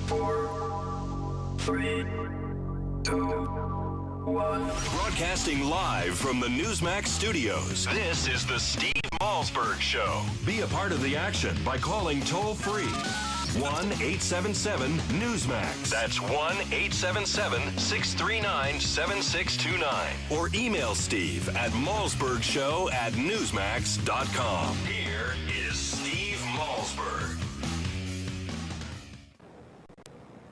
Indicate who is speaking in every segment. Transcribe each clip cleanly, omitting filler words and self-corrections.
Speaker 1: 4, 3, 2, 1.
Speaker 2: Broadcasting live from the Newsmax studios, this is the Steve Malzberg Show. Be a part of the action by calling toll-free 1-877-Newsmax. That's 1-877-639-7629. Or email Steve at malzbergshow@newsmax.com. Here is Steve Malzberg.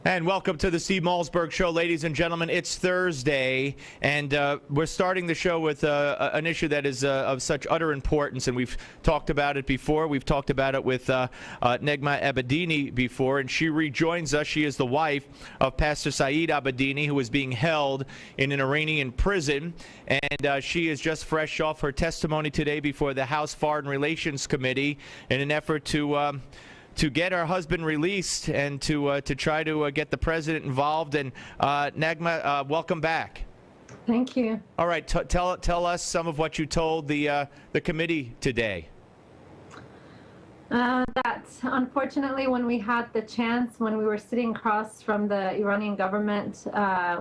Speaker 3: And welcome to the Steve Malzberg Show, ladies and gentlemen. It's Thursday, and we're starting the show with an issue that is of such utter importance, and we've talked about it before. We've talked about it with Negma Abedini before, and she rejoins us. She is the wife of Pastor Saeed Abedini, who is being held in an Iranian prison, and she is just fresh off her testimony today before the House Foreign Relations Committee in an effort to get her husband released and to try to get the president involved. And Negma, welcome back.
Speaker 4: Thank you.
Speaker 3: All right, tell us some of what you told the committee today.
Speaker 4: That unfortunately, when we had the chance, when we were sitting across from the Iranian government,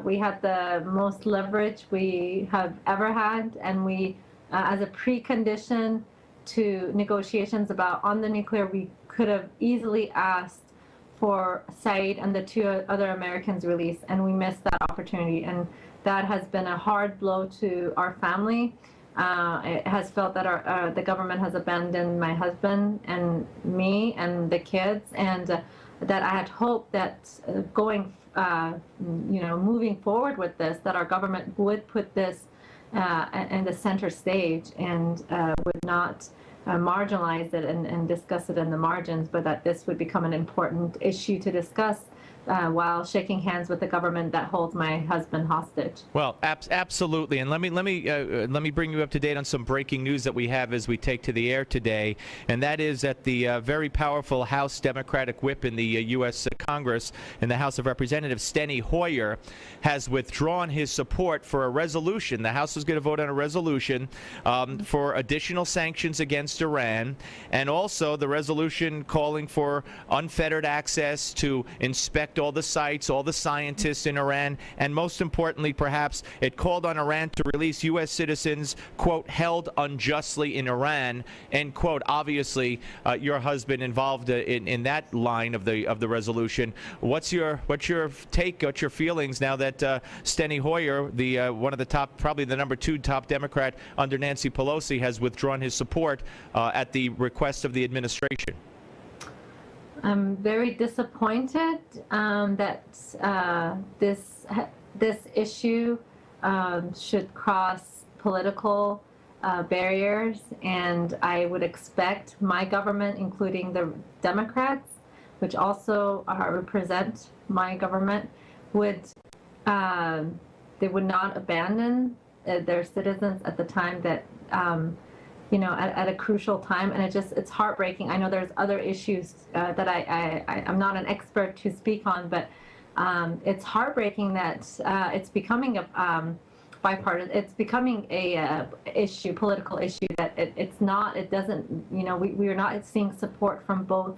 Speaker 4: we had the most leverage we have ever had, and we, as a precondition to negotiations on the nuclear, we could have easily asked for Saeed and the 2 other Americans released, and we missed that opportunity. And that has been a hard blow to our family. It has felt that the government has abandoned my husband and me and the kids, and that I had hoped that moving forward with this, that our government would put this in the center stage and would not marginalize it and discuss it in the margins, but that this would become an important issue to discuss while shaking hands with the government that holds my husband hostage.
Speaker 3: Well, absolutely, and let me bring you up to date on some breaking news that we have as we take to the air today, and that is that the very powerful House Democratic whip in the U.S. Congress, in the House of Representatives, Steny Hoyer, has withdrawn his support for a resolution. The House is going to vote on a resolution for additional sanctions against Iran, and also the resolution calling for unfettered access to inspect all the sites, all the scientists in Iran, and most importantly, perhaps, it called on Iran to release U.S. citizens, quote, held unjustly in Iran, end quote. Obviously, your husband involved in that line of the resolution. What's your take? What's your feelings now that Steny Hoyer, the one of the top, probably the number 2 top Democrat under Nancy Pelosi, has withdrawn his support at the request of the administration?
Speaker 4: I'm very disappointed that this issue should cross political barriers, and I would expect my government, including the Democrats, which also represent my government, they would not abandon their citizens at the time that at a crucial time. And it's heartbreaking. I know there's other issues that I'm not an expert to speak on, but it's heartbreaking that it's becoming a bipartisan. It's becoming a political issue that it doesn't. We are not seeing support from both.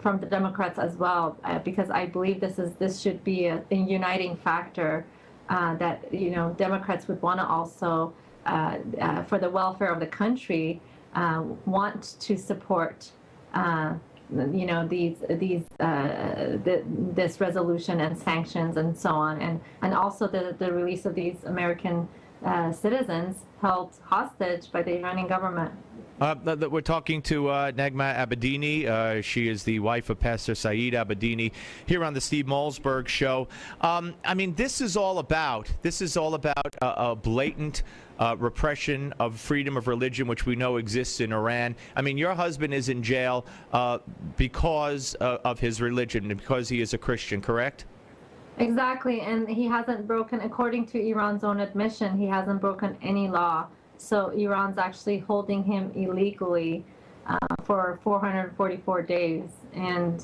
Speaker 4: From the Democrats as well, because I believe this should be a uniting factor that Democrats would want to also. For the welfare of the country, want to support, this resolution and sanctions and so on, and also the release of these American citizens held hostage by the Iranian government.
Speaker 3: We're talking to Negma Abedini. She is the wife of Pastor Saeed Abedini here on the Steve Malzberg Show. This is all about a blatant repression of freedom of religion, which we know exists in Iran. Your husband is in jail because of his religion and because he is a Christian, correct?
Speaker 4: Exactly, and he hasn't broken, according to Iran's own admission, he hasn't broken any law. So Iran's actually holding him illegally for 444 days. And,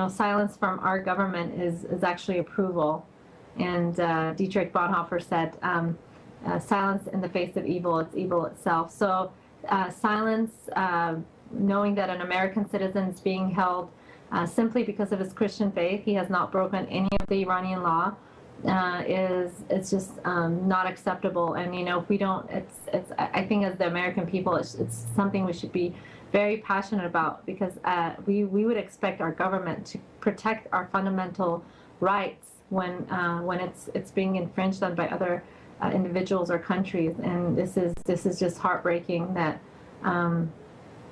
Speaker 4: silence from our government is actually approval. And Dietrich Bonhoeffer said, silence in the face of evil, it's evil itself. So silence, knowing that an American citizen is being held simply because of his Christian faith. He has not broken any of the Iranian law. It's just not acceptable. And if we don't, I think as the American people, it's something we should be very passionate about, because we would expect our government to protect our fundamental rights when it's being infringed on by other individuals or countries. And this is just heartbreaking that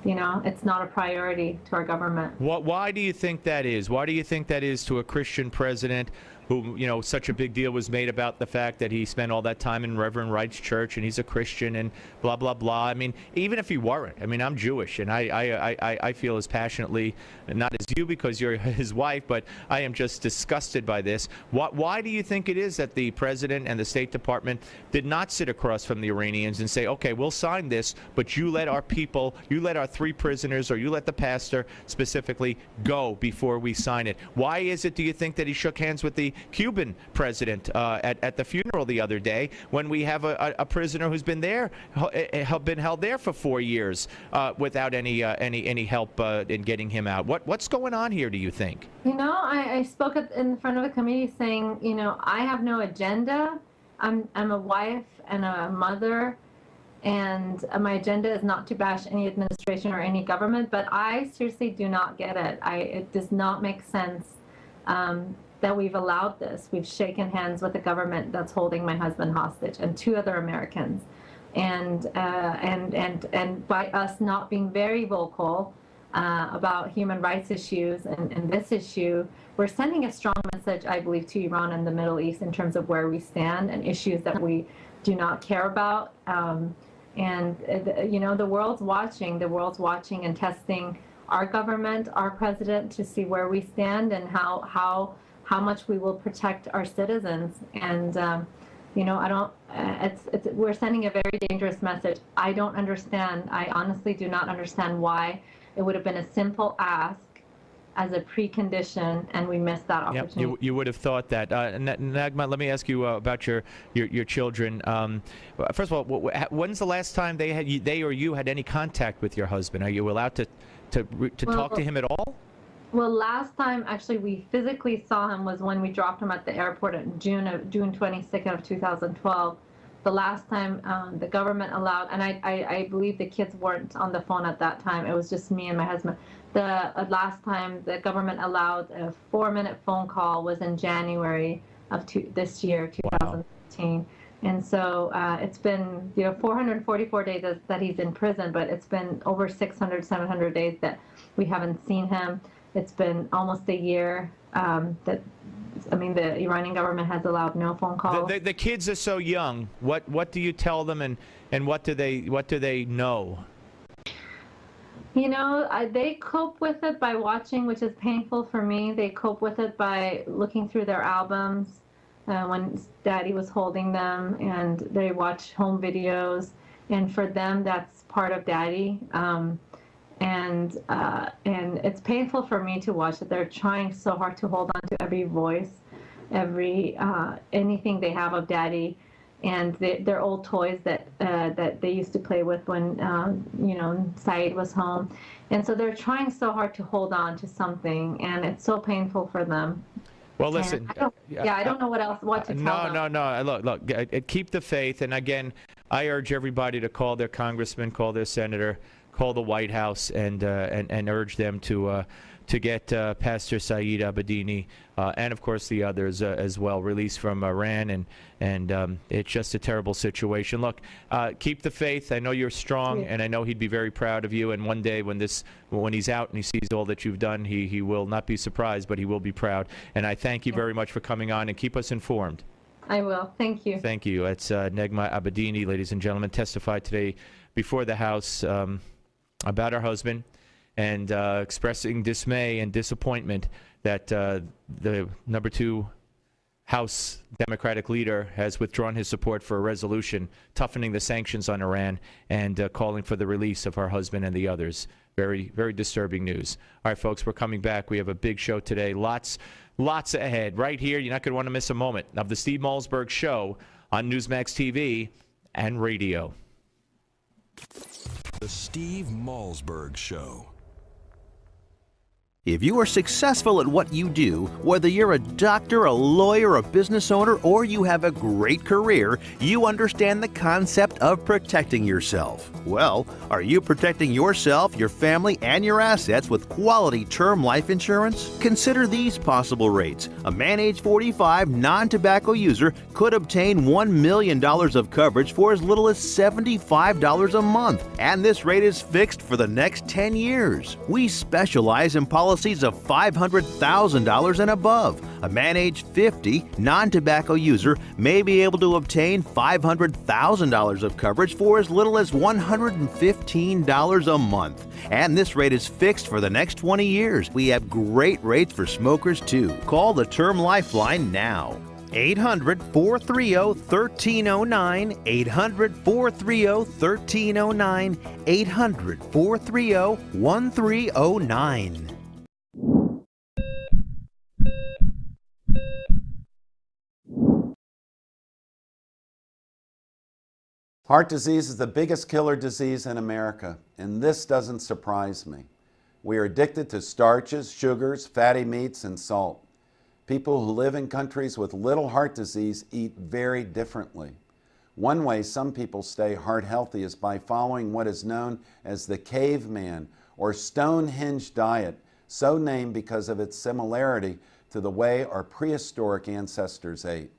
Speaker 4: it's not a priority to our government.
Speaker 3: Why do you think that is? Why do you think that is to a Christian president who, such a big deal was made about the fact that he spent all that time in Reverend Wright's church and he's a Christian and blah, blah, blah. I mean, even if he weren't, I'm Jewish and I feel as passionately, not as you because you're his wife, but I am just disgusted by this. Why do you think it is that the president and the State Department did not sit across from the Iranians and say, okay, we'll sign this, but you let our people, you let our 3 prisoners, or you let the pastor specifically go before we sign it? Why is it, do you think, that he shook hands with the Cuban president at the funeral the other day, when we have a prisoner who's been held there for 4 years without any help in getting him out? What's going on here, do you think?
Speaker 4: I spoke in front of a committee saying, I have no agenda. I'm a wife and a mother, and my agenda is not to bash any administration or any government, but I seriously do not get it. It does not make sense that we've allowed this. We've shaken hands with the government that's holding my husband hostage and 2 other Americans, and by us not being very vocal about human rights issues and this issue, we're sending a strong message, I believe, to Iran and the Middle East in terms of where we stand and issues that we do not care about. The world's watching. The world's watching and testing our government, our president, to see where we stand and how much we will protect our citizens. And we're sending a very dangerous message. I don't understand. I honestly do not understand why it would have been a simple ask as a precondition, and we missed that opportunity.
Speaker 3: Yep, you would have thought that. Nagma, let me ask you about your children. First of all, when's the last time they or you had any contact with your husband? Are you allowed to talk to him at all?
Speaker 4: Well, last time actually we physically saw him was when we dropped him at the airport in June 22nd of 2012. The last time the government allowed, and I believe the kids weren't on the phone at that time. It was just me and my husband. The last time the government allowed a 4-minute phone call was in January of this year, 2015. Wow. And so it's been 444 days that he's in prison, but it's been over 600, 700 days that we haven't seen him. It's been almost a year the Iranian government has allowed no phone calls.
Speaker 3: The kids are so young. What do you tell them, and what do they know?
Speaker 4: They cope with it by watching, which is painful for me. They cope with it by looking through their albums when Daddy was holding them, and they watch home videos. And for them, that's part of Daddy. And it's painful for me to watch that they're trying so hard to hold on to every voice, every anything they have of Daddy, and their old toys that they used to play with when Saeed was home. And so they're trying so hard to hold on to something, and it's so painful for them.
Speaker 3: Well, listen.
Speaker 4: I don't know what to tell them.
Speaker 3: No. Look, keep the faith. And again, I urge everybody to call their congressman, call their senator, call the White House, and urge them to get Pastor Saeed Abedini and of course the others as well released from Iran, and it's just a terrible situation. Look, keep the faith. I know you're strong, and I know he'd be very proud of you. And one day when he's out and he sees all that you've done, he will not be surprised, but he will be proud. And I thank you very much for coming on, and keep us informed.
Speaker 4: I will. Thank you.
Speaker 3: Thank you. That's Negma Abedini, ladies and gentlemen, testified today before the House about her husband, and expressing dismay and disappointment that the number 2 House Democratic leader has withdrawn his support for a resolution toughening the sanctions on Iran and calling for the release of her husband and the others. Very, very disturbing news. All right, folks, we're coming back. We have a big show today. Lots ahead. Right here, you're not going to want to miss a moment of the Steve Malzberg Show on Newsmax TV and radio.
Speaker 2: The Steve Malzberg Show.
Speaker 5: If you are successful at what you do, whether you're a doctor, a lawyer, a business owner, or you have a great career, you understand the concept of protecting yourself. Well, are you protecting yourself, your family, and your assets with quality term life insurance? Consider these possible rates. A man age 45 non-tobacco user could obtain $1 million of coverage for as little as $75 a month, and this rate is fixed for the next 10 years. We specialize in policies of $500,000 and above. A man age 50 non-tobacco user may be able to obtain $500,000 of coverage for as little as $115 a month. And this rate is fixed for the next 20 years. We have great rates for smokers too. Call the Term Lifeline now. 800-430-1309, 800-430-1309, 800-430-1309.
Speaker 6: Heart disease is the biggest killer disease in America, and this doesn't surprise me. We are addicted to starches, sugars, fatty meats, and salt. People who live in countries with little heart disease eat very differently. One way some people stay heart healthy is by following what is known as the caveman or Stonehenge diet, so named because of its similarity to the way our prehistoric ancestors ate.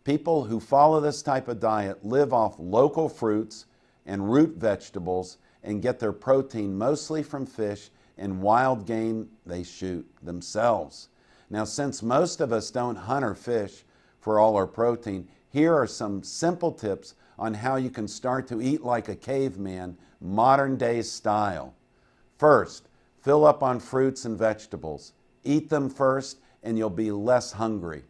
Speaker 6: People who follow this type of diet live off local fruits and root vegetables and get their protein mostly from fish and wild game they shoot themselves. Now, since most of us don't hunt or fish for all our protein, here are some simple tips on how you can start to eat like a caveman, modern day style. First, fill up on fruits and vegetables. Eat them first and you'll be less hungry.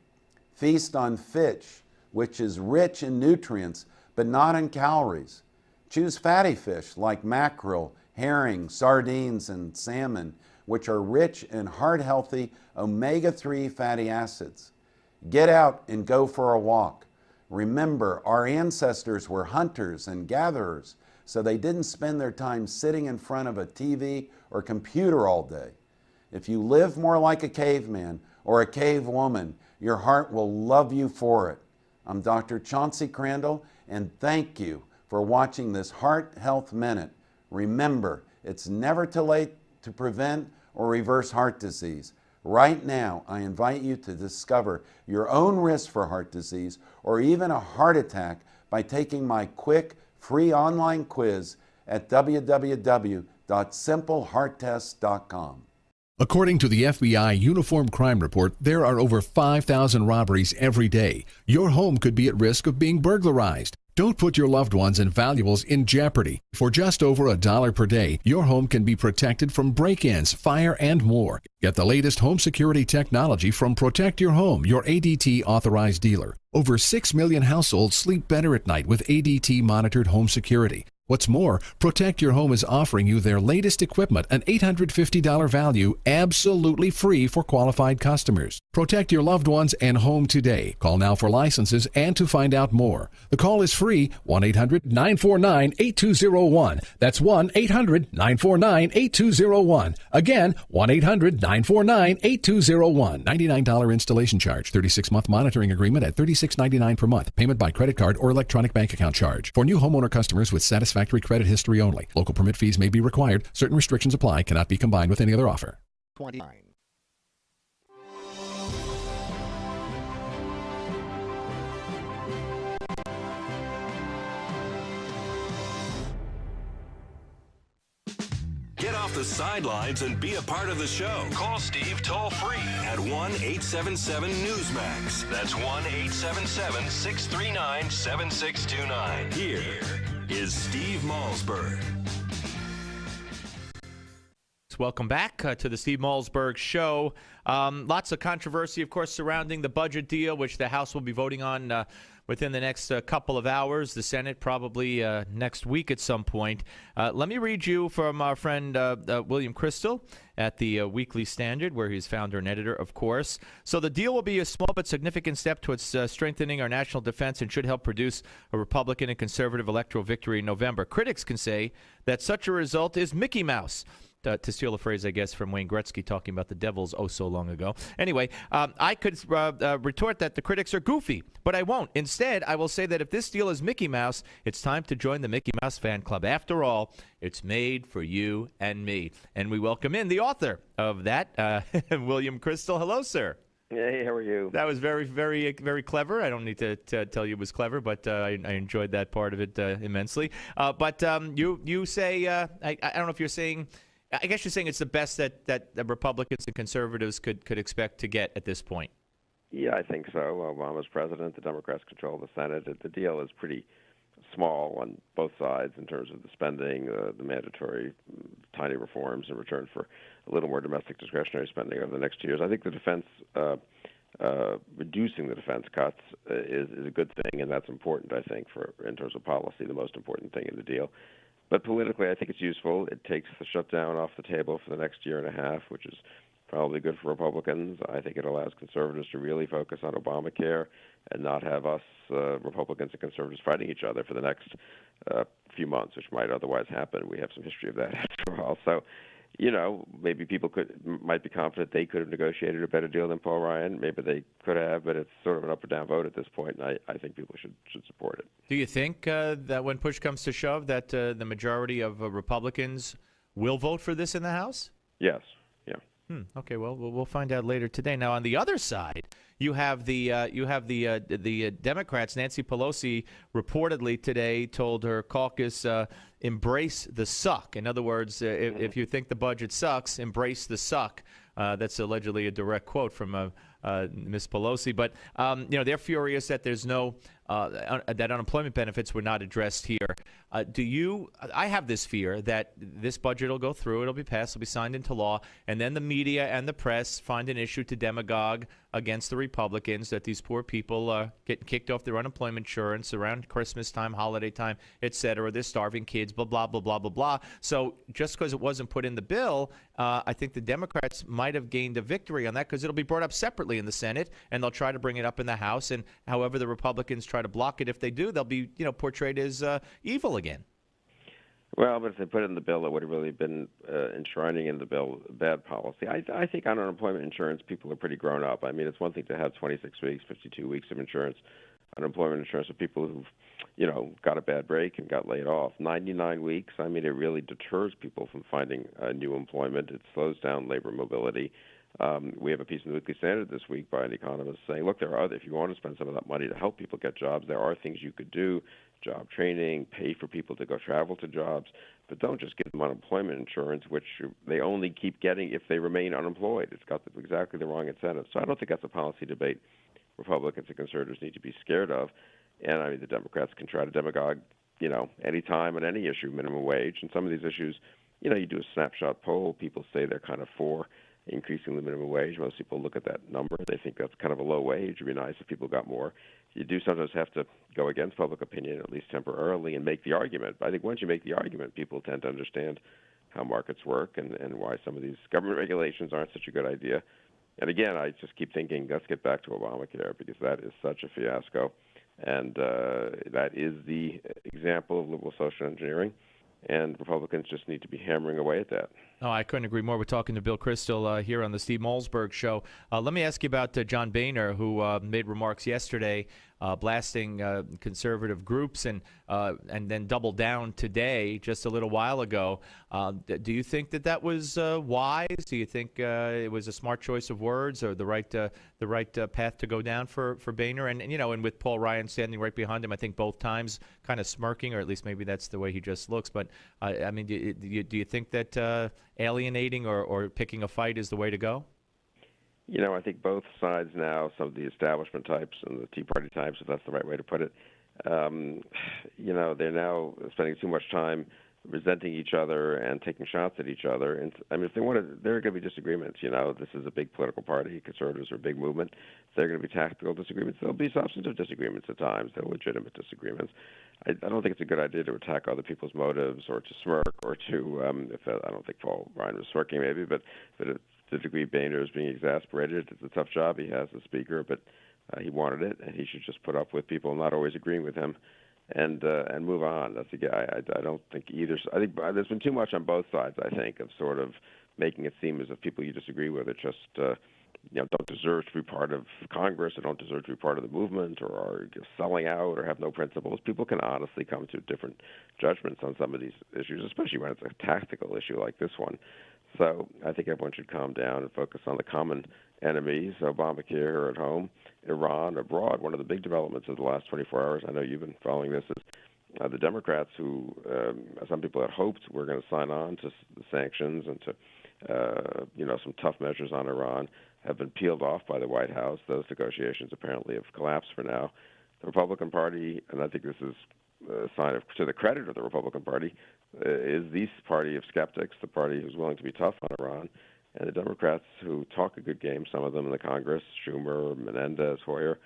Speaker 6: Feast on fish, which is rich in nutrients but not in calories. Choose fatty fish like mackerel, herring, sardines, and salmon, which are rich in heart-healthy omega-3 fatty acids. Get out and go for a walk. Remember, our ancestors were hunters and gatherers, so they didn't spend their time sitting in front of a TV or computer all day. If you live more like a caveman or a cave woman, your heart will love you for it. I'm Dr. Chauncey Crandall, and thank you for watching this Heart Health Minute. Remember, it's never too late to prevent or reverse heart disease. Right now, I invite you to discover your own risk for heart disease or even a heart attack by taking my quick, free online quiz at www.simplehearttest.com.
Speaker 7: According to the FBI Uniform Crime Report, there are over 5,000 robberies every day. Your home could be at risk of being burglarized. Don't put your loved ones and valuables in jeopardy. For just over $1 per day, your home can be protected from break-ins, fire, and more. Get the latest home security technology from Protect Your Home, your ADT authorized dealer. Over 6 million households sleep better at night with ADT monitored home security. What's more, Protect Your Home is offering you their latest equipment, an $850 value, absolutely free for qualified customers. Protect your loved ones and home today. Call now for licenses and to find out more. The call is free, 1-800-949-8201. That's 1-800-949-8201. Again, 1-800-949-8201. $99 installation charge, 36-month monitoring agreement at $36.99 per month. Payment by credit card or electronic bank account charge. For new homeowner customers with satisfactory credit history only. Local permit fees may be required. Certain restrictions apply. Cannot be combined with any other offer.
Speaker 8: 29.
Speaker 2: Get off the sidelines and be a part of the show. Call Steve toll-free at 1-877-NEWSMAX. That's 1-877-639-7629. Here is Steve Malzberg.
Speaker 3: Welcome back to the Steve Malzberg Show. Lots of controversy, of course, surrounding the budget deal, which the House will be voting on within the next couple of hours. The Senate probably next week at some point. Let me read you from our friend William Crystal at the Weekly Standard, where he's founder and editor, of course. So the deal will be a small but significant step towards strengthening our national defense and should help produce a Republican and conservative electoral victory in November. Critics can say that such a result is Mickey Mouse. to steal a phrase, I guess, from Wayne Gretzky talking about the Devils so long ago. Anyway, I could retort that the critics are goofy, but I won't. Instead, I will say that if this deal is Mickey Mouse, it's time to join the Mickey Mouse fan club. After all, it's made for you and me. And we welcome in the author of that, William Crystal. Hello, sir.
Speaker 8: Hey, how are you?
Speaker 3: That was very, very, very clever. I don't need to tell you it was clever, but I enjoyed that part of it immensely. But you say, I don't know if you're saying, I guess you're saying it's the best that the Republicans and conservatives could expect to get at this point.
Speaker 8: Yeah, I think so. Obama's president. The Democrats control the Senate. The deal is pretty small on both sides in terms of the spending, the mandatory tiny reforms in return for a little more domestic discretionary spending over the next 2 years. I think the defense, reducing the defense cuts is a good thing, and that's important, I think, in terms of policy, the most important thing in the deal. But politically, I think it's useful. It takes the shutdown off the table for the next year and a half, which is probably good for Republicans. I think it allows conservatives to really focus on Obamacare and not have us, Republicans and conservatives, fighting each other for the next few months, which might otherwise happen. We have some history of that after all. So, maybe people might be confident they could have negotiated a better deal than Paul Ryan. Maybe they could have, but it's sort of an up or down vote at this point, and I think people should support it.
Speaker 3: Do you think that when push comes to shove that the majority of Republicans will vote for this in the House?
Speaker 8: Yes.
Speaker 3: Okay, well, we'll find out later today. Now, on the other side, you have the Democrats. Nancy Pelosi reportedly today told her caucus, embrace the suck. In other words, if you think the budget sucks, embrace the suck. That's allegedly a direct quote from Ms. Pelosi. But they're furious that there's that unemployment benefits were not addressed here. I have this fear that this budget will go through, it'll be passed, it'll be signed into law, and then the media and the press find an issue to demagogue against the Republicans that these poor people get kicked off their unemployment insurance around Christmas time, holiday time, et cetera. They're starving kids, blah, blah, blah, blah, blah, blah. So just because it wasn't put in the bill, I think the Democrats might have gained a victory on that because it'll be brought up separately in the Senate, and they'll try to bring it up in the House. And however the Republicans try to block it, if they do, they'll be portrayed as evil again.
Speaker 8: Well, but if they put it in the bill, it would have really been enshrining in the bill bad policy. I think on unemployment insurance, people are pretty grown up. I mean, it's one thing to have 26 weeks, 52 weeks of insurance, unemployment insurance for people who've, got a bad break and got laid off. 99 weeks, I mean, it really deters people from finding new employment. It slows down labor mobility. We have a piece in the Weekly Standard this week by an economist saying, look, if you want to spend some of that money to help people get jobs, there are things you could do, job training, pay for people to go travel to jobs, but don't just give them unemployment insurance, which they only keep getting if they remain unemployed. It's got exactly the wrong incentive. So I don't think that's a policy debate Republicans and conservatives need to be scared of. And, I mean, the Democrats can try to demagogue, any time on any issue, minimum wage. And some of these issues, you do a snapshot poll, people say they're kind of for increasing the minimum wage. Most people look at that number. They think that's kind of a low wage. It would be nice if people got more. You do sometimes have to go against public opinion, at least temporarily, and make the argument. But I think once you make the argument, people tend to understand how markets work and why some of these government regulations aren't such a good idea. And again, I just keep thinking, let's get back to Obamacare, because that is such a fiasco. And that is the example of liberal social engineering. And Republicans just need to be hammering away at that.
Speaker 3: Oh, I couldn't agree more. We're talking to Bill Kristol here on the Steve Malzberg Show. Let me ask you about John Boehner, who made remarks yesterday blasting conservative groups and then doubled down today, just a little while ago. Do you think that was wise? Do you think it was a smart choice of words or the right path to go down for Boehner? And with Paul Ryan standing right behind him, I think both times kind of smirking, or at least maybe that's the way he just looks. But I mean, do you think that alienating or picking a fight is the way to go?
Speaker 8: I think both sides now, some of the establishment types and the Tea Party types, if that's the right way to put it, they're now spending too much time resenting each other and taking shots at each other. And I mean, if they want to, there are going to be disagreements. This is a big political party. Conservatives are a big movement. There are going to be tactical disagreements. There'll be substantive disagreements at times. They're legitimate disagreements. I don't think it's a good idea to attack other people's motives or to smirk or to, I don't think Paul Ryan was smirking maybe, but to the degree Boehner is being exasperated. It's a tough job he has as Speaker, but he wanted it, and he should just put up with people not always agreeing with him and move on. That's the guy. I don't think either. I think there's been too much on both sides. I think of sort of making it seem as if people you disagree with are just don't deserve to be part of Congress or don't deserve to be part of the movement or are selling out or have no principles. People can honestly come to different judgments on some of these issues, especially when it's a tactical issue like this one. So I think everyone should calm down and focus on the common enemies, Obamacare here at home, Iran abroad. One of the big developments of the last 24 hours, I know you've been following this, is the Democrats who some people had hoped were going to sign on to the sanctions and to some tough measures on Iran have been peeled off by the White House. Those negotiations apparently have collapsed for now. The Republican Party, and I think this is a sign to the credit of the Republican Party, is the party of skeptics, the party who's willing to be tough on Iran. And the Democrats who talk a good game, some of them in the Congress, Schumer, Menendez, Hoyer,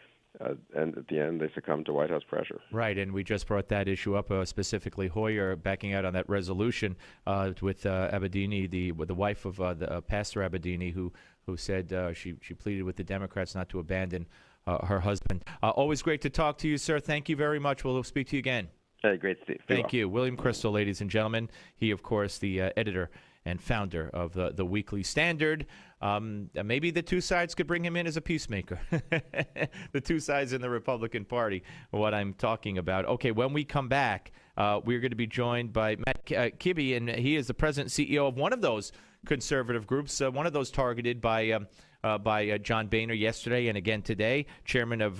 Speaker 8: and at the end they succumb to White House pressure.
Speaker 3: Right, and we just brought that issue up, specifically Hoyer backing out on that resolution with Abedini, the wife of the Pastor Abedini, who said she pleaded with the Democrats not to abandon her husband. Always great to talk to you, sir. Thank you very much. We'll speak to you again.
Speaker 8: Hey, great, Steve.
Speaker 3: Thank you. William Crystal, ladies and gentlemen. He, of course, the editor and founder of the Weekly Standard. Maybe the two sides could bring him in as a peacemaker. The two sides in the Republican Party, what I'm talking about. Okay, when we come back, we're going to be joined by Matt Kibbe, and he is the president and CEO of one of those conservative groups, one of those targeted by John Boehner yesterday and again today, chairman of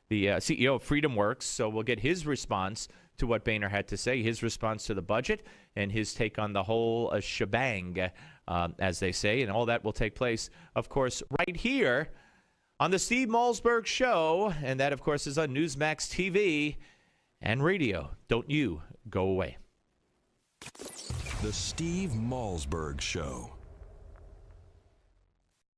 Speaker 3: the CEO of Freedom Works. So we'll get his response to what Boehner had to say, his response to the budget, and his take on the whole shebang, as they say. And all that will take place, of course, right here on the Steve Malzberg Show. And that, of course, is on Newsmax TV and radio. Don't you go away.
Speaker 2: The Steve Malzberg Show.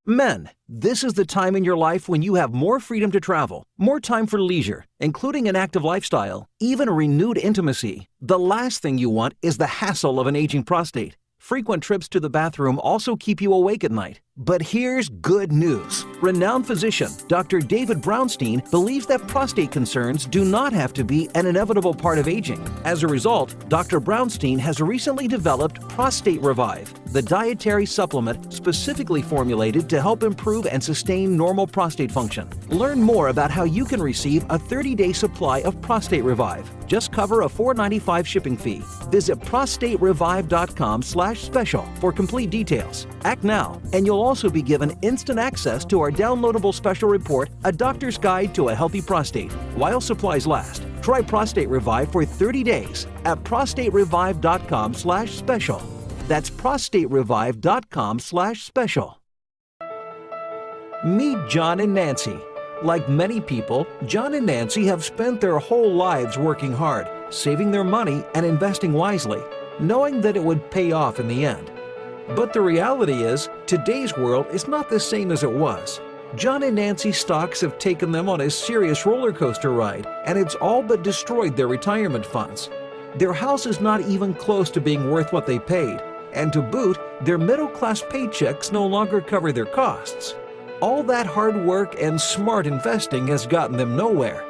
Speaker 9: Men, this is the time in your life when you have more freedom to travel, more time for leisure, including an active lifestyle, even a renewed intimacy. The last thing you want is the hassle of an aging prostate. Frequent trips to the bathroom also keep you awake at night. But here's good news. Renowned physician Dr. David Brownstein believes that prostate concerns do not have to be an inevitable part of aging. As a result, Dr. Brownstein has recently developed Prostate Revive, the dietary supplement specifically formulated to help improve and sustain normal prostate function. Learn more about how you can receive a 30-day supply of Prostate Revive. Just cover a $4.95 shipping fee. Visit prostaterevive.com/special for complete details. Act now, and you'll also be given instant access to our downloadable special report, A Doctor's Guide to a Healthy Prostate, while supplies last. Try Prostate Revive for 30 days at prostaterevive.com/special. That's prostaterevive.com/special. Meet John and Nancy. Like many people, John and Nancy have spent their whole lives working hard, saving their money and investing wisely, knowing that it would pay off in the end. But the reality is, today's world is not the same as it was. John and Nancy's stocks have taken them on a serious roller coaster ride, and it's all but destroyed their retirement funds. Their house is not even close to being worth what they paid, and to boot, their middle-class paychecks no longer cover their costs. All that hard work and smart investing has gotten them nowhere.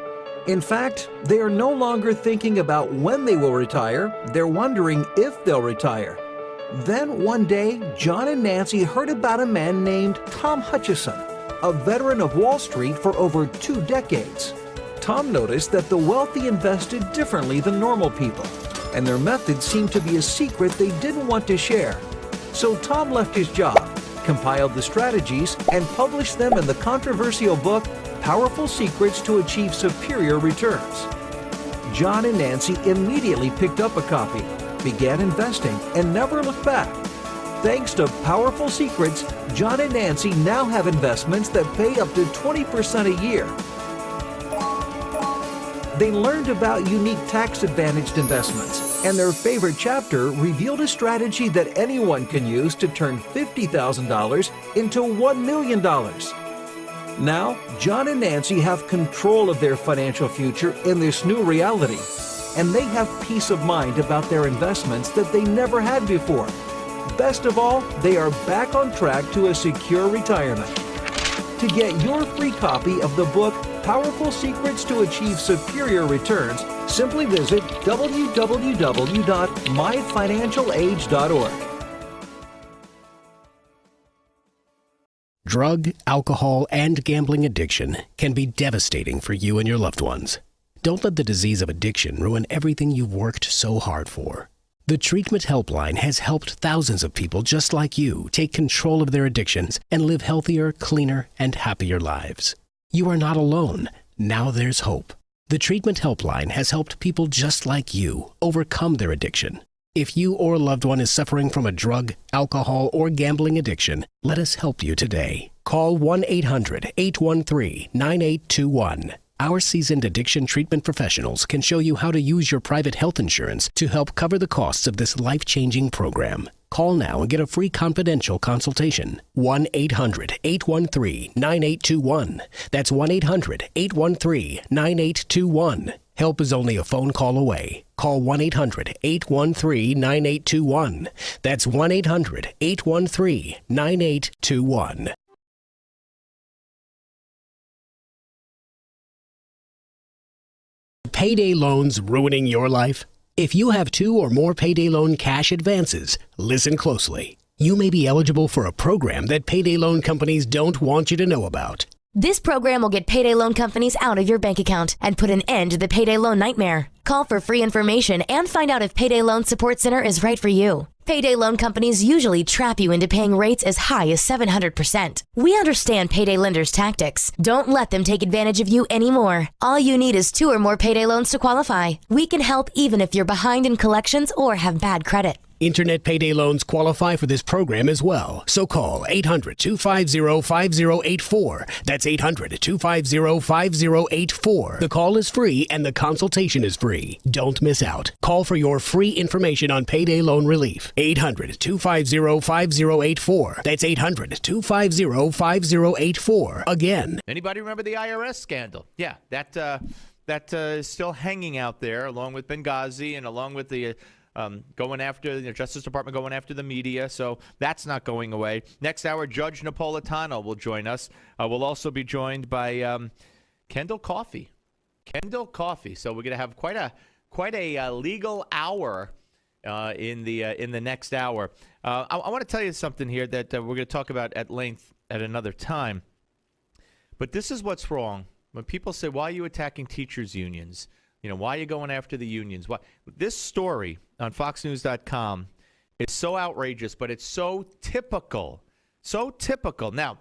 Speaker 9: In fact, they are no longer thinking about when they will retire, they're wondering if they'll retire. Then one day, John and Nancy heard about a man named Tom Hutchison, a veteran of Wall Street for over 2 decades. Tom noticed that the wealthy invested differently than normal people, and their methods seemed to be a secret they didn't want to share. So Tom left his job, compiled the strategies, and published them in the controversial book, Powerful Secrets to Achieve Superior Returns. John and Nancy immediately picked up a copy, began investing, and never looked back. Thanks to Powerful Secrets, John and Nancy now have investments that pay up to 20% a year. They learned about unique tax-advantaged investments, and their favorite chapter revealed a strategy that anyone can use to turn $50,000 into $1 million. Now, John and Nancy have control of their financial future in this new reality, and they have peace of mind about their investments that they never had before. Best of all, they are back on track to a secure retirement. To get your free copy of the book, Powerful Secrets to Achieve Superior Returns, Simply visit www.myfinancialage.org.
Speaker 10: Drug, alcohol, and gambling addiction can be devastating for you and your loved ones. Don't let the disease of addiction ruin everything you've worked so hard for. The Treatment Helpline has helped thousands of people just like you take control of their addictions and live healthier, cleaner, and happier lives. You are not alone. Now there's hope. The Treatment Helpline has helped people just like you overcome their addiction. If you or a loved one is suffering from a drug, alcohol, or gambling addiction, let us help you today. Call 1-800-813-9821. Our seasoned addiction treatment professionals can show you how to use your private health insurance to help cover the costs of this life-changing program. Call now and get a free confidential consultation. 1-800-813-9821. That's 1-800-813-9821. Help is only a phone call away. Call 1-800-813-9821. That's 1-800-813-9821. Payday loans ruining your life? If you have 2 or more payday loan cash advances, listen closely. You may be eligible for a program that payday loan companies don't want you to know about.
Speaker 11: This program will get payday loan companies out of your bank account and put an end to the payday loan nightmare. Call for free information and find out if Payday Loan Support Center is right for you. Payday loan companies usually trap you into paying rates as high as 700%. We understand payday lenders' tactics. Don't let them take advantage of you anymore. All you need is 2 or more payday loans to qualify. We can help even if you're behind in collections or have bad credit.
Speaker 10: Internet payday loans qualify for this program as well. So call 800-250-5084. That's 800-250-5084. The call is free and the consultation is free. Don't miss out. Call for your free information on payday loan relief. 800-250-5084. That's 800-250-5084. Again.
Speaker 3: Anybody remember the IRS scandal? Yeah, that is still hanging out there, along with Benghazi and along with the going after the Justice Department, going after the media. So that's not going away. Next hour, Judge Napolitano will join us. We'll also be joined by Kendall Coffey. Kendall Coffey. So we're going to have quite a legal hour in the next hour. I want to tell you something here that we're going to talk about at length at another time. But this is what's wrong. When people say, why are you attacking teachers' unions? You know, why are you going after the unions? Why? This story on FoxNews.com is so outrageous, but it's so typical. So typical. Now,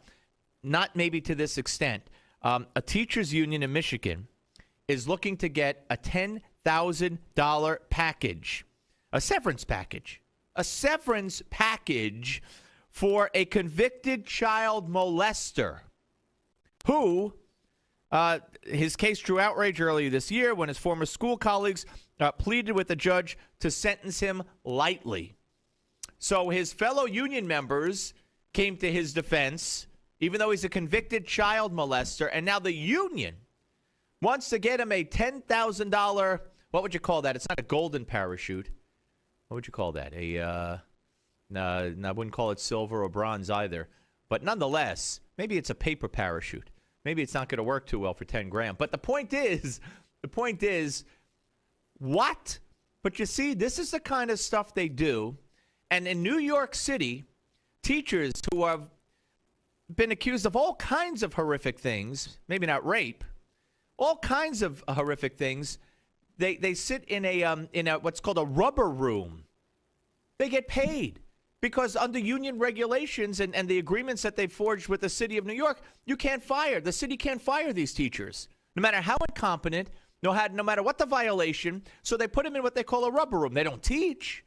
Speaker 3: not maybe to this extent. A teachers' union in Michigan is looking to get a $10,000 package, a severance package for a convicted child molester who... his case drew outrage earlier this year when his former school colleagues pleaded with the judge to sentence him lightly. So his fellow union members came to his defense, even though he's a convicted child molester, and now the union wants to get him a $10,000, what would you call that? It's not a golden parachute. What would you call that? No, I wouldn't call it silver or bronze either. But nonetheless, maybe it's a paper parachute. Maybe it's not going to work too well for 10 grand. But the point is, what? But you see, this is the kind of stuff they do. And in New York City, teachers who have been accused of all kinds of horrific things, maybe not rape, all kinds of horrific things, they sit in a what's called a rubber room. They get paid. Because under union regulations and the agreements that they forged with the city of New York, the city can't fire these teachers, no matter how incompetent, no matter what the violation. So they put them in what they call a rubber room. They don't teach.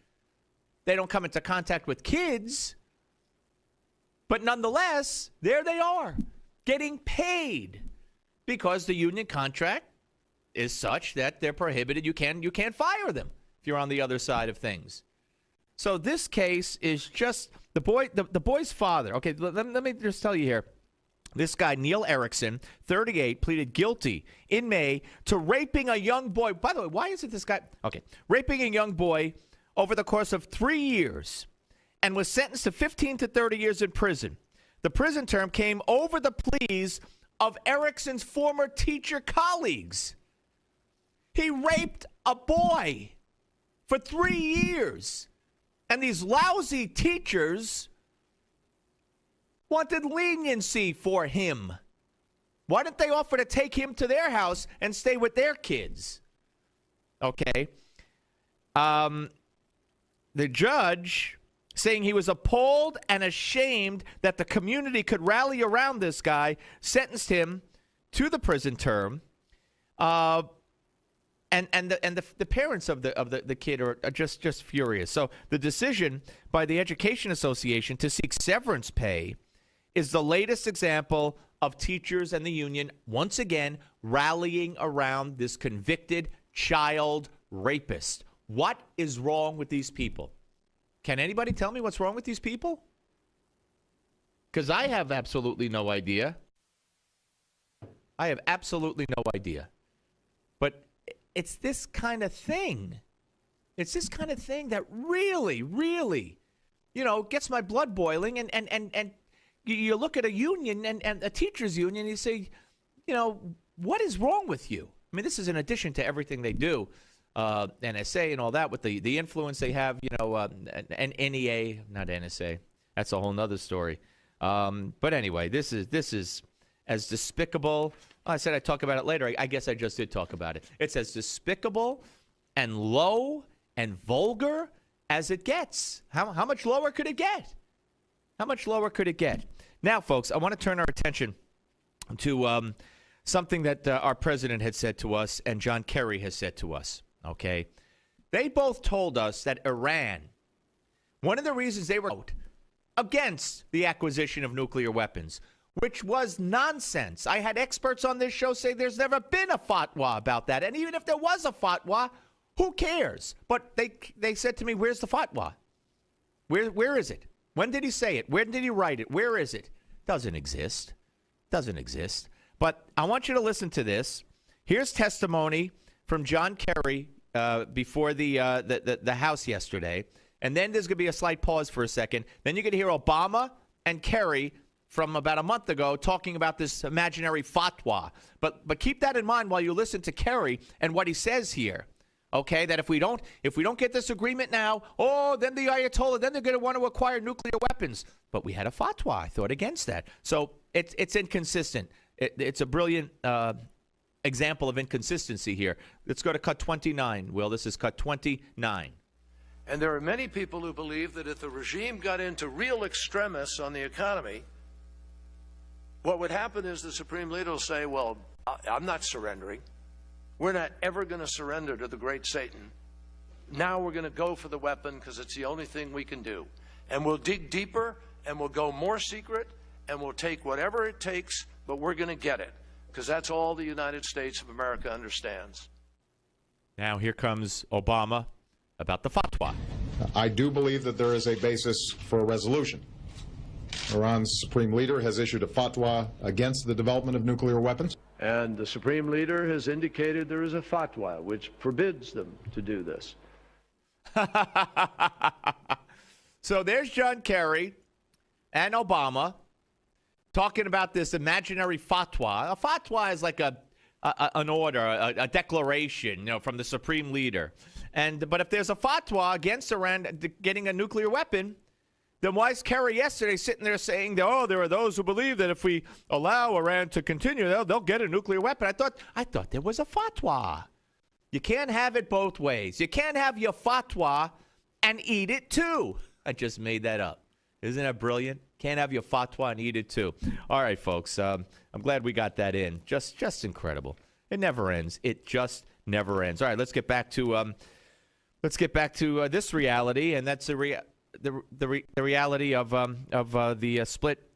Speaker 3: They don't come into contact with kids. But nonetheless, there they are, getting paid because the union contract is such that they're prohibited. You can't fire them if you're on the other side of things. So this case is just the boy's father. Okay, let me just tell you here. This guy, Neil Erickson, 38, pleaded guilty in May to raping a young boy. By the way, why isn't this guy? Okay, raping a young boy over the course of 3 years and was sentenced to 15 to 30 years in prison. The prison term came over the pleas of Erickson's former teacher colleagues. He raped a boy for 3 years. And these lousy teachers wanted leniency for him. Why didn't they offer to take him to their house and stay with their kids? Okay. The judge saying he was appalled and ashamed that the community could rally around this guy, sentenced him to the prison term. And the parents of the kid are just furious. So the decision by the Education Association to seek severance pay is the latest example of teachers and the union once again rallying around this convicted child rapist. What is wrong with these people? Can anybody tell me what's wrong with these people? Because I have absolutely no idea. I have absolutely no idea. But it's this kind of thing. It's this kind of thing that really, really, gets my blood boiling. And you look at a union and a teachers union, and you say, what is wrong with you? I mean, this is in addition to everything they do, NSA and all that, with the influence they have, and NEA, not NSA. That's a whole nother story. But anyway, this is as despicable. I said I'd talk about it later. I guess I just did talk about it. It's as despicable and low and vulgar as it gets. How much lower could it get? How much lower could it get? Now, folks, I want to turn our attention to something that our president had said to us and John Kerry has said to us, okay? They both told us that Iran, one of the reasons they were against the acquisition of nuclear weapons, which was nonsense. I had experts on this show say there's never been a fatwa about that. And even if there was a fatwa, who cares? But they said to me, where's the fatwa? Where is it? When did he say it? Where did he write it? Where is it? Doesn't exist. Doesn't exist. But I want you to listen to this. Here's testimony from John Kerry before the House yesterday. And then there's going to be a slight pause for a second. Then you're going to hear Obama and Kerry from about a month ago talking about this imaginary fatwa. But keep that in mind while you listen to Kerry and what he says here. Okay, that if we don't get this agreement now, then the Ayatollah, then they're going to want to acquire nuclear weapons. But we had a fatwa. I thought against that. So it's inconsistent. It's a brilliant example of inconsistency here. Let's go to cut 29, Will. This is cut 29.
Speaker 12: And there are many people who believe that if the regime got into real extremists on the economy, what would happen is the Supreme Leader will say, well, I'm not surrendering. We're not ever going to surrender to the great Satan. Now we're going to go for the weapon because it's the only thing we can do. And we'll dig deeper and we'll go more secret and we'll take whatever it takes, but we're going to get it because that's all the United States of America understands.
Speaker 3: Now here comes Obama about the fatwa.
Speaker 13: I do believe that there is a basis for a resolution. Iran's supreme leader has issued a fatwa against the development of nuclear weapons.
Speaker 12: And the Supreme Leader has indicated there is a fatwa which forbids them to do this.
Speaker 3: So there's John Kerry and Obama talking about this imaginary fatwa. A fatwa is like an order, a declaration, from the Supreme Leader. But if there's a fatwa against Iran getting a nuclear weapon, then why is Kerry yesterday sitting there saying, there are those who believe that if we allow Iran to continue, they'll get a nuclear weapon? I thought there was a fatwa. You can't have it both ways. You can't have your fatwa and eat it too. I just made that up. Isn't that brilliant? Can't have your fatwa and eat it too. All right, folks. I'm glad we got that in. Just incredible. It never ends. It just never ends. All right, let's get back to this reality, and that's the reality of the split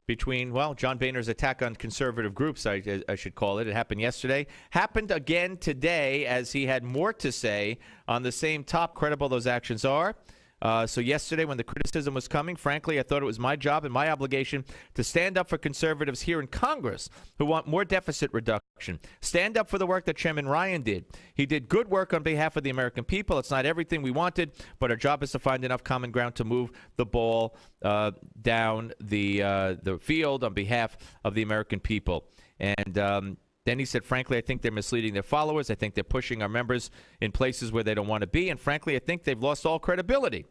Speaker 3: between, John Boehner's attack on conservative groups, I should call it. It happened yesterday. Happened again today as he had more to say on the same top credible those actions are. So yesterday when the criticism was coming, frankly, I thought it was my job and my obligation to stand up for conservatives here in Congress who want more deficit reduction. Stand up for the work that Chairman Ryan did. He did good work on behalf of the American people. It's not everything we wanted, but our job is to find enough common ground to move the ball down the field on behalf of the American people. And Then he said, frankly, I think they're misleading their followers. I think they're pushing our members in places where they don't want to be. And frankly, I think they've lost all credibility.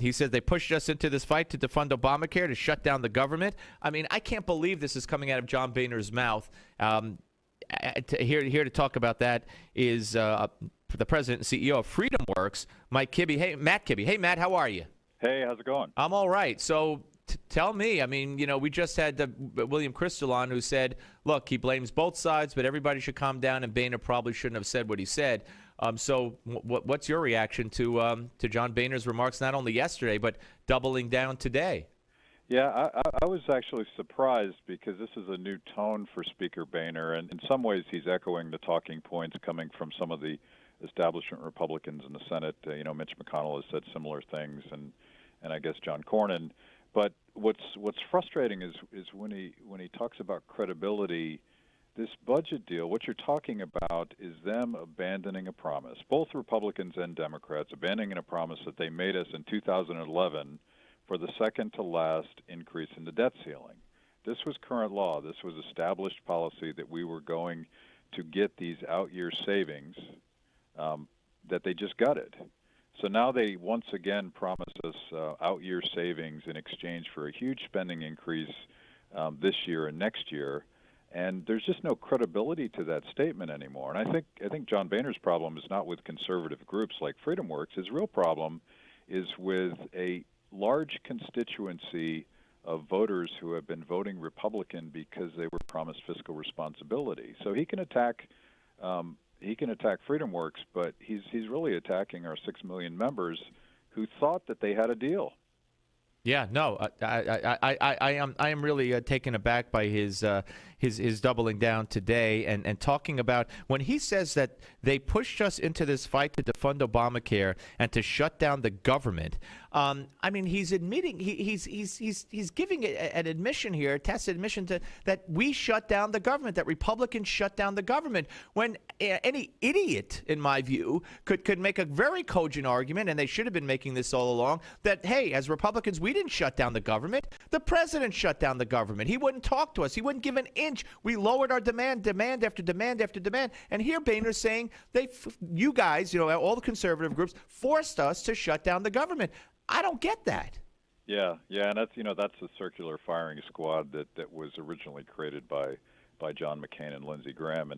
Speaker 3: He said they pushed us into this fight to defund Obamacare, to shut down the government. I mean, I can't believe this is coming out of John Boehner's mouth. Here to talk about that is the president and CEO of FreedomWorks, Mike Kibbe. Hey, Matt Kibbe. Hey, Matt, how are you?
Speaker 14: Hey, how's it going?
Speaker 3: I'm all right. So tell me, I mean, we just had William Crystal on, who said, look, he blames both sides, but everybody should calm down, and Boehner probably shouldn't have said what he said. So what's your reaction to John Boehner's remarks, not only yesterday, but doubling down today?
Speaker 14: Yeah, I was actually surprised, because this is a new tone for Speaker Boehner, and in some ways he's echoing the talking points coming from some of the establishment Republicans in the Senate. Mitch McConnell has said similar things, and I guess John Cornyn. But what's frustrating is when he talks about credibility. This budget deal, what you're talking about is them abandoning a promise, both Republicans and Democrats abandoning a promise that they made us in 2011 for the second to last increase in the debt ceiling. This was current law. This was established policy that we were going to get these out-year savings that they just gutted. So now they once again promise us out-year savings in exchange for a huge spending increase this year and next year. And there's just no credibility to that statement anymore. And I think John Boehner's problem is not with conservative groups like FreedomWorks. His real problem is with a large constituency of voters who have been voting Republican because they were promised fiscal responsibility. So he can attack FreedomWorks, but he's really attacking our 6 million members who thought that they had a deal.
Speaker 3: Yeah, no, I am really taken aback by his doubling down today and talking about when he says that they pushed us into this fight to defund Obamacare and to shut down the government. I mean, he's admitting he's giving an admission here, a tacit admission that we shut down the government, that Republicans shut down the government. When any idiot, in my view, could make a very cogent argument, and they should have been making this all along, that hey, as Republicans, we didn't shut down the government. The president shut down the government. He wouldn't talk to us. He wouldn't give an inch. We lowered our demand after demand after demand. And here Boehner's saying you guys, all the conservative groups forced us to shut down the government. I don't get that.
Speaker 14: Yeah, and that's the circular firing squad that was originally created by John McCain and Lindsey Graham,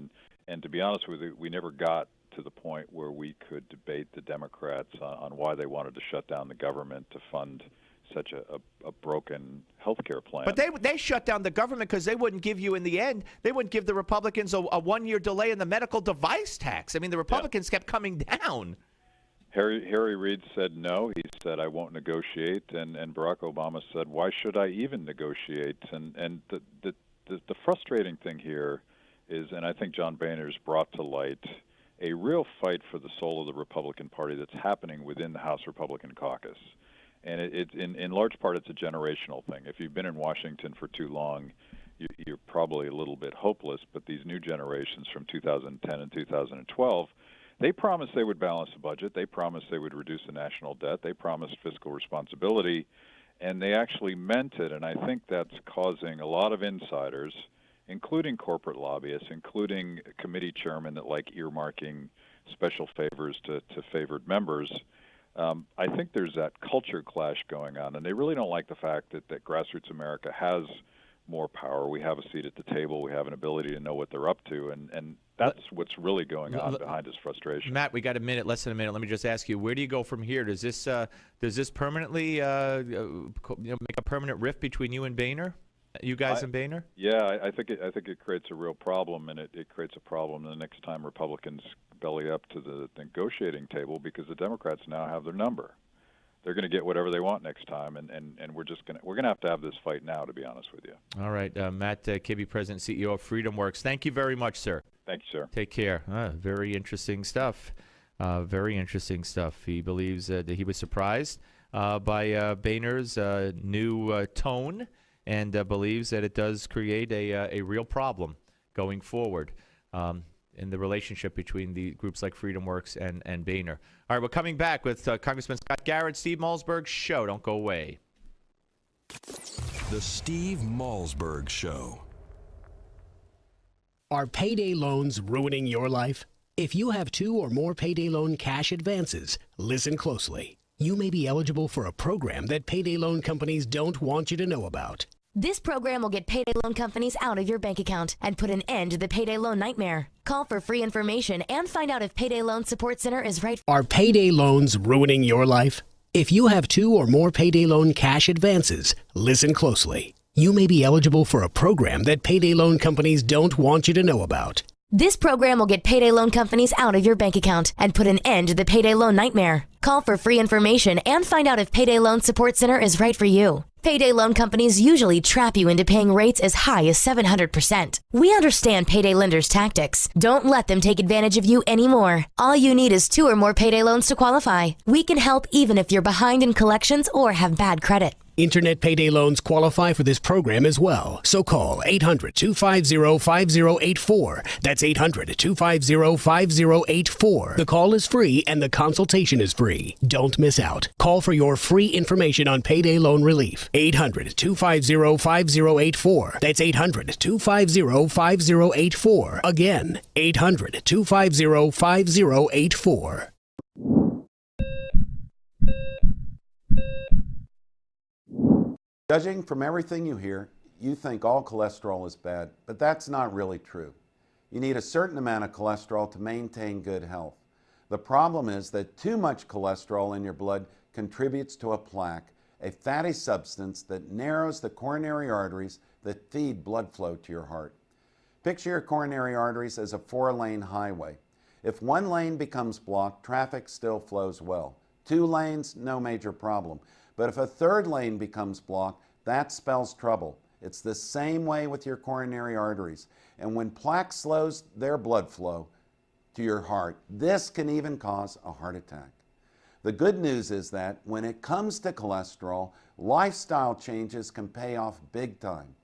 Speaker 14: and to be honest with you, we never got to the point where we could debate the Democrats on why they wanted to shut down the government to fund such a broken health care plan.
Speaker 3: But they shut down the government because they wouldn't give you, in the end, they wouldn't give the Republicans a 1-year delay in the medical device tax. I mean, the Republicans kept coming down.
Speaker 14: Harry Reid said no. He said, I won't negotiate. And Barack Obama said, why should I even negotiate? And the frustrating thing here is, and I think John Boehner's brought to light, a real fight for the soul of the Republican Party that's happening within the House Republican caucus. And it's in large part, it's a generational thing. If you've been in Washington for too long, you're probably a little bit hopeless. But these new generations from 2010 and 2012, they promised they would balance the budget. They promised they would reduce the national debt. They promised fiscal responsibility, and they actually meant it. And I think that's causing a lot of insiders, including corporate lobbyists, including committee chairmen that like earmarking special favors to favored members. I think there's that culture clash going on, and they really don't like the fact that Grassroots America has more power. We have a seat at the table. We have an ability to know what they're up to, and that's what's really going on behind his frustration.
Speaker 3: Matt, we got a minute, less than a minute. Let me just ask you, where do you go from here? Does this permanently make a permanent rift between you and Boehner? You guys and Boehner?
Speaker 14: Yeah, I think it creates a real problem, and it creates a problem the next time Republicans belly up to the negotiating table, because the Democrats now have their number. They're going to get whatever they want next time, and we're going to have this fight now, to be honest with you.
Speaker 3: All right, Matt Kibbe, President and CEO of FreedomWorks. Thank you very much, sir.
Speaker 14: Thank you, sir.
Speaker 3: Take care. Very interesting stuff. Very interesting stuff. He believes that he was surprised by Boehner's new tone, and believes that it does create a real problem going forward in the relationship between the groups like FreedomWorks and Boehner. All right, we're coming back with Congressman Scott Garrett, Steve Malzberg Show. Don't go away.
Speaker 2: The Steve Malzberg Show.
Speaker 10: Are payday loans ruining your life? If you have 2 or more payday loan cash advances, listen closely. You may be eligible for a program that payday loan companies don't want you to know about.
Speaker 11: This program will get payday loan companies out of your bank account and put an end to the payday loan nightmare. Call for free information and find out if Payday Loan Support Center is right.
Speaker 10: Are payday loans ruining your life? If you have 2 or more payday loan cash advances, listen closely. You may be eligible for a program that payday loan companies don't want you to know about.
Speaker 11: This program will get payday loan companies out of your bank account and put an end to the payday loan nightmare. Call for free information and find out if Payday Loan Support Center is right for you. Payday loan companies usually trap you into paying rates as high as 700%. We understand payday lenders' tactics. Don't let them take advantage of you anymore. All you need is 2 or more payday loans to qualify. We can help even if you're behind in collections or have bad credit.
Speaker 10: Internet payday loans qualify for this program as well. So call 800-250-5084. That's 800-250-5084. The call is free and the consultation is free. Don't miss out. Call for your free information on payday loan relief. 800-250-5084. That's 800-250-5084. Again, 800-250-5084.
Speaker 6: Judging from everything you hear, you think all cholesterol is bad, but that's not really true. You need a certain amount of cholesterol to maintain good health. The problem is that too much cholesterol in your blood contributes to a plaque, a fatty substance that narrows the coronary arteries that feed blood flow to your heart. Picture your coronary arteries as a 4-lane highway. If one lane becomes blocked, traffic still flows well. 2 lanes, no major problem. But if a 3rd lane becomes blocked, that spells trouble. It's the same way with your coronary arteries. And when plaque slows their blood flow to your heart, this can even cause a heart attack. The good news is that when it comes to cholesterol, lifestyle changes can pay off big time.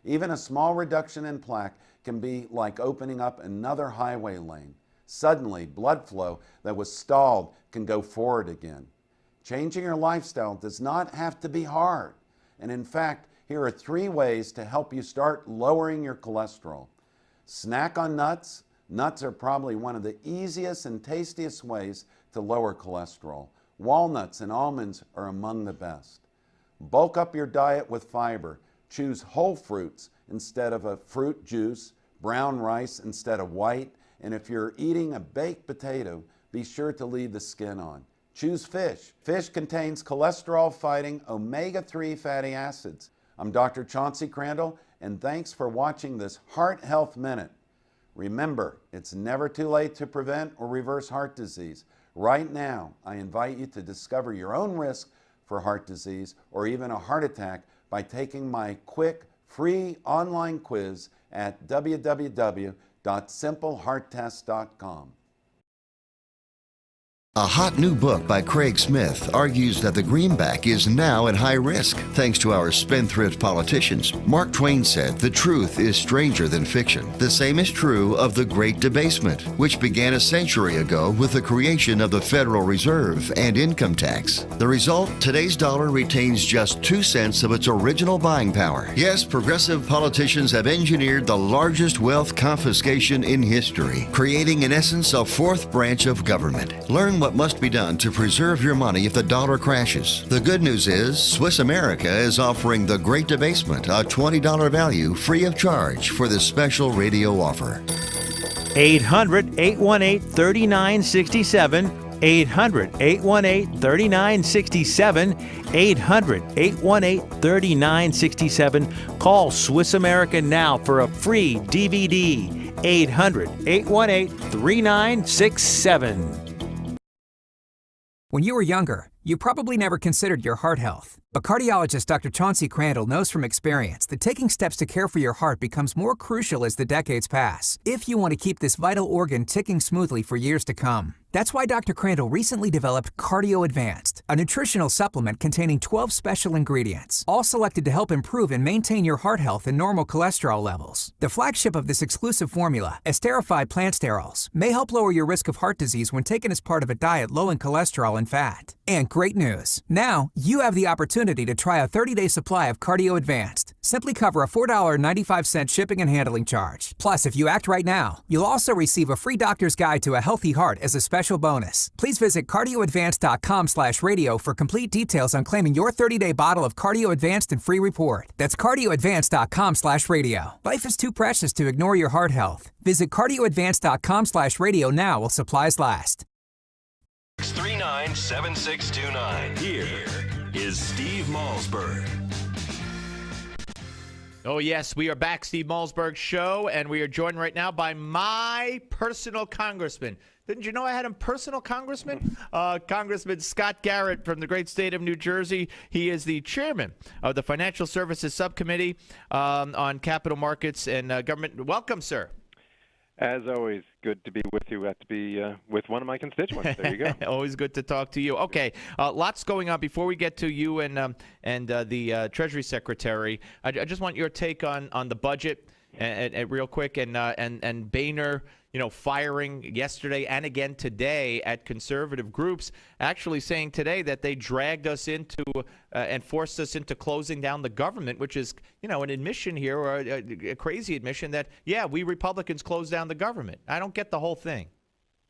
Speaker 6: Even a small reduction in plaque can be like opening up another highway lane. Suddenly, blood flow that was stalled can go forward again. Changing your lifestyle does not have to be hard. And in fact, here are 3 ways to help you start lowering your cholesterol. Snack on nuts. Nuts are probably one of the easiest and tastiest ways to lower cholesterol. Walnuts and almonds are among the best. Bulk up your diet with fiber. Choose whole fruits instead of a fruit juice, brown rice instead of white, and if you're eating a baked potato, be sure to leave the skin on. Choose fish. Fish contains cholesterol-fighting omega-3 fatty acids. I'm Dr. Chauncey Crandall, and thanks for watching this Heart Health Minute. Remember, it's never too late to prevent or reverse heart disease. Right now, I invite you to discover your own risk for heart disease or even a heart attack by taking my quick, free online quiz at www.simplehearttest.com.
Speaker 15: A hot new book by Craig Smith argues that the greenback is now at high risk thanks to our spendthrift politicians. Mark Twain said, "The truth is stranger than fiction." The same is true of the Great Debasement, which began a century ago with the creation of the Federal Reserve and income tax. The result, today's dollar retains just 2 cents of its original buying power. Yes, progressive politicians have engineered the largest wealth confiscation in history, creating in essence a 4th branch of government. Learn what must be done to preserve your money if the dollar crashes. The good news is Swiss America is offering the Great Debasement, a $20 value free of charge for this special radio offer.
Speaker 16: 800-818-3967. 800-818-3967. 800-818-3967. Call Swiss America now for a free DVD. 800-818-3967.
Speaker 17: When you were younger, you probably never considered your heart health. But cardiologist Dr. Chauncey Crandall knows from experience that taking steps to care for your heart becomes more crucial as the decades pass, if you want to keep this vital organ ticking smoothly for years to come. That's why Dr. Crandall recently developed Cardio Advanced, a nutritional supplement containing 12 special ingredients, all selected to help improve and maintain your heart health and normal cholesterol levels. The flagship of this exclusive formula, esterified plant sterols, may help lower your risk of heart disease when taken as part of a diet low in cholesterol and fat. And great news, now you have the opportunity to try a 30-day supply of Cardio Advanced. Simply cover a $4.95 shipping and handling charge. Plus, if you act right now, you'll also receive a free doctor's guide to a healthy heart as a special bonus. Please visit cardioadvanced.com/radio for complete details on claiming your 30-day bottle of Cardio Advanced and free report. That's cardioadvanced.com/radio. Life is too precious to ignore your heart health. Visit cardioadvanced.com/radio now while supplies last.
Speaker 2: 397629. Here is Steve Malzberg.
Speaker 3: Oh, yes, we are back, Steve Malzberg Show, and we are joined right now by my personal congressman. Didn't you know I had a personal congressman? Congressman Scott Garrett from the great state of New Jersey. He is the chairman of the Financial Services Subcommittee on Capital Markets and Government. Welcome, sir.
Speaker 8: As always, good to be with you. To be with one of my constituents. There you go.
Speaker 3: Always good to talk to you. Okay, lots going on. Before we get to you and the Treasury Secretary, I just want your take on the budget, and real quick, and Boehner, firing yesterday and again today at conservative groups, actually saying today that they dragged us into and forced us into closing down the government, which is, an admission here, or a crazy admission that, yeah, we Republicans closed down the government. I don't get the whole thing.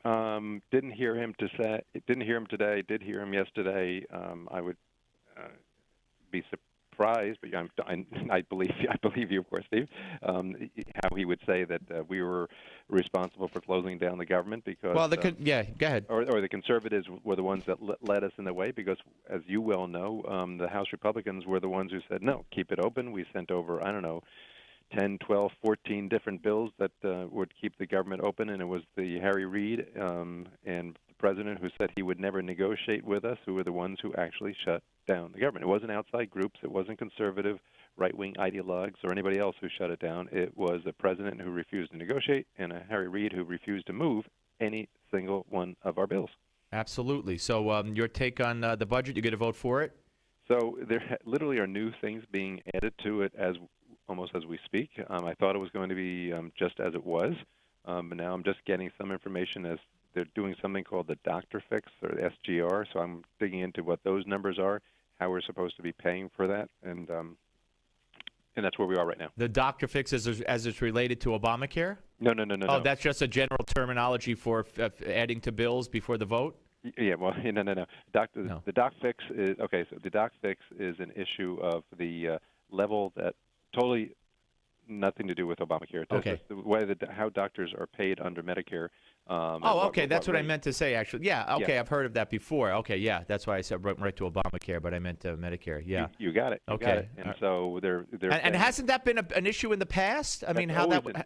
Speaker 8: Didn't hear him today. Did hear him yesterday. I would be surprised, but I believe you, of course, Steve. How he would say that we were responsible for closing down the government because
Speaker 3: go ahead.
Speaker 8: Or the conservatives were the ones that led us in the way because, as you well know, the House Republicans were the ones who said no, keep it open. We sent over 10, 12, 14 different bills that would keep the government open, and it was the Harry Reid and the president who said he would never negotiate with us, who were the ones who actually shut down the government. It wasn't outside groups. It wasn't conservative right-wing ideologues or anybody else who shut it down. It was a president who refused to negotiate and a Harry Reid who refused to move any single one of our bills.
Speaker 3: Absolutely. So your take on the budget, you get a vote for it?
Speaker 8: So there literally are new things being added to it almost as we speak. I thought it was going to be just as it was, but now I'm just getting some information as they're doing something called the doctor fix, or the SGR, so I'm digging into what those numbers are, how we're supposed to be paying for that, and that's where we are right now.
Speaker 3: The doctor fix as it's related to Obamacare?
Speaker 8: No.
Speaker 3: Oh, that's just a general terminology for adding to bills before the vote?
Speaker 8: Yeah, well, no. The doc fix is, okay, so the doc fix is an issue of the level that totally nothing to do with Obamacare.
Speaker 3: Okay.
Speaker 8: The way how doctors are paid under Medicare.
Speaker 3: Okay, that's what I meant to say, actually. Yeah, okay,
Speaker 8: Yeah.
Speaker 3: I've heard of that before. Okay, yeah, that's why I said right to Obamacare, but I meant Medicare. Yeah.
Speaker 8: You got it.
Speaker 3: Okay.
Speaker 8: Got it. And so they're
Speaker 3: and hasn't that been an issue in the past? I mean, how that would...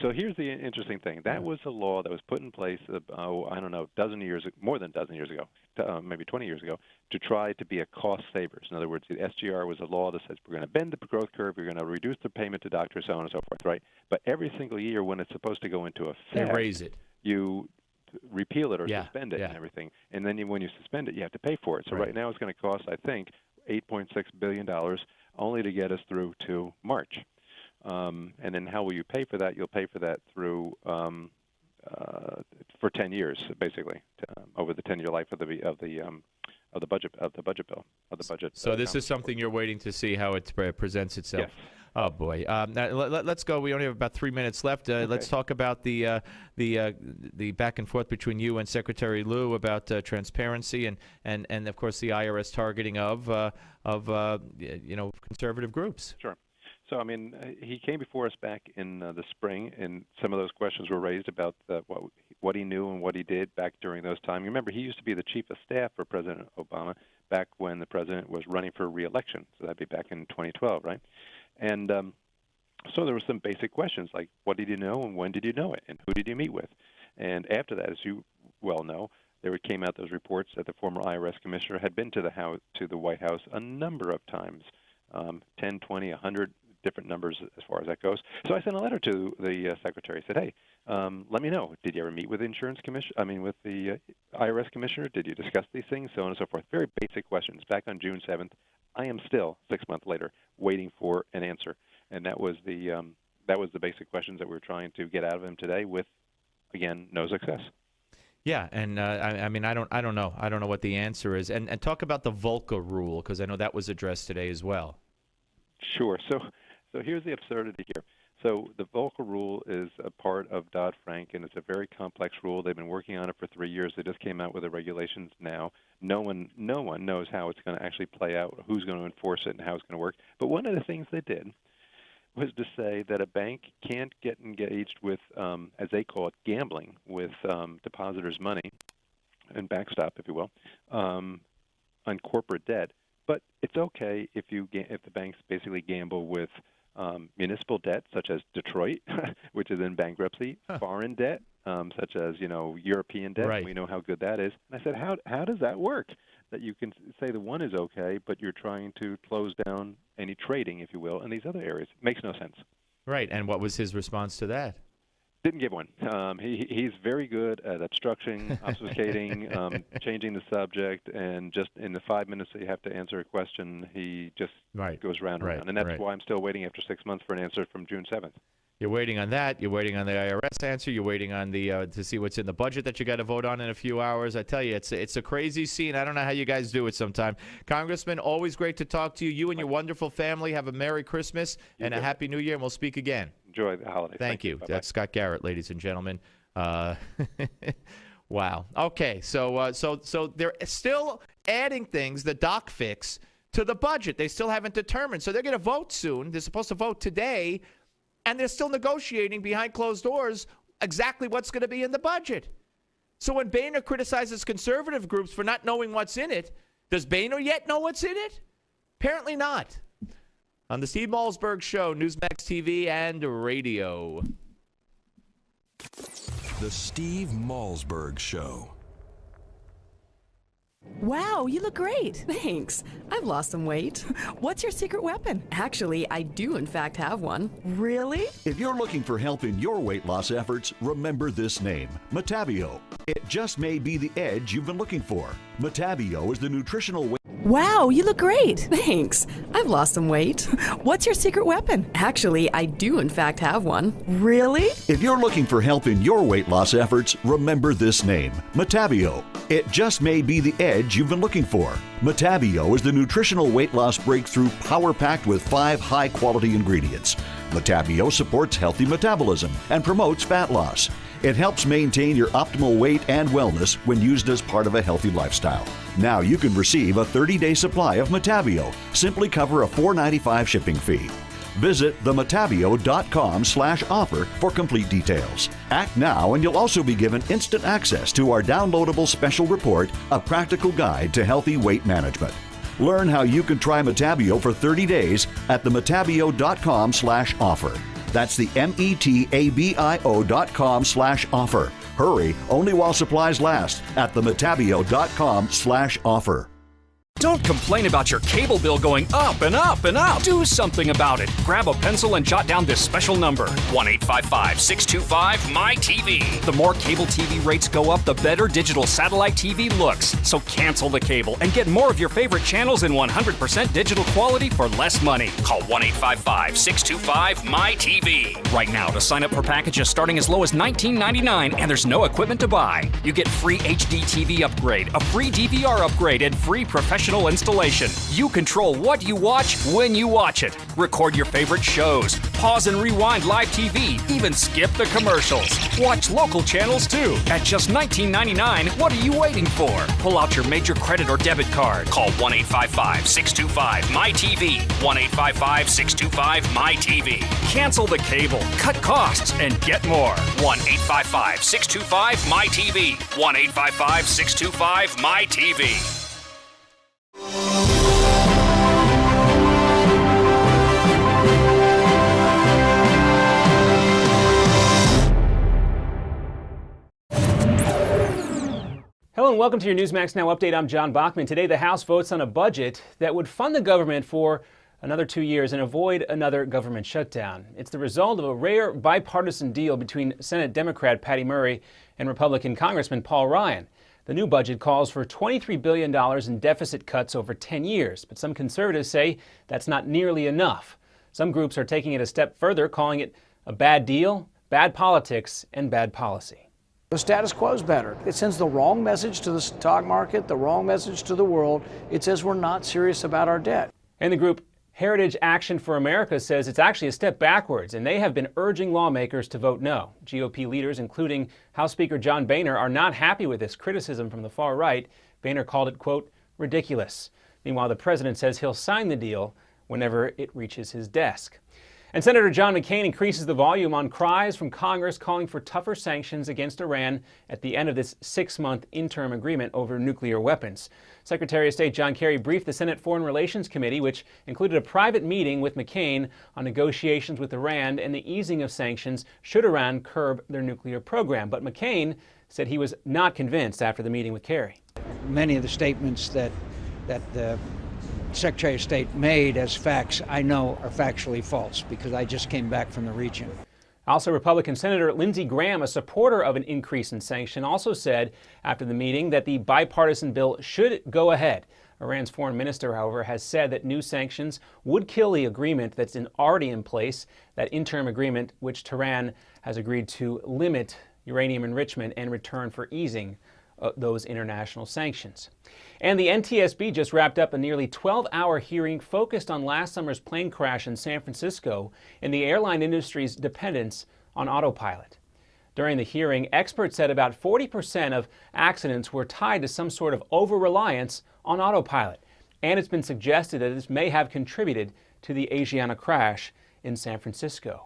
Speaker 8: So here's the interesting thing. That was a law that was put in place, more than a dozen years ago, maybe 20 years ago, to try to be a cost savers. In other words, the SGR was a law that says we're going to bend the growth curve, we're going to reduce the payment to doctors, so on and so forth, right? But every single year when it's supposed to go into effect,
Speaker 3: they raise it.
Speaker 8: You repeal it or suspend it and everything. And then when you suspend it, you have to pay for it. So right now it's going to cost, I think, $8.6 billion only to get us through to March. And then how will you pay for that? You'll pay for that through for 10 years, basically, over the 10-year life of the budget bill.
Speaker 3: So this is something you're waiting to see how it presents itself.
Speaker 8: Yes.
Speaker 3: Oh boy. Now, let's go. We only have about 3 minutes left.
Speaker 8: Okay.
Speaker 3: Let's talk about the back and forth between you and Secretary Lew about transparency and of course the IRS targeting of conservative groups.
Speaker 8: Sure. So, I mean, he came before us back in the spring, and some of those questions were raised about what he knew and what he did back during those times. You remember, he used to be the chief of staff for President Obama back when the president was running for re-election. So that'd be back in 2012, right? And so there were some basic questions like, what did you know and when did you know it, and who did you meet with? And after that, as you well know, there came out those reports that the former IRS commissioner had been to the White House a number of times, 10, 20, 100
Speaker 14: different numbers as far as that goes. So I sent a letter to the secretary. Said, hey, let me know. Did you ever meet with with the IRS commissioner? Did you discuss these things? So on and so forth. Very basic questions. Back on June 7th, I am still 6 months later waiting for an answer, and that was the basic questions that we were trying to get out of him today. With, again, no success.
Speaker 3: Yeah, and I mean, I don't know what the answer is, and talk about the Volcker rule, because I know that was addressed today as well.
Speaker 14: Sure. So here's the absurdity here. So the Volcker rule is a part of Dodd-Frank, and it's a very complex rule. They've been working on it for 3 years. They just came out with the regulations now. No one knows how it's going to actually play out, who's going to enforce it, and how it's going to work. But one of the things they did was to say that a bank can't get engaged with, as they call it, gambling with depositors' money, and backstop, if you will, on corporate debt. But it's okay if the banks basically gamble with municipal debt, such as Detroit, which is in bankruptcy, foreign debt, such as European debt.
Speaker 3: Right.
Speaker 14: We know how good that is. And I said, how does that work? That you can say the one is okay, but you're trying to close down any trading, if you will, in these other areas. Makes no sense.
Speaker 3: Right. And what was his response to that?
Speaker 14: Didn't give one. He's very good at obstructing, obfuscating, changing the subject, and just in the 5 minutes that you have to answer a question, he just goes round and round. And that's why I'm still waiting after 6 months for an answer from June 7th.
Speaker 3: You're waiting on that. You're waiting on the IRS answer. You're waiting on the to see what's in the budget that you got to vote on in a few hours. I tell you, it's a crazy scene. I don't know how you guys do it sometime. Congressman, always great to talk to you. You and your wonderful family have a Merry Christmas and a Happy New Year, and we'll speak again.
Speaker 14: Enjoy the holiday.
Speaker 3: Thank you.
Speaker 14: Bye-bye.
Speaker 3: That's Scott Garrett, ladies and gentlemen. Wow. Okay, so they're still adding things, the doc fix, to the budget. They still haven't determined. So they're going to vote soon. They're supposed to vote today. And they're still negotiating behind closed doors exactly what's going to be in the budget. So when Boehner criticizes conservative groups for not knowing what's in it, does Boehner yet know what's in it? Apparently not. On the Steve Malzberg Show, Newsmax TV and radio.
Speaker 2: The Steve Malzberg Show.
Speaker 18: Wow, you look great. Thanks. I've lost some weight. What's your secret weapon? Actually, I do in fact have one. Really?
Speaker 19: If you're looking for help in your weight loss efforts, remember this name, Metabio. It just may be the edge you've been looking for. Metabio is the nutritional weight.
Speaker 18: Wow, you look great. Thanks. I've lost some weight. What's your secret weapon? Actually, I do in fact have one. Really?
Speaker 19: If you're looking for help in your weight loss efforts, remember this name, Metabio. It just may be the edge you've been looking for. Metabio is the nutritional weight loss breakthrough power-packed with 5 high-quality ingredients. Metabio supports healthy metabolism and promotes fat loss. It helps maintain your optimal weight and wellness when used as part of a healthy lifestyle. Now you can receive a 30-day supply of Metabio. Simply cover a $4.95 shipping fee. Visit themetabio.com/offer for complete details. Act now and you'll also be given instant access to our downloadable special report, A Practical Guide to Healthy Weight Management. Learn how you can try Metabio for 30 days at themetabio.com/offer. That's the metabio.com/offer. Hurry, only while supplies last at themetabio.com/offer.
Speaker 20: Don't complain about your cable bill going up and up and up. Do something about it. Grab a pencil and jot down this special number, 1-855-625-MYTV. The more cable TV rates go up, the better digital satellite TV looks. So cancel the cable and get more of your favorite channels in 100% digital quality for less money. Call 1-855-625-MYTV. Right now to sign up for packages starting as low as $19.99 and there's no equipment to buy. You get free HD TV upgrade, a free DVR upgrade, and free professional installation. You control what you watch when you watch it. Record your favorite shows. Pause and rewind live TV. Even skip the commercials. Watch local channels too. At just $19.99, what are you waiting for? Pull out your major credit or debit card. Call 1-855-625-MYTV. 1-855-625-MYTV. Cancel the cable, cut costs, and get more. 1-855-625-MYTV. 1-855-625-MYTV.
Speaker 21: Hello and welcome to your Newsmax Now update. I'm John Bachman. Today the House votes on a budget that would fund the government for another 2 years and avoid another government shutdown. It's the result of a rare bipartisan deal between Senate Democrat Patty Murray and Republican Congressman Paul Ryan. The new budget calls for $23 billion in deficit cuts over 10 years, but some conservatives say that's not nearly enough. Some groups are taking it a step further, calling it a bad deal, bad politics, and bad policy.
Speaker 1: The status quo is better. It sends the wrong message to the stock market, the wrong message to the world. It says we're not serious about our debt.
Speaker 21: And the group Heritage Action for America says it's actually a step backwards, and they have been urging lawmakers to vote no. GOP leaders, including House Speaker John Boehner, are not happy with this criticism from the far right. Boehner called it, quote, ridiculous. Meanwhile, the president says he'll sign the deal whenever it reaches his desk. And Senator John McCain increases the volume on cries from Congress calling for tougher sanctions against Iran at the end of this 6-month interim agreement over nuclear weapons. Secretary of State John Kerry briefed the Senate Foreign Relations Committee, which included a private meeting with McCain on negotiations with Iran and the easing of sanctions should Iran curb their nuclear program. But McCain said he was not convinced after the meeting with Kerry.
Speaker 1: Many of the statements that the Secretary of State made as facts, I know are factually false because I just came back from the region.
Speaker 21: Also, Republican Senator Lindsey Graham, a supporter of an increase in sanction, also said after the meeting that the bipartisan bill should go ahead. Iran's foreign minister, however, has said that new sanctions would kill the agreement that's already in place, that interim agreement which Tehran has agreed to limit uranium enrichment in return for easing those international sanctions. And the NTSB just wrapped up a nearly 12-hour hearing focused on last summer's plane crash in San Francisco and the airline industry's dependence on autopilot. During the hearing, experts said about 40% of accidents were tied to some sort of over-reliance on autopilot, and it's been suggested that this may have contributed to the Asiana crash in San Francisco.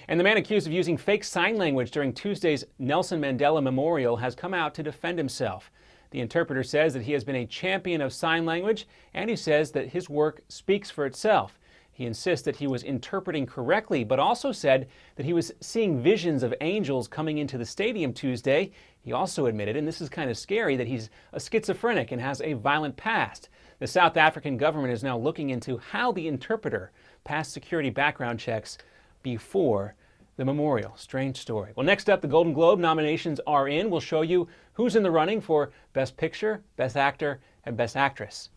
Speaker 21: And the man accused of using fake sign language during Tuesday's Nelson Mandela Memorial has come out to defend himself. The interpreter says that he has been a champion of sign language, and he says that his work speaks for itself. He insists that he was interpreting correctly, but also said that he was seeing visions of angels coming into the stadium Tuesday. He also admitted, and this is kind of scary, that he's a schizophrenic and has a violent past. The South African government is now looking into how the interpreter passed security background checks before the memorial. Strange story. Well, next up, the Golden Globe nominations are in. We'll show you who's in the running for Best Picture, Best Actor, and Best Actress.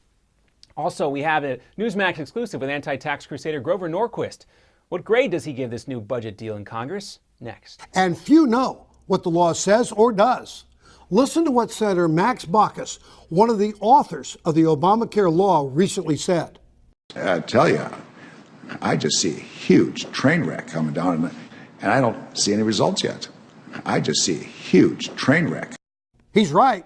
Speaker 21: Also, we have a Newsmax exclusive with anti-tax crusader Grover Norquist. What grade does he give this new budget deal in Congress? Next.
Speaker 22: And few know what the law says or does. Listen to what Senator Max Baucus, one of the authors of the Obamacare law, recently said.
Speaker 23: I tell you, I just see a huge train wreck coming down, and I don't see any results yet. I just see a huge train wreck.
Speaker 22: He's right.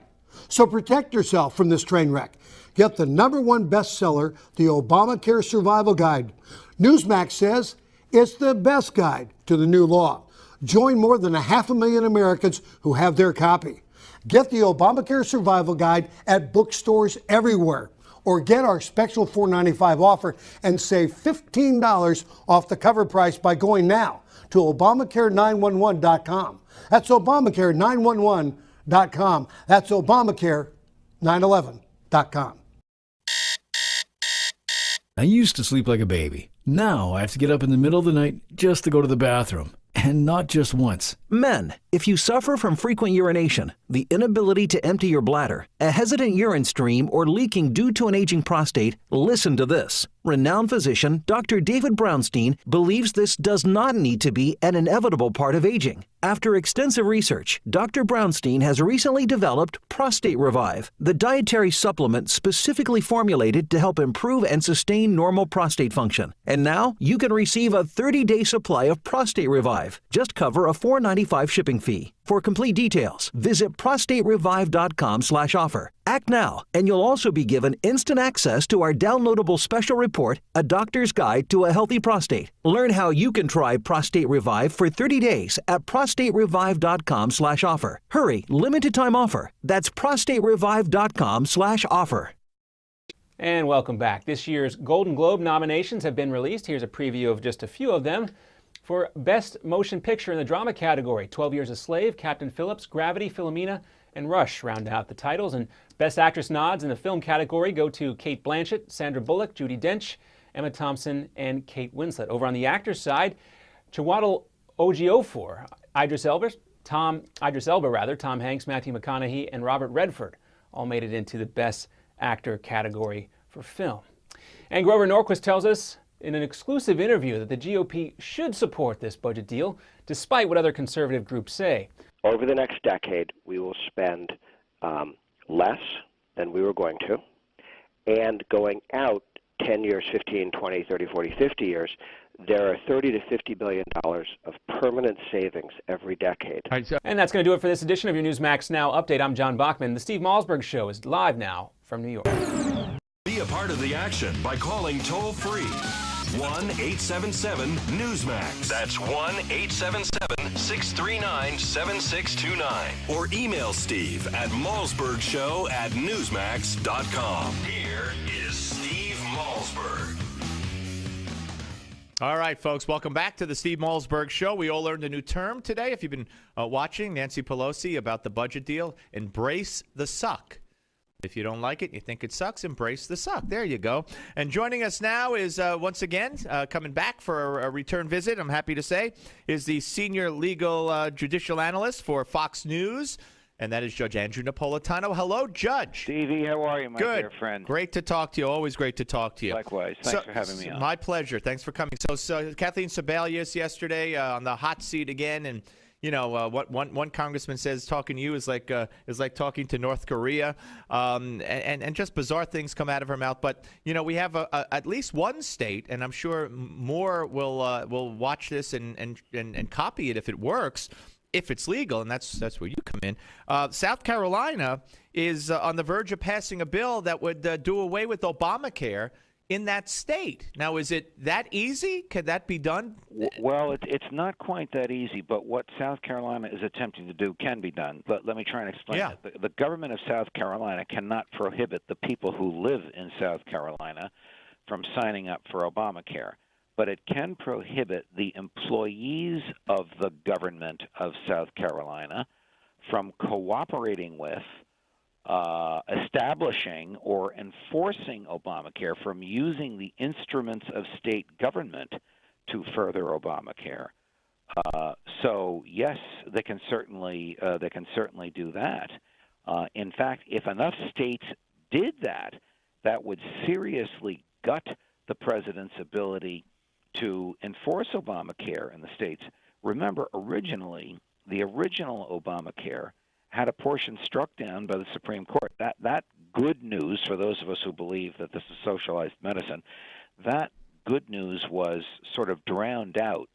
Speaker 22: So protect yourself from this train wreck. Get the #1 bestseller, the Obamacare Survival Guide. Newsmax says it's the best guide to the new law. Join more than 500,000 Americans who have their copy. Get the Obamacare Survival Guide at bookstores everywhere, or get our special $4.95 offer and save $15 off the cover price by going now to Obamacare911.com. That's Obamacare911.com. That's Obamacare911.com.
Speaker 24: I used to sleep like a baby. Now I have to get up in the middle of the night just to go to the bathroom. And not just once.
Speaker 9: Men, if you suffer from frequent urination, the inability to empty your bladder, a hesitant urine stream, or leaking due to an aging prostate, listen to this. Renowned physician Dr. David Brownstein believes this does not need to be an inevitable part of aging. After extensive research, Dr. Brownstein has recently developed Prostate Revive, the dietary supplement specifically formulated to help improve and sustain normal prostate function. And now you can receive a 30-day supply of Prostate Revive. Just cover a $4.95 shipping fee. For complete details, visit prostaterevive.com/offer. Act now, and you'll also be given instant access to our downloadable special report, A Doctor's Guide to a Healthy Prostate. Learn how you can try Prostate Revive for 30 days at prostaterevive.com/offer. Hurry, limited time offer. That's prostaterevive.com/offer.
Speaker 21: And welcome back. This year's Golden Globe nominations have been released. Here's a preview of just a few of them. For Best Motion Picture in the Drama category, 12 Years a Slave, Captain Phillips, Gravity, Philomena, and Rush round out the titles. And Best Actress nods in the film category go to Cate Blanchett, Sandra Bullock, Judi Dench, Emma Thompson and Kate Winslet. Over on the actors' side, Chiwetel Ejiofor, Idris Elba, Tom Hanks, Matthew McConaughey, and Robert Redford all made it into the Best Actor category for film. And Grover Norquist tells us in an exclusive interview that the GOP should support this budget deal, despite what other conservative groups say.
Speaker 4: Over the next decade, we will spend less than we were going to, and going out 10 years, 15, 20, 30, 40, 50 years, there are $30 to $50 billion of permanent savings every decade.
Speaker 21: And that's going to do it for this edition of your Newsmax Now update. I'm John Bachman. The Steve Malzberg Show is live now from New York.
Speaker 2: Be a part of the action by calling toll-free 1-877-Newsmax. That's 1-877-639-7629. Or email Steve at malzbergshow@newsmax.com. Here is Steve Malzberg.
Speaker 3: All right, folks, welcome back to the Steve Malzberg Show. We all learned a new term today. If you've been watching Nancy Pelosi about the budget deal, embrace the suck. If you don't like it, you think it sucks, embrace the suck. There you go. And joining us now is, once again, coming back for a return visit, I'm happy to say, is the senior legal judicial analyst for Fox News, and that is Judge Andrew Napolitano. Hello, Judge.
Speaker 5: Stevie, how are you, my
Speaker 3: Good.
Speaker 5: dear friend?
Speaker 3: Great to talk to you. Always great to talk to you.
Speaker 5: Likewise. Thanks for having me on.
Speaker 3: My pleasure. Thanks for coming. So Kathleen Sebelius yesterday on the hot seat again, and you know what one congressman says talking to you is like talking to North Korea, and just bizarre things come out of her mouth. But you know we have at least one state, and I'm sure more will watch this and copy it if it works. If it's legal, and that's where you come in. South Carolina is on the verge of passing a bill that would do away with Obamacare in that state. Now, is it that easy? Could that be done?
Speaker 5: Well, it's not quite that easy, but what South Carolina is attempting to do can be done. But let me try and explain it. The government of South Carolina cannot prohibit the people who live in South Carolina from signing up for Obamacare. But it can prohibit the employees of the government of South Carolina from cooperating with, establishing, or enforcing Obamacare, from using the instruments of state government to further Obamacare. So yes, they can certainly do that. In fact, if enough states did that, that would seriously gut the president's ability to enforce Obamacare in the states. Remember, originally, the original Obamacare had a portion struck down by the Supreme Court. That good news, for those of us who believe that this is socialized medicine, that good news was sort of drowned out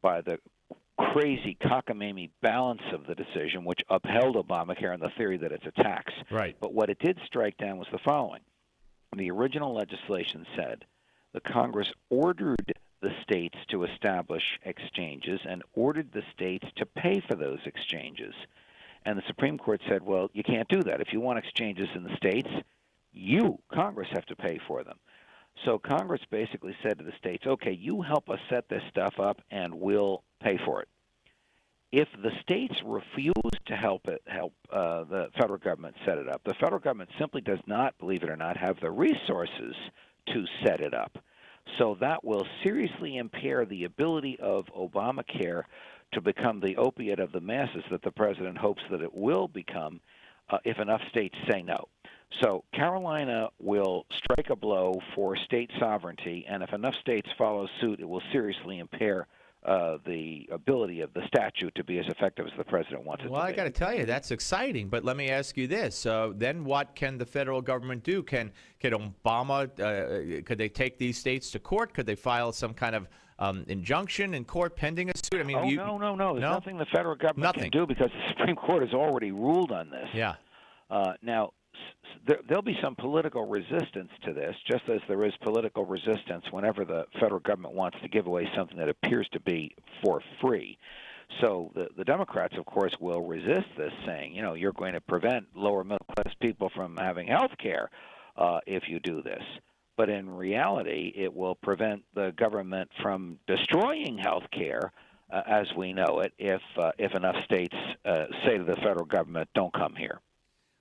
Speaker 5: by the crazy cockamamie balance of the decision, which upheld Obamacare on the theory that it's a tax.
Speaker 3: Right.
Speaker 5: But what it did strike down was the following. The original legislation said the Congress ordered the states to establish exchanges and ordered the states to pay for those exchanges. And the Supreme Court said, well, you can't do that. If you want exchanges in the states, you, Congress, have to pay for them. So Congress basically said to the states, okay, you help us set this stuff up and we'll pay for it. If the states refuse to help the federal government set it up, the federal government simply does not, believe it or not, have the resources to set it up. So that will seriously impair the ability of Obamacare to become the opiate of the masses that the president hopes that it will become if enough states say no. So Carolina will strike a blow for state sovereignty, and if enough states follow suit, it will seriously impair the ability of the statute to be as effective as the president wants it to be.
Speaker 3: Well, I got to tell you, that's exciting. But let me ask you this: then what can the federal government do? Can Obama? Could they take these states to court? Could they file some kind of injunction in court pending a suit? I mean,
Speaker 5: no. There's nothing the federal government can do because the Supreme Court has already ruled on this.
Speaker 3: Yeah.
Speaker 5: Now, there'll be some political resistance to this, just as there is political resistance whenever the federal government wants to give away something that appears to be for free. So the Democrats, of course, will resist this, saying, you're going to prevent lower middle-class people from having health care if you do this. But in reality, it will prevent the government from destroying health care as we know it if enough states say to the federal government, don't come here.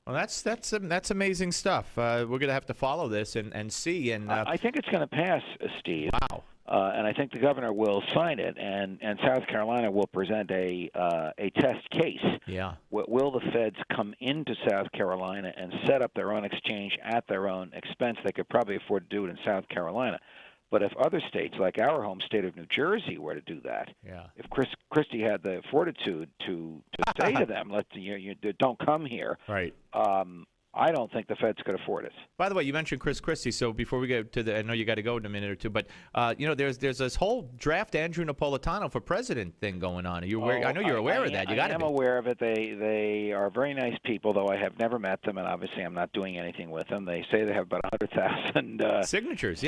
Speaker 3: Well, that's amazing stuff. We're going to have to follow this and see. And
Speaker 5: I think it's going to pass, Steve.
Speaker 3: Wow.
Speaker 5: And I think the governor will sign it, and South Carolina will present a test case.
Speaker 3: Yeah.
Speaker 5: Will the feds come into South Carolina and set up their own exchange at their own expense? They could probably afford to do it in South Carolina. But if other states, like our home state of New Jersey, were to do that, if Christie had the fortitude to say to them, you don't come here,
Speaker 3: right?
Speaker 5: I don't think the feds could afford it.
Speaker 3: By the way, you mentioned Chris Christie, so before we get to I know you got to go in a minute or two, but there's this whole draft Andrew Napolitano for president thing going on. Are you aware? I know you're aware of that. You got to be.
Speaker 5: I am aware of it. They are very nice people, though I have never met them, and obviously I'm not doing anything with them. They say they have about 100,000
Speaker 3: signatures,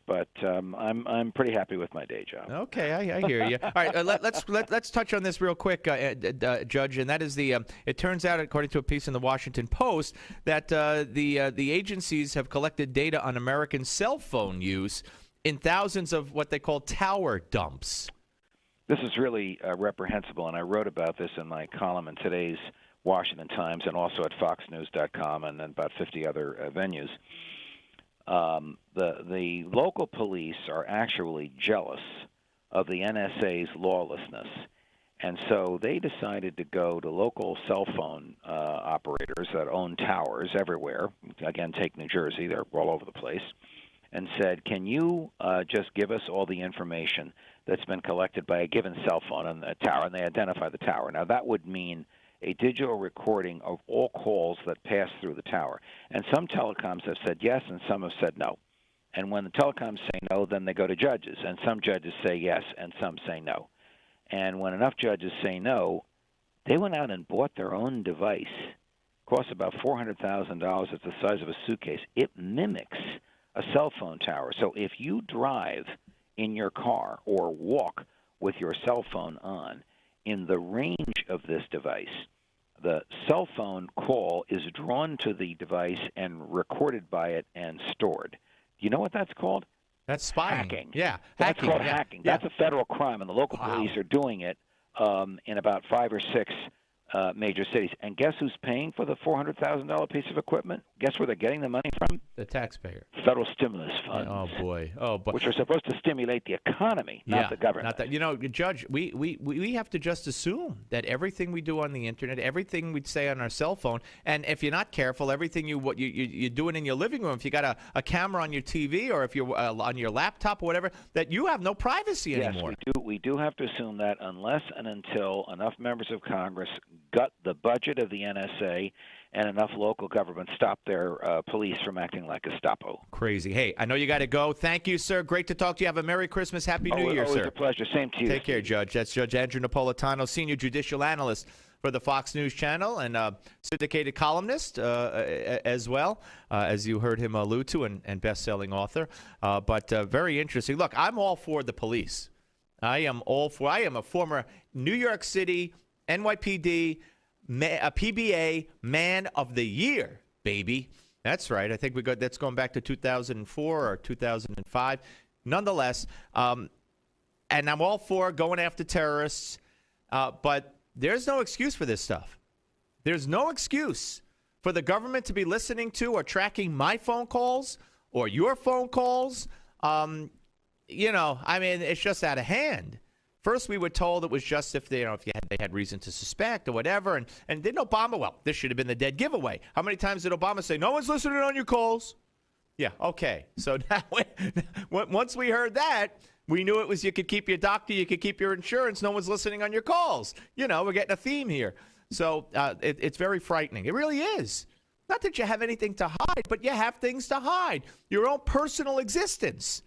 Speaker 5: but I'm pretty happy with my day job.
Speaker 3: Okay, I hear you. All right, let's touch on this real quick, Judge, and that is it turns out, according to a piece in the Washington Post, that the agencies have collected data on American cell phone use in thousands of what they call tower dumps.
Speaker 5: This is really reprehensible, and I wrote about this in my column in today's Washington Times and also at foxnews.com and about 50 other venues. The local police are actually jealous of the NSA's lawlessness. And so they decided to go to local cell phone operators that own towers everywhere. Again, take New Jersey. They're all over the place. And said, can you just give us all the information that's been collected by a given cell phone on the tower? And they identify the tower. Now, that would mean a digital recording of all calls that pass through the tower. And some telecoms have said yes, and some have said no. And when the telecoms say no, then they go to judges. And some judges say yes, and some say no. And when enough judges say no, they went out and bought their own device. Costs about $400,000. It's the size of a suitcase. It mimics a cell phone tower. So if you drive in your car or walk with your cell phone on, in the range of this device, the cell phone call is drawn to the device and recorded by it and stored. Do you know what that's called?
Speaker 3: That's spying.
Speaker 5: Hacking.
Speaker 3: Yeah.
Speaker 5: That's
Speaker 3: hacking.
Speaker 5: called hacking. That's a federal crime, and the local police are doing it in about 5 or 6 major cities. And guess who's paying for the $400,000 piece of equipment? Guess where they're getting the money from?
Speaker 3: The taxpayer.
Speaker 5: Federal stimulus funds.
Speaker 3: Oh boy.
Speaker 5: Which are supposed to stimulate the economy, not the government.
Speaker 3: Not that. Judge, we have to just assume that everything we do on the internet, everything we say on our cell phone, and if you're not careful, everything you're doing in your living room, if you got a camera on your TV or if you're on your laptop or whatever, that you have no privacy anymore.
Speaker 5: Yes, we do have to assume that unless and until enough members of Congress gut the budget of the NSA and enough local governments stop their police from acting like Gestapo.
Speaker 3: Crazy. Hey, I know you got to go. Thank you, sir. Great to talk to you. Have a Merry Christmas. Happy New Year, sir.
Speaker 5: Always a pleasure. Same to you.
Speaker 3: Take care, Judge. That's Judge Andrew Napolitano, Senior Judicial Analyst for the Fox News Channel and syndicated columnist as well, as you heard him allude to, and best-selling author. But very interesting. Look, I'm all for the police. I am a former New York City NYPD PBA Man of the Year, baby. That's right. I think that's going back to 2004 or 2005. Nonetheless, and I'm all for going after terrorists, but there's no excuse for this stuff. There's no excuse for the government to be listening to or tracking my phone calls or your phone calls. It's just out of hand. First, we were told it was just if they had reason to suspect or whatever. And didn't Obama? Well, this should have been the dead giveaway. How many times did Obama say, no one's listening on your calls? Yeah, okay. So now, once we heard that, we knew it was you could keep your doctor, you could keep your insurance, no one's listening on your calls. We're getting a theme here. So it's very frightening. It really is. Not that you have anything to hide, but you have things to hide. Your own personal existence.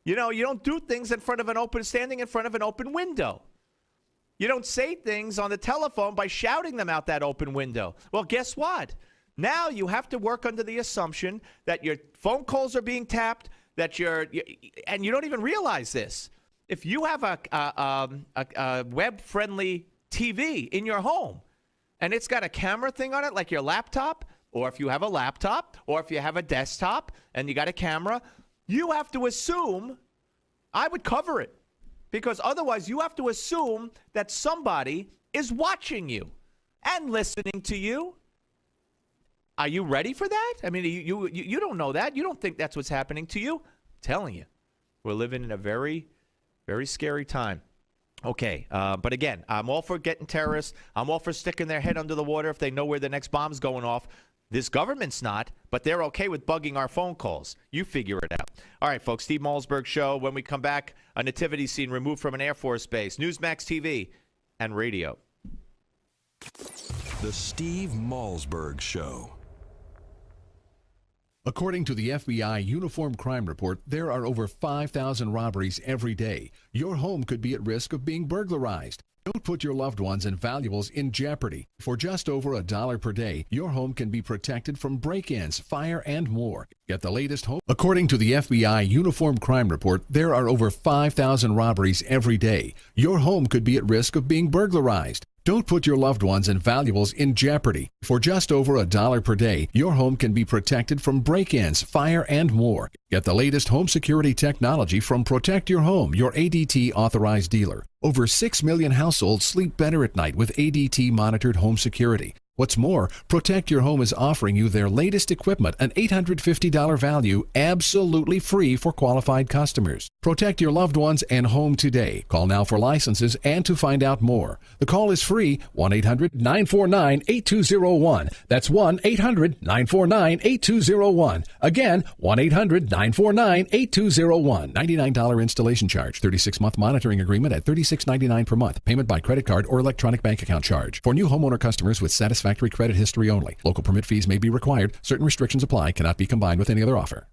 Speaker 3: You don't do things standing in front of an open window. You don't say things on the telephone by shouting them out that open window. Well, guess what? Now you have to work under the assumption that your phone calls are being tapped, and you don't even realize this. If you have a web-friendly TV in your home, and it's got a camera thing on it like your laptop, or if you have a laptop, or if you have a desktop, and you got a camera, you have to assume, I would cover it, because otherwise you have to assume that somebody is watching you and listening to you. Are you ready for that? I mean, you don't know that. You don't think that's what's happening to you. I'm telling you, we're living in a very, very scary time. Okay, but again, I'm all for getting terrorists. I'm all for sticking their head under the water if they know where the next bomb's going off. This government's not, but they're okay with bugging our phone calls. You figure it out. All right, folks, Steve Malzberg Show. When we come back, a nativity scene removed from an Air Force base, Newsmax TV and radio.
Speaker 2: The Steve Malzberg Show.
Speaker 7: According to the FBI Uniform Crime Report, there are over 5,000 robberies every day. Your home could be at risk of being burglarized. Don't put your loved ones and valuables in jeopardy. For just over $1 per day, your home can be protected from break-ins, fire, and more. Get the latest home. According to the FBI Uniform Crime Report, there are over 5,000 robberies every day. Your home could be at risk of being burglarized. Don't put your loved ones and valuables in jeopardy. For just over $1 per day, your home can be protected from break-ins, fire, and more. Get the latest home security technology from Protect Your Home, your ADT authorized dealer. Over 6 million households sleep better at night with ADT monitored home security. What's more, Protect Your Home is offering you their latest equipment, an $850 value, absolutely free for qualified customers. Protect your loved ones and home today. Call now for licenses and to find out more. The call is free, 1-800-949-8201. That's 1-800-949-8201. Again, 1-800-949-8201. $99 installation charge, 36-month monitoring agreement at $36.99 per month. Payment by credit card or electronic bank account charge. For new homeowner customers with satisfactory credit history only. Local permit fees may be required. Certain restrictions apply. Cannot be combined with any other offer.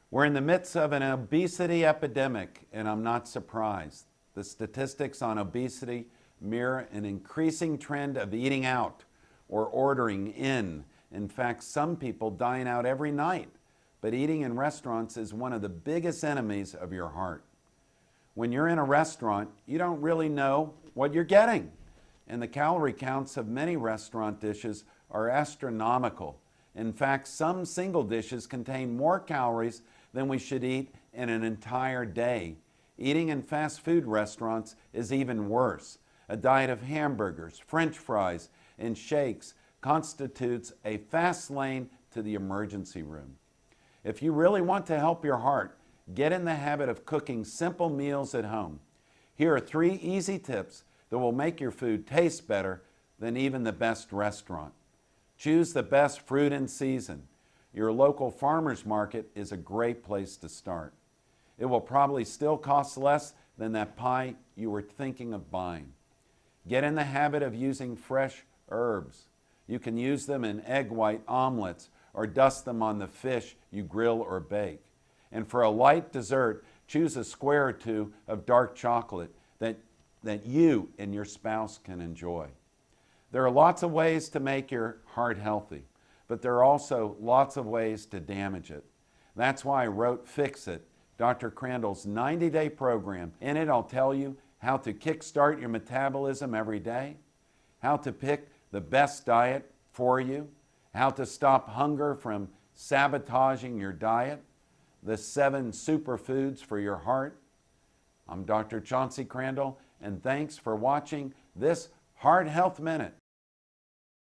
Speaker 6: We're in the midst of an obesity epidemic, and I'm not surprised. The statistics on obesity mirror an increasing trend of eating out or ordering in. In fact, some people dine out every night, but eating in restaurants is one of the biggest enemies of your heart. When you're in a restaurant, you don't really know what you're getting, and the calorie counts of many restaurant dishes are astronomical. In fact, some single dishes contain more calories than we should eat in an entire day. Eating in fast food restaurants is even worse. A diet of hamburgers, French fries, and shakes constitutes a fast lane to the emergency room. If you really want to help your heart, get in the habit of cooking simple meals at home. Here are 3 easy tips that will make your food taste better than even the best restaurant. Choose the best fruit in season. Your local farmer's market is a great place to start. It will probably still cost less than that pie you were thinking of buying. Get in the habit of using fresh herbs. You can use them in egg white omelets or dust them on the fish you grill or bake. And for a light dessert, choose a square or 2 of dark chocolate that you and your spouse can enjoy. There are lots of ways to make your heart healthy, but there are also lots of ways to damage it. That's why I wrote Fix It, Dr. Crandall's 90-day program. In it, I'll tell you how to kickstart your metabolism every day, how to pick the best diet for you, how to stop hunger from sabotaging your diet, the 7 superfoods for your heart. I'm Dr. Chauncey Crandall, and thanks for watching this Heart Health Minute.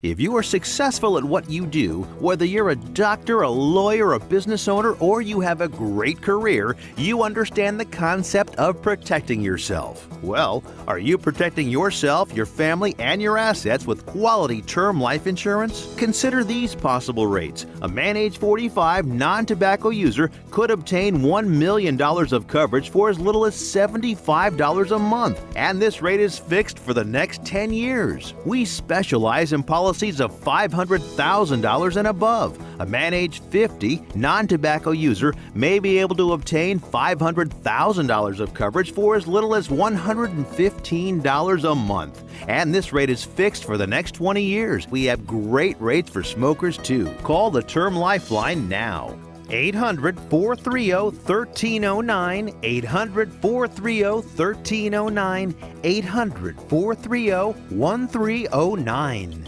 Speaker 11: If you are successful at what you do, whether you're a doctor, a lawyer, a business owner, or you have a great career, you understand the concept of protecting yourself. Well, are you protecting yourself, your family, and your assets with quality term life insurance? Consider these possible rates. A man age 45 non-tobacco user could obtain $1 million of coverage for as little as $75 a month, and this rate is fixed for the next 10 years. We specialize in policies of $500,000 and above. A man age 50 non-tobacco user may be able to obtain $500,000 of coverage for as little as $115 a month. And this rate is fixed for the next 20 years. We have great rates for smokers too. Call the Term Lifeline now. 800-430-1309, 800-430-1309, 800-430-1309.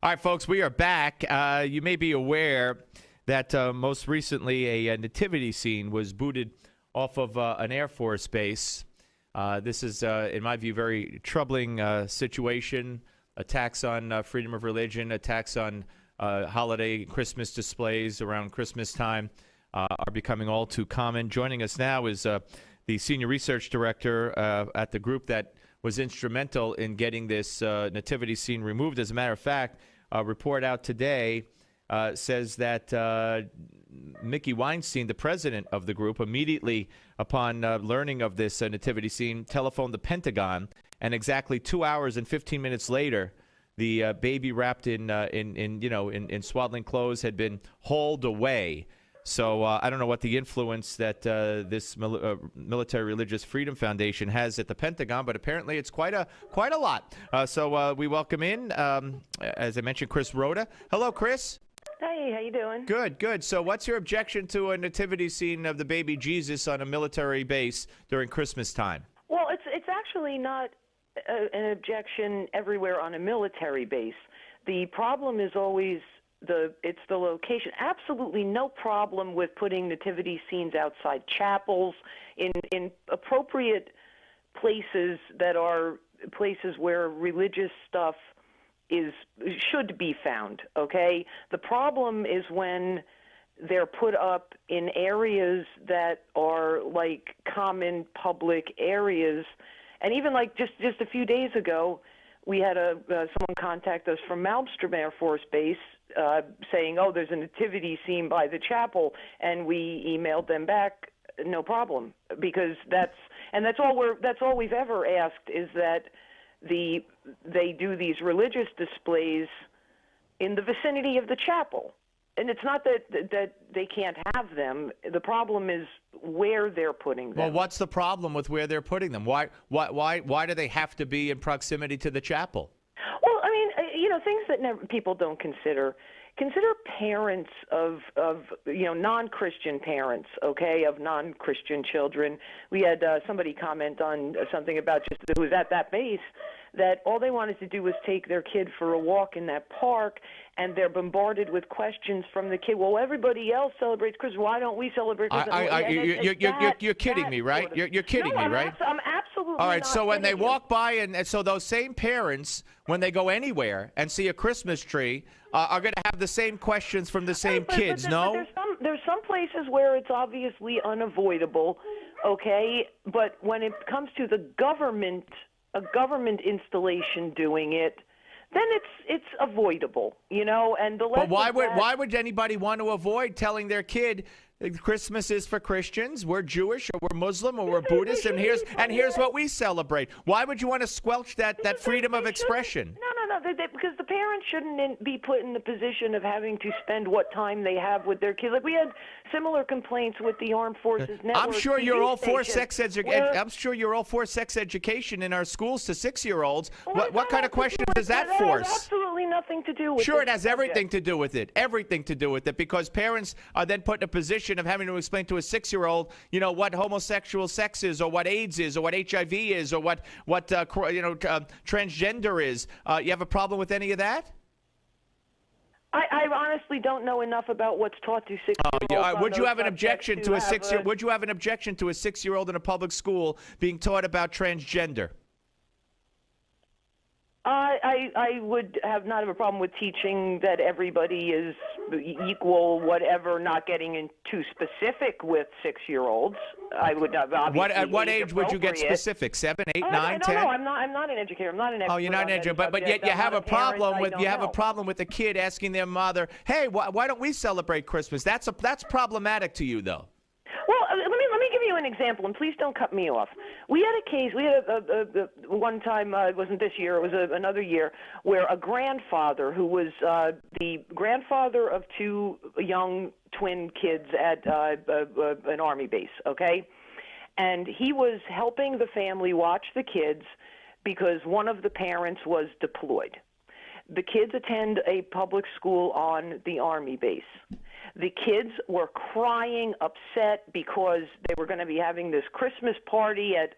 Speaker 3: All right, folks, we are back. You may be aware that most recently a nativity scene was booted off of an Air Force base. This is, in my view, very troubling situation. Attacks on freedom of religion, attacks on holiday Christmas displays around Christmas time are becoming all too common. Joining us now is the Senior Research Director at the group that was instrumental in getting this nativity scene removed. As a matter of fact, a report out today says that Mickey Weinstein, the president of the group, immediately upon learning of this nativity scene, telephoned the Pentagon, and exactly 2 hours and 15 minutes later, the baby wrapped in swaddling clothes had been hauled away. So I don't know what the influence that this Military Religious Freedom Foundation has at the Pentagon, but apparently it's quite a lot. So we welcome in, as I mentioned, Chris Rhoda. Hello, Chris.
Speaker 10: Hey, how you doing?
Speaker 3: Good, good. So what's your objection to a nativity scene of the baby Jesus on a military base during Christmas time?
Speaker 10: Well, it's actually not an objection everywhere on a military base. The problem is always the location. Absolutely no problem with putting nativity scenes outside chapels, in appropriate places that are places where religious stuff should be found, okay? The problem is when they're put up in areas that are like common public areas. And even like just a few days ago, we had someone contact us from Malzberg Air Force Base saying, "Oh, there's a nativity scene by the chapel," and we emailed them back, "No problem," because that's all we've ever asked is that they do these religious displays in the vicinity of the chapel. And it's not that they can't have them. The problem is where they're putting them.
Speaker 3: Well, what's the problem with where they're putting them? Why do they have to be in proximity to the chapel?
Speaker 10: Well, I mean, things that people don't consider. Consider parents of non-Christian parents, okay, of non-Christian children. We had somebody comment on something about just who was at that base, that all they wanted to do was take their kid for a walk in that park, and they're bombarded with questions from the kid. Well, everybody else celebrates Christmas. Why don't we celebrate Christmas?
Speaker 3: You're kidding me, right? You're kidding me, right?
Speaker 10: I'm absolutely
Speaker 3: all right,
Speaker 10: not
Speaker 3: so when they
Speaker 10: kidding.
Speaker 3: walk by, and so those same parents, when they go anywhere and see a Christmas tree, are going to have the same questions from the same kids, no?
Speaker 10: There's some places where it's obviously unavoidable, okay? But when it comes to a government installation doing it, then it's avoidable, and the
Speaker 3: But why would anybody want to avoid telling their kid Christmas is for Christians, we're Jewish or we're Muslim or we're Buddhist, and here's what we celebrate? Why would you want to squelch that freedom of expression?
Speaker 10: No, because the parents shouldn't be put in the position of having to spend what time they have with their kids. Like we had similar complaints with the Armed Forces Network.
Speaker 3: I'm sure you're all for
Speaker 10: sex
Speaker 3: education in our schools to 6-year-olds. What kind of question does that force?
Speaker 10: That has absolutely nothing to do with it.
Speaker 3: Sure, it has everything to do with it. Everything to do with it, because parents are then put in a position of having to explain to a 6-year-old, what homosexual sex is, or what AIDS is, or what HIV is, or what transgender is. You have a problem with any of that?
Speaker 10: I honestly don't know enough about what's taught to 6-year-olds.
Speaker 3: Would you have an objection to a 6-year? Would you have an objection to a 6-year-old in a public school being taught about transgender?
Speaker 10: I would not have a problem with teaching that everybody is equal, whatever, not getting in too specific with 6-year-olds. I would not.
Speaker 3: At what age would you get specific? 7, 8, 9, 10?
Speaker 10: No, I'm not an educator. I'm not an expert.
Speaker 3: Oh, you're not an educator, but yet you have a problem with a kid asking their mother, "Hey, why don't we celebrate Christmas?" That's problematic to you, though.
Speaker 10: Well, let me give you an example, and please don't cut me off. We had a case. We had a one time. It wasn't this year. It was another year where a grandfather who was the grandfather of 2 young twin kids at an Army base. Okay, and he was helping the family watch the kids because one of the parents was deployed. The kids attend a public school on the Army base. The kids were crying, upset, because they were going to be having this Christmas party at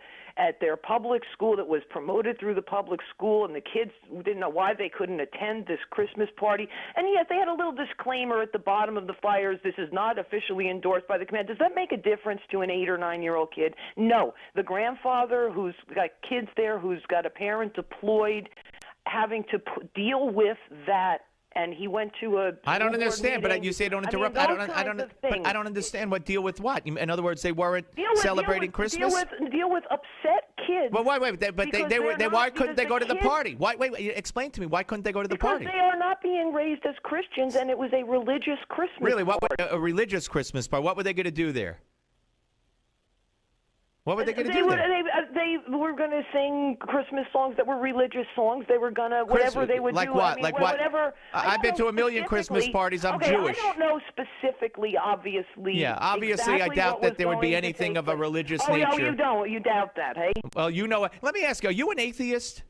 Speaker 10: their public school that was promoted through the public school, and the kids didn't know why they couldn't attend this Christmas party. And yet they had a little disclaimer at the bottom of the flyers: this is not officially endorsed by the command. Does that make a difference to an 8 or 9-year-old kid? No. The grandfather who's got kids there, who's got a parent deployed, having to deal with that. And he went to a.
Speaker 3: I don't understand,
Speaker 10: meeting.
Speaker 3: but you say don't interrupt.
Speaker 10: I
Speaker 3: don't understand what deal with what. In other words, they weren't celebrating Christmas.
Speaker 10: Deal with upset kids.
Speaker 3: Well, wait. But why couldn't they go to the party? Wait. Explain to me. Why couldn't they go to the party?
Speaker 10: Because they are not being raised as Christians, and it was a religious Christmas.
Speaker 3: Really? A religious Christmas party? What were they going to do there? What were they going to do there?
Speaker 10: They were going to sing Christmas songs that were religious songs. They were going to, whatever they would
Speaker 3: like
Speaker 10: do.
Speaker 3: What?
Speaker 10: I mean,
Speaker 3: like what?
Speaker 10: Whatever.
Speaker 3: I've been to a million Christmas parties. I'm Jewish.
Speaker 10: I don't know specifically, obviously.
Speaker 3: Yeah, obviously
Speaker 10: exactly
Speaker 3: I doubt that there would be anything of a religious nature.
Speaker 10: Oh, you don't. You doubt that, hey?
Speaker 3: Well, you know what? Let me ask you, are you an atheist?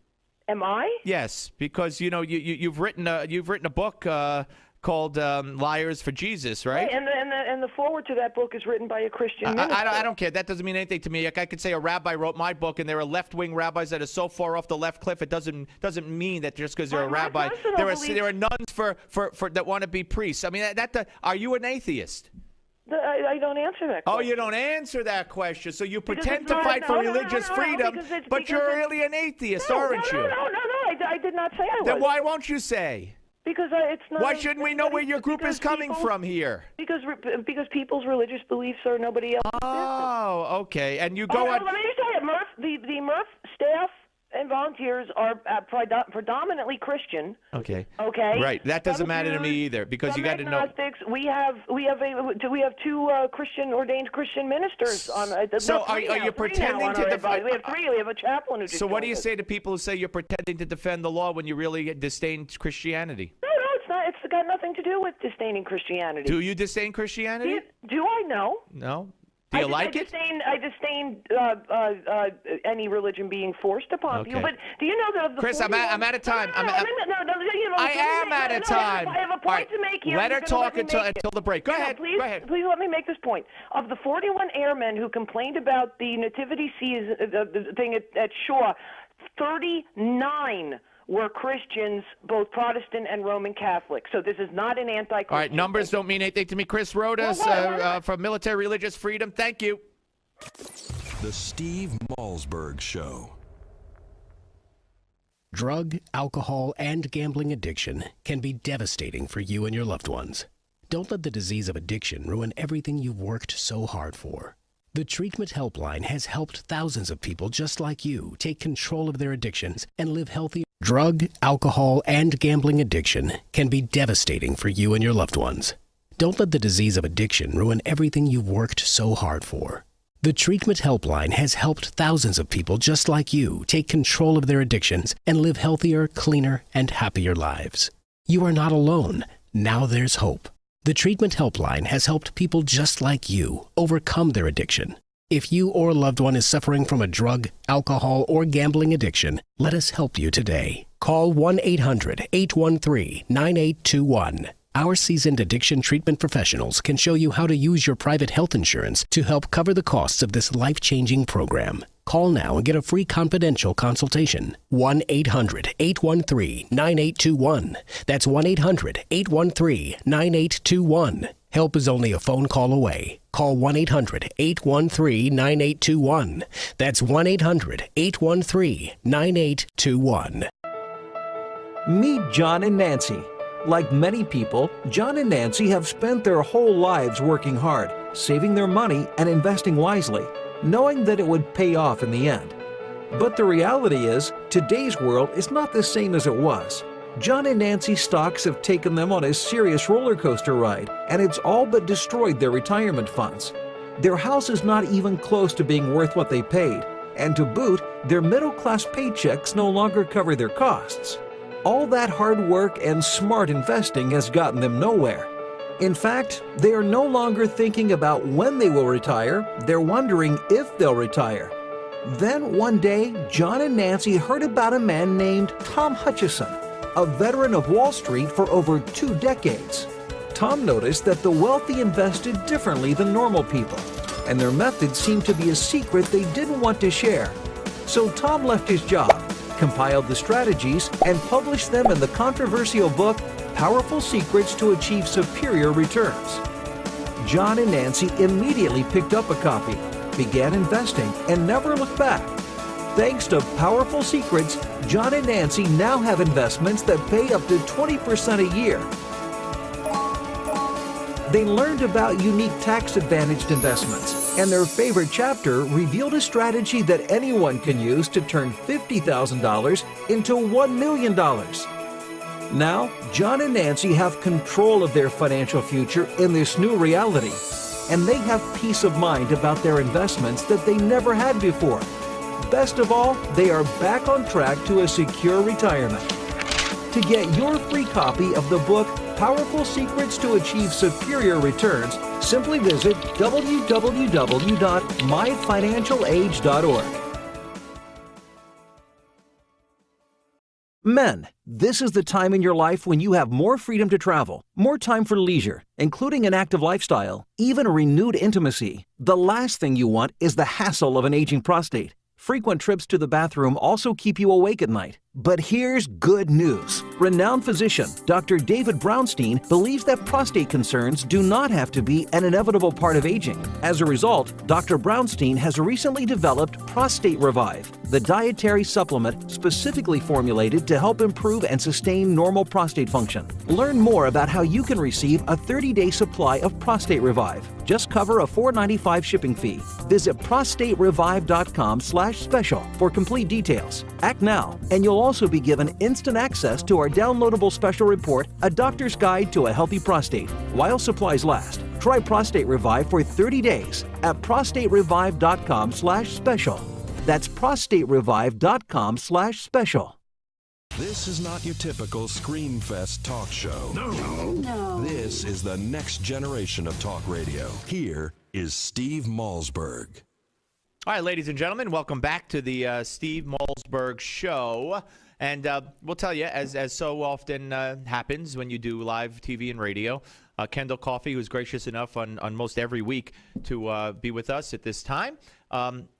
Speaker 10: Am I?
Speaker 3: Yes, because, you've written a book called Liars for Jesus, right?
Speaker 10: And the foreword to that book is written by a Christian minister.
Speaker 3: I don't care. That doesn't mean anything to me. Like, I could say a rabbi wrote my book, and there are left-wing rabbis that are so far off the left cliff. It doesn't mean that just because they're a rabbi, there are nuns for that want to be priests. I mean, are you an atheist?
Speaker 10: I don't answer that question.
Speaker 3: Oh, you don't answer that question. So you pretend to fight for religious freedom, but you're really an atheist, aren't you?
Speaker 10: No. I did not say I was.
Speaker 3: Then why won't you say?
Speaker 10: Because it's not.
Speaker 3: Why shouldn't we know where your group is coming from here?
Speaker 10: Because people's religious beliefs are nobody else's business.
Speaker 3: Oh, okay. And you go on.
Speaker 10: Let me just tell you, Murph, the Murph staff and volunteers are predominantly Christian.
Speaker 3: Okay.
Speaker 10: Okay.
Speaker 3: Right. That doesn't matter to me either, because you got to know.
Speaker 10: We have 2 ordained Christian ministers on.
Speaker 3: So are you pretending to defend?
Speaker 10: We have 3. We have a chaplain who.
Speaker 3: So what do you say to people who say you're pretending to defend the law when you really disdain Christianity?
Speaker 10: No, it's not. It's got nothing to do with disdaining Christianity.
Speaker 3: Do you disdain Christianity?
Speaker 10: Do I know?
Speaker 3: No. Do you like it?
Speaker 10: I disdain any religion being forced upon people. But do you know that?
Speaker 3: Chris, I'm out of time. I am out of time.
Speaker 10: I have a point to make here.
Speaker 3: Let her talk until the break. Go ahead.
Speaker 10: Please let me make this point. Of the 41 airmen who complained about the nativity thing at Shaw, 39 were Christians, both Protestant and Roman Catholic. So this is not an anti-Christian.
Speaker 3: All right, numbers don't mean anything to me. Chris Rodas from Military Religious Freedom. Thank you.
Speaker 2: The Steve Malzberg Show.
Speaker 12: Drug, alcohol, and gambling addiction can be devastating for you and your loved ones. Don't let the disease of addiction ruin everything you've worked so hard for. The Treatment Helpline has helped thousands of people just like you take control of their addictions and live healthy. Drug, alcohol, and gambling addiction can be devastating for you and your loved ones. Don't let the disease of addiction ruin everything you've worked so hard for. The Treatment Helpline has helped thousands of people just like you take control of their addictions and live healthier, cleaner, and happier lives. You are not alone. Now there's hope. The Treatment Helpline has helped people just like you overcome their addiction. If you or a loved one is suffering from a drug, alcohol, or gambling addiction, let us help you today. Call 1-800-813-9821. Our seasoned addiction treatment professionals can show you how to use your private health insurance to help cover the costs of this life-changing program. Call now and get a free confidential consultation. 1-800-813-9821. That's 1-800-813-9821. Help is only a phone call away. Call 1-800-813-9821. That's 1-800-813-9821.
Speaker 9: Meet John and Nancy. Like many people, John and Nancy have spent their whole lives working hard, saving their money and investing wisely, knowing that it would pay off in the end. But the reality is, today's world is not the same as it was. John and Nancy's stocks have taken them on a serious roller coaster ride, and it's all but destroyed their retirement funds. Their house is not even close to being worth what they paid, and to boot, their middle-class paychecks no longer cover their costs. All that hard work and smart investing has gotten them nowhere. In fact, they are no longer thinking about when they will retire, they're wondering if they'll retire. Then one day, John and Nancy heard about a man named Tom Hutchison, a veteran of Wall Street for over 2 decades. Tom noticed that the wealthy invested differently than normal people, and their methods seemed to be a secret they didn't want to share. So Tom left his job, compiled the strategies, and published them in the controversial book, Powerful Secrets to Achieve Superior Returns. John and Nancy immediately picked up a copy, began investing, and never looked back. Thanks to Powerful Secrets, John and Nancy now have investments that pay up to 20% a year. They learned about unique tax-advantaged investments, and their favorite chapter revealed a strategy that anyone can use to turn $50,000 into $1 million. Now, John and Nancy have control of their financial future in this new reality, and they have peace of mind about their investments that they never had before. Best of all, they are back on track to a secure retirement. To get your free copy of the book, Powerful Secrets to Achieve Superior Returns, simply visit www.myfinancialage.org. Men, this is the time in your life when you have more freedom to travel, more time for leisure, including an active lifestyle, even a renewed intimacy. The last thing you want is the hassle of an aging prostate. Frequent trips to the bathroom also keep you awake at night. But here's good news. Renowned physician Dr. David Brownstein believes that prostate concerns do not have to be an inevitable part of aging. As a result, Dr. Brownstein has recently developed Prostate Revive, the dietary supplement specifically formulated to help improve and sustain normal prostate function. Learn more about how you can receive a 30-day supply of Prostate Revive. Just cover a $4.95 shipping fee. Visit prostaterevive.com/special for complete details. Act now, and you'll also be given instant access to our downloadable special report, A Doctor's Guide to a Healthy Prostate, while supplies last. Try Prostate Revive for 30 days at prostaterevive.com/special. That's prostaterevive.com/special.
Speaker 2: This is not your typical Screamfest talk show.
Speaker 13: No.
Speaker 2: This is the next generation of talk radio. Here is Steve Malzberg.
Speaker 3: All right, ladies and gentlemen, welcome back to the Steve Malzberg Show. And we'll tell you, as so often happens when you do live TV and radio, Kendall Coffey, who's gracious enough on most every week to be with us at this time,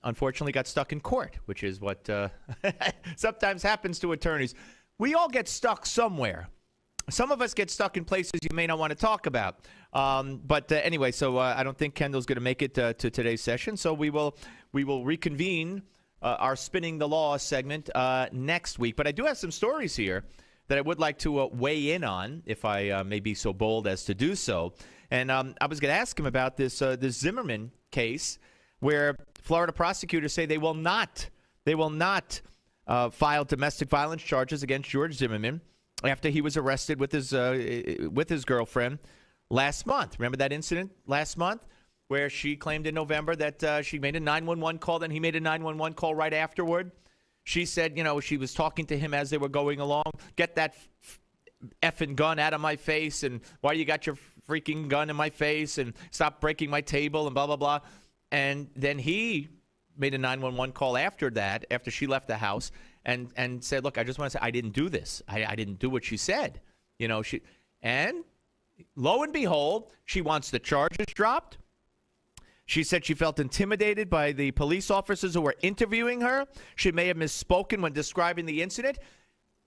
Speaker 3: unfortunately got stuck in court, which is what sometimes happens to attorneys. We all get stuck somewhere. Some of us get stuck in places you may not want to talk about. But anyway, so I don't think Kendall's going to make it to today's session. So we will reconvene our Spinning the Law segment next week. But I do have some stories here that I would like to weigh in on, if I may be so bold as to do so. And I was going to ask him about this Zimmerman case, where Florida prosecutors say they will not file domestic violence charges against George Zimmerman after he was arrested with his girlfriend last month. Remember that incident last month where she claimed in November that she made a 911 call, then he made a 911 call right afterward? She said, she was talking to him as they were going along. Get that effing gun out of my face, and why you got your freaking gun in my face, and stop breaking my table, and blah, blah, blah. And then he made a 911 call after that, after she left the house, and said, look, I just want to say I didn't do this. I didn't do what she said. And lo and behold, she wants the charges dropped. She said she felt intimidated by the police officers who were interviewing her. She may have misspoken when describing the incident.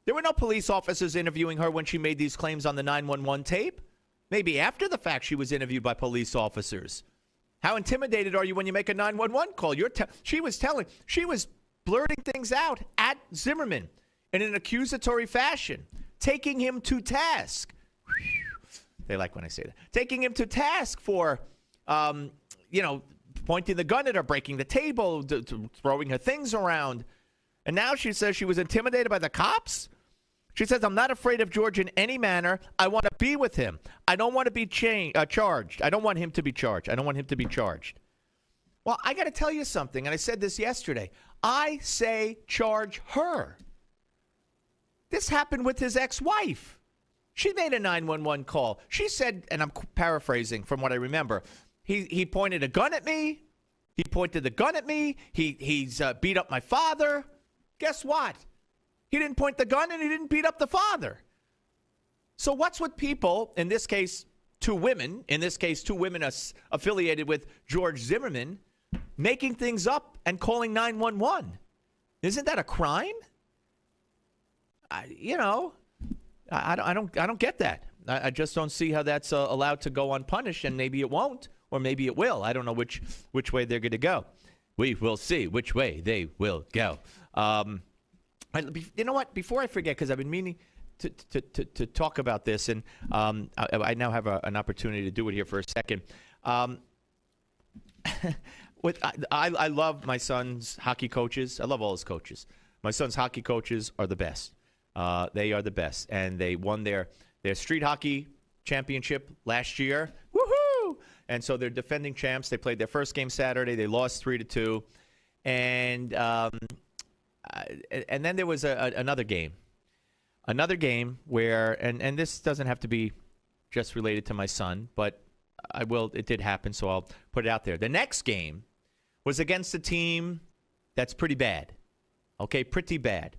Speaker 3: There were no police officers interviewing her when she made these claims on the 911 tape. Maybe after the fact she was interviewed by police officers. How intimidated are you when you make a 911 call? She was blurting things out at Zimmerman in an accusatory fashion, taking him to task. They like when I say that. Taking him to task for, pointing the gun at her, breaking the table, throwing her things around. And now she says she was intimidated by the cops? She says, I'm not afraid of George in any manner. I want to be with him. I don't want to be charged. I don't want him to be charged. Well, I got to tell you something, and I said this yesterday. I say charge her. This happened with his ex-wife. She made a 911 call. She said, and I'm paraphrasing from what I remember, he pointed a gun at me. He pointed the gun at me. He's beat up my father. Guess what? He didn't point the gun and he didn't beat up the father. So what's with people, in this case, two women, in this case, two women affiliated with George Zimmerman, making things up and calling 911. Isn't that a crime? I don't get that. I just don't see how that's allowed to go unpunished, and maybe it won't, or maybe it will. I don't know which way they're going to go. We will see which way they will go. You know what? Before I forget, because I've been meaning to talk about this, and I now have an opportunity to do it here for a second. I love my son's hockey coaches. I love all his coaches. My son's hockey coaches are the best. They are the best, and they won their street hockey championship last year. Woohoo! And so they're defending champs. They played their first game Saturday. They lost 3-2, and then there was another game where, and this doesn't have to be just related to my son, but it did happen, so I'll put it out there. The next game was against a team that's pretty bad. Okay, pretty bad.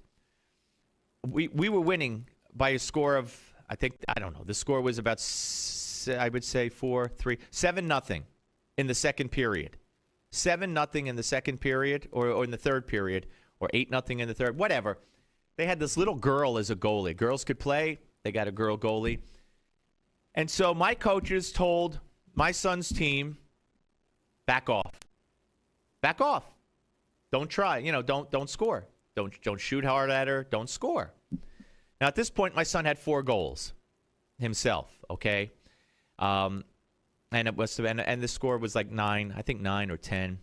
Speaker 3: We were winning by a score of, the score was about, I would say 7-0 in the second period. 7-0 in the second period, or in the third period, or 8-0 in the third, whatever. They had this little girl as a goalie. Girls could play. They got a girl goalie. And so my coaches told my son's team, back off. Back off. Don't try. Don't score. Don't shoot hard at her. Don't score. Now, at this point, my son had 4 goals himself, okay? And it was, and the score was like 9, I think 9 or 10.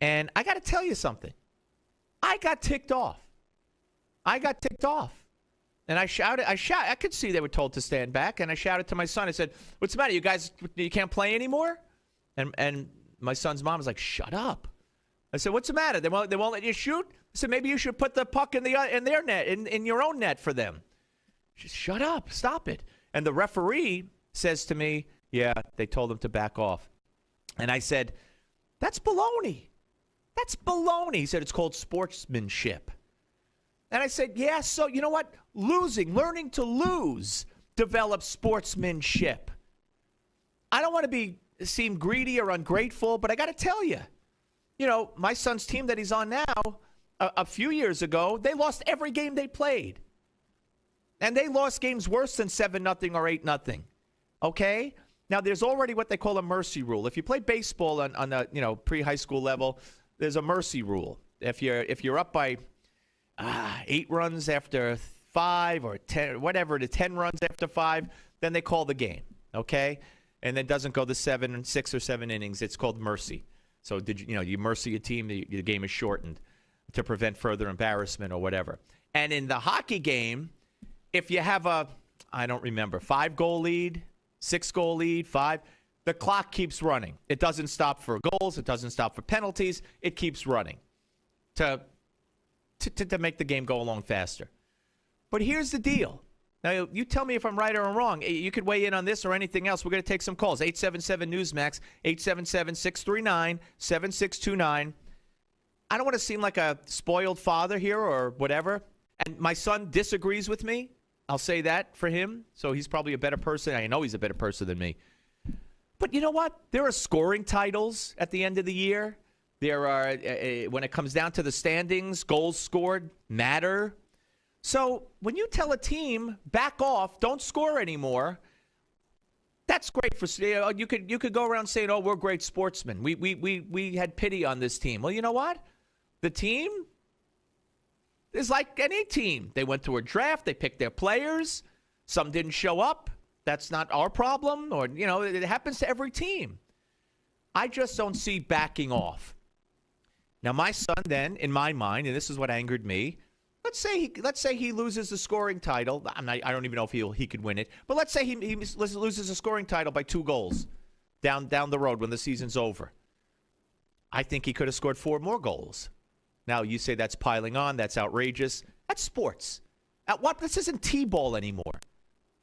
Speaker 3: And I got to tell you something. I got ticked off. And I shouted. I could see they were told to stand back, and I shouted to my son. I said, "What's the matter? You guys, you can't play anymore?" And my son's mom was like, "Shut up." I said, "What's the matter? They won't let you shoot?" I said, "Maybe you should put the puck in their net, in your own net for them." Just shut up. Stop it. And the referee says to me, "Yeah, they told him to back off." And I said, "That's baloney. That's baloney." He said, "It's called sportsmanship." And I said, "Yeah, so you know what? Learning to lose develops sportsmanship." I don't want to seem greedy or ungrateful, but I got to tell you, my son's team that he's on now, a few years ago, they lost every game they played. And they lost games worse than 7-0 or 8-0. Okay? Now, there's already what they call a mercy rule. If you play baseball on the pre-high school level, there's a mercy rule. If you're up by 8 runs after 5 or 10, whatever, to 10 runs after 5, then they call the game, okay? And it doesn't go to 6 or 7 innings. It's called mercy. So you mercy a team, the game is shortened to prevent further embarrassment or whatever. And in the hockey game, if you have 5-goal lead, 6-goal lead, 5, the clock keeps running. It doesn't stop for goals. It doesn't stop for penalties. It keeps running to make the game go along faster. But here's the deal. Now, you tell me if I'm right or I'm wrong. You could weigh in on this or anything else. We're going to take some calls. 877-NEWSMAX, 877-639-7629. I don't want to seem like a spoiled father here or whatever. And my son disagrees with me. I'll say that for him. So he's probably a better person. I know he's a better person than me. But you know what? There are scoring titles at the end of the year. There are, when it comes down to the standings, goals scored matter. So when you tell a team, back off, don't score anymore, that's great for you could go around saying, "Oh, we're great sportsmen. We had pity on this team." Well, you know what? The team is like any team. They went to a draft, they picked their players, some didn't show up. That's not our problem, or it happens to every team. I just don't see backing off. Now, my son then, in my mind, and this is what angered me, let's say he loses the scoring title. I don't even know if he could win it, but let's say he loses the scoring title by 2 goals down the road when the season's over. I think he could have scored 4 more goals. Now, you say that's piling on, that's outrageous. That's sports. This isn't T-ball anymore.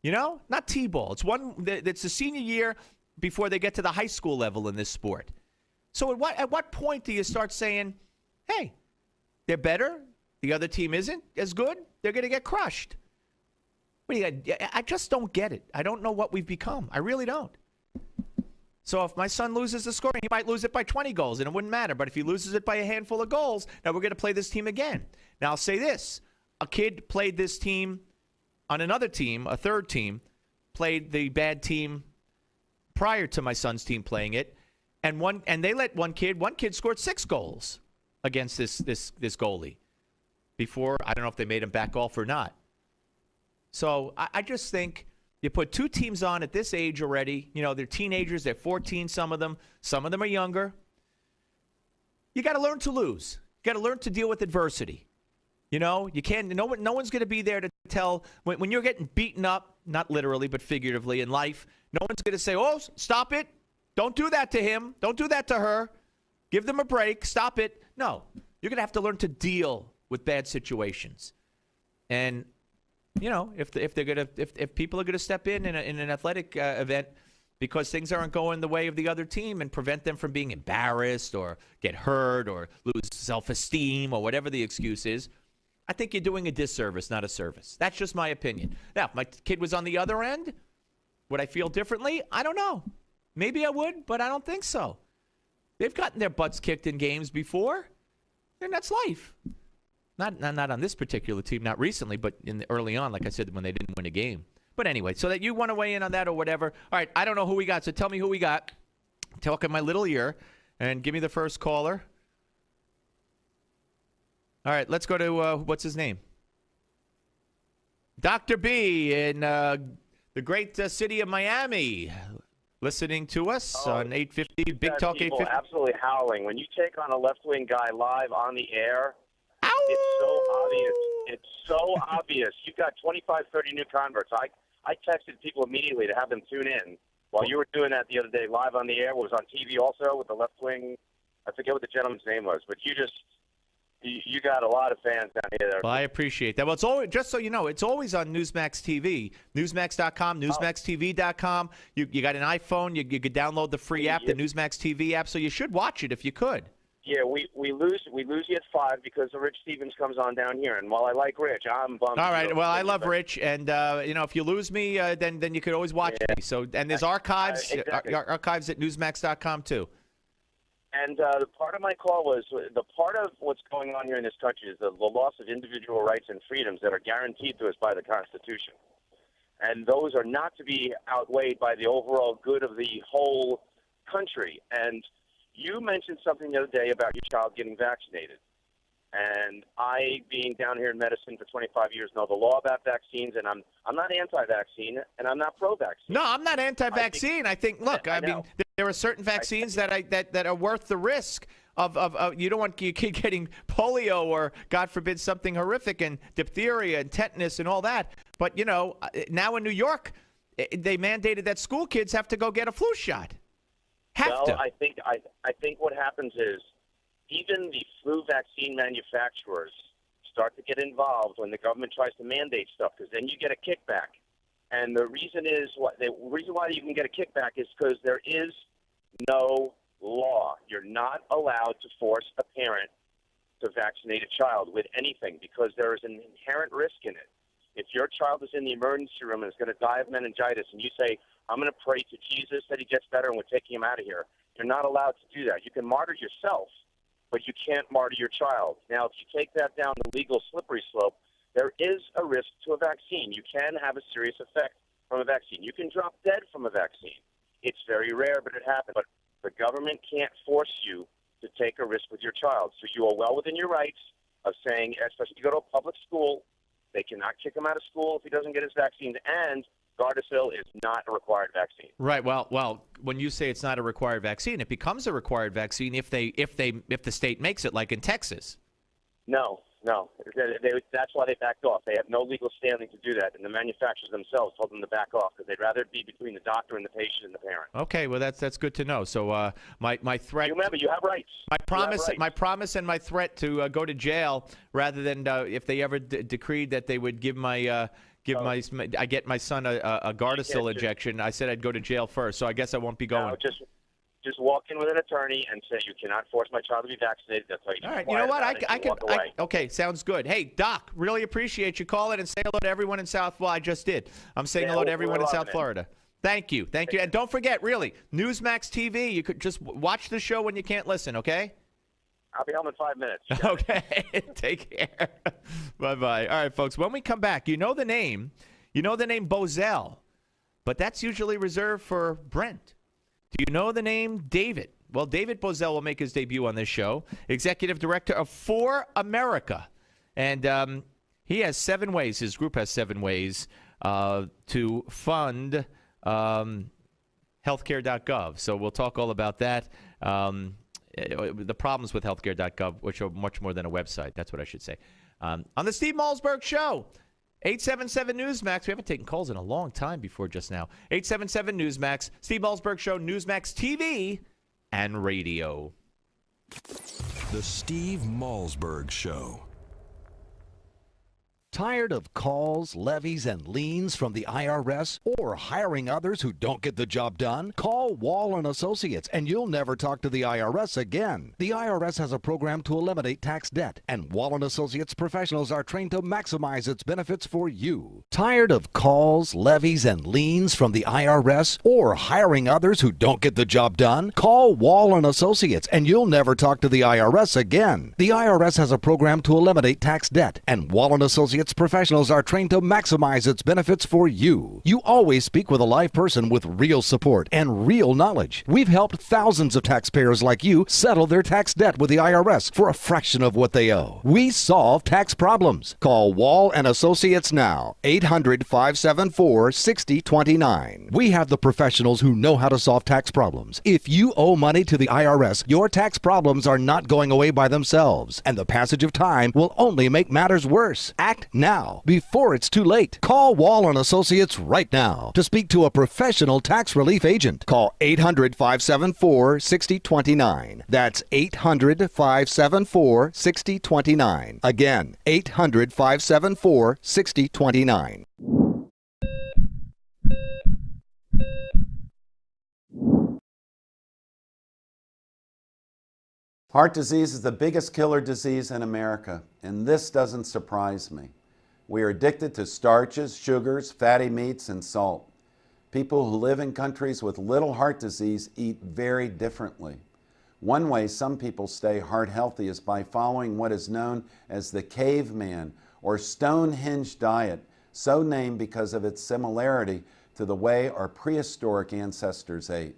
Speaker 3: Not T-ball. It's the senior year before they get to the high school level in this sport. So at what point do you start saying, "Hey, they're better, the other team isn't as good, they're going to get crushed"? What do you got? I just don't get it. I don't know what we've become. I really don't. So if my son loses the scoring, he might lose it by 20 goals, and it wouldn't matter. But if he loses it by a handful of goals, now we're going to play this team again. Now, I'll say this. A kid played this team on another team, a third team, played the bad team prior to my son's team playing it, and they let one kid scored 6 goals against this goalie before. I don't know if they made him back off or not. So I just think you put 2 teams on at this age already. You know, they're teenagers. They're 14, some of them. Some of them are younger. You got to learn to lose. You got to learn to deal with adversity. You know, you can't. No one's going to be there to tell when you're getting beaten up, not literally, but figuratively in life. No one's going to say, "Oh, stop it! Don't do that to him. Don't do that to her. Give them a break. Stop it." No, you're going to have to learn to deal with bad situations. And you know, if people are going to step in an athletic event because things aren't going the way of the other team and prevent them from being embarrassed or get hurt or lose self-esteem or whatever the excuse is, I think you're doing a disservice, not a service. That's just my opinion. Now, if my kid was on the other end, would I feel differently? I don't know. Maybe I would, but I don't think so. They've gotten their butts kicked in games before, and that's life. Not on this particular team, not recently, but early on, like I said, when they didn't win a game. But anyway, so that you want to weigh in on that or whatever. All right, I don't know who we got, so tell me who we got. Talk in my little ear, and give me the first caller. All right, let's go to, what's his name? Dr. B in the great city of Miami, listening to us on 850, Big Talk 850.
Speaker 13: Absolutely howling. When you take on a left-wing guy live on the air, it's so obvious. It's so obvious. You've got 25, 30 new converts. I texted people immediately to have them tune in. While you were doing that the other day live on the air, was on TV also with the left-wing. I forget what the gentleman's name was, but you got a lot of fans down here.
Speaker 3: Well, I appreciate that. Well, it's always, just so you know, it's always on Newsmax TV, Newsmax.com, NewsmaxTV.com. You got an iPhone, you could download the free app, the Newsmax TV app, so you should watch it if you could.
Speaker 13: Yeah, we lose you at 5 because Rich Stevens comes on down here, and while I like Rich, I'm bummed.
Speaker 3: All right, well, I love Rich, and you know, if you lose me, then you could always watch me. So, and there's archives,
Speaker 13: exactly.
Speaker 3: archives at Newsmax.com too.
Speaker 13: And the part of my call was the part of what's going on here in this country is the loss of individual rights and freedoms that are guaranteed to us by the Constitution, and those are not to be outweighed by the overall good of the whole country. And you mentioned something the other day about your child getting vaccinated. And I, being down here in medicine for 25 years, know the law about vaccines, and I'm not anti-vaccine, and I'm not pro-vaccine.
Speaker 3: No, I'm not anti-vaccine. I think look, I mean, there are certain vaccines that are worth the risk of you don't want your kid getting polio or, God forbid, something horrific, and diphtheria and tetanus and all that. But, you know, now in New York, they mandated that school kids have to go get a flu shot.
Speaker 13: I think what happens is even the flu vaccine manufacturers start to get involved when the government tries to mandate stuff, because then you get a kickback. And the reason why you can get a kickback is because there is no law. You're not allowed to force a parent to vaccinate a child with anything because there is an inherent risk in it. If your child is in the emergency room and is going to die of meningitis, and you say, I'm going to pray to Jesus that he gets better and we're taking him out of here, you're not allowed to do that. You can martyr yourself, but you can't martyr your child. Now, if you take that down the legal slippery slope, there is a risk to a vaccine. You can have a serious effect from a vaccine. You can drop dead from a vaccine. It's very rare, but it happens. But the government can't force you to take a risk with your child. So you are well within your rights of saying, especially if you go to a public school, they cannot kick him out of school if he doesn't get his vaccines, and Gardasil is not a required vaccine.
Speaker 3: Right. Well, when you say it's not a required vaccine, it becomes a required vaccine if the state makes it, like in Texas.
Speaker 13: No. That's why they backed off. They have no legal standing to do that, and the manufacturers themselves told them to back off because they'd rather it be between the doctor and the patient and the parent.
Speaker 3: Okay, well that's good to know. So my threat.
Speaker 13: You remember, you have rights.
Speaker 3: My promise and my threat to go to jail rather than if they ever decreed that they would give my get my son a Gardasil injection. I said I'd go to jail first, so I guess I won't be going.
Speaker 13: No, just walk in with an attorney and say, you cannot force my child to be vaccinated. They'll tell you to
Speaker 3: All
Speaker 13: be
Speaker 3: right, you know
Speaker 13: quiet
Speaker 3: what?
Speaker 13: about it and walk away.
Speaker 3: Okay, sounds good. Hey, Doc, really appreciate you calling and say hello to everyone in South. Well, I just did. I'm saying hello to everyone in South Florida. Thank you. And don't forget, really, Newsmax TV, you could just watch the show when you can't listen, okay?
Speaker 13: I'll be home in 5 minutes.
Speaker 3: Okay. Take care. Bye-bye. All right, folks, when we come back, you know the name Bozell, but that's usually reserved for Brent. Do you know the name David? Well, David Bozell will make his debut on this show, executive director of For America. And he has 7 ways, his group has 7 ways to fund healthcare.gov. So we'll talk all about that. The problems with healthcare.gov, which are much more than a website. That's what I should say. On the Steve Malzberg Show. 877 Newsmax. We haven't taken calls in a long time before just now. 877 Newsmax. Steve Malzberg Show, Newsmax TV and radio.
Speaker 2: The Steve Malzberg Show.
Speaker 8: Tired of calls, levies, and liens from the IRS or hiring others who don't get the job done? Call Wall & Associates and you'll never talk to the IRS again. The IRS has a program to eliminate tax debt, and Wall & Associates professionals are trained to maximize its benefits for you. Tired of calls, levies, and liens from the IRS or hiring others who don't get the job done? Call Wall & Associates and you'll never talk to the IRS again. The IRS has a program to eliminate tax debt, and Wall & Associates professionals are trained to maximize its benefits for you. You always speak with a live person with real support and real knowledge. We've helped thousands of taxpayers like you settle their tax debt with the IRS for a fraction of what they owe. We solve tax problems. Call Wall & Associates now. 800-574-6029. We have the professionals who know how to solve tax problems. If you owe money to the IRS, your tax problems are not going away by themselves, and the passage of time will only make matters worse. Act now, before it's too late. Call Wall & Associates right now to speak to a professional tax relief agent. Call 800-574-6029. That's 800-574-6029. Again, 800-574-6029.
Speaker 6: Heart disease is the biggest killer disease in America, and this doesn't surprise me. We are addicted to starches, sugars, fatty meats, and salt. People who live in countries with little heart disease eat very differently. One way some people stay heart healthy is by following what is known as the caveman or Stonehenge diet, so named because of its similarity to the way our prehistoric ancestors ate.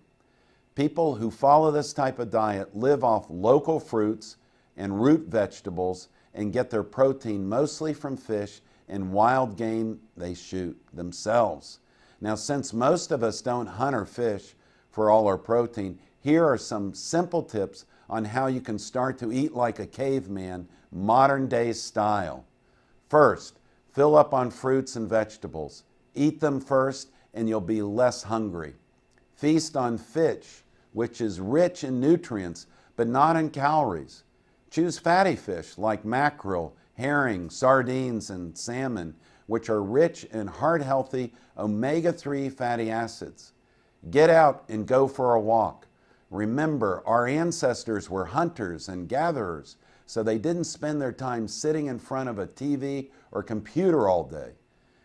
Speaker 6: People who follow this type of diet live off local fruits and root vegetables and get their protein mostly from fish and wild game they shoot themselves. Now, since most of us don't hunt or fish for all our protein, here are some simple tips on how you can start to eat like a caveman, modern day style. First, fill up on fruits and vegetables. Eat them first and you'll be less hungry. Feast on fish, which is rich in nutrients but not in calories. Choose fatty fish like mackerel, herring, sardines, and salmon, which are rich in heart-healthy omega-3 fatty acids. Get out and go for a walk. Remember, our ancestors were hunters and gatherers, so they didn't spend their time sitting in front of a TV or computer all day.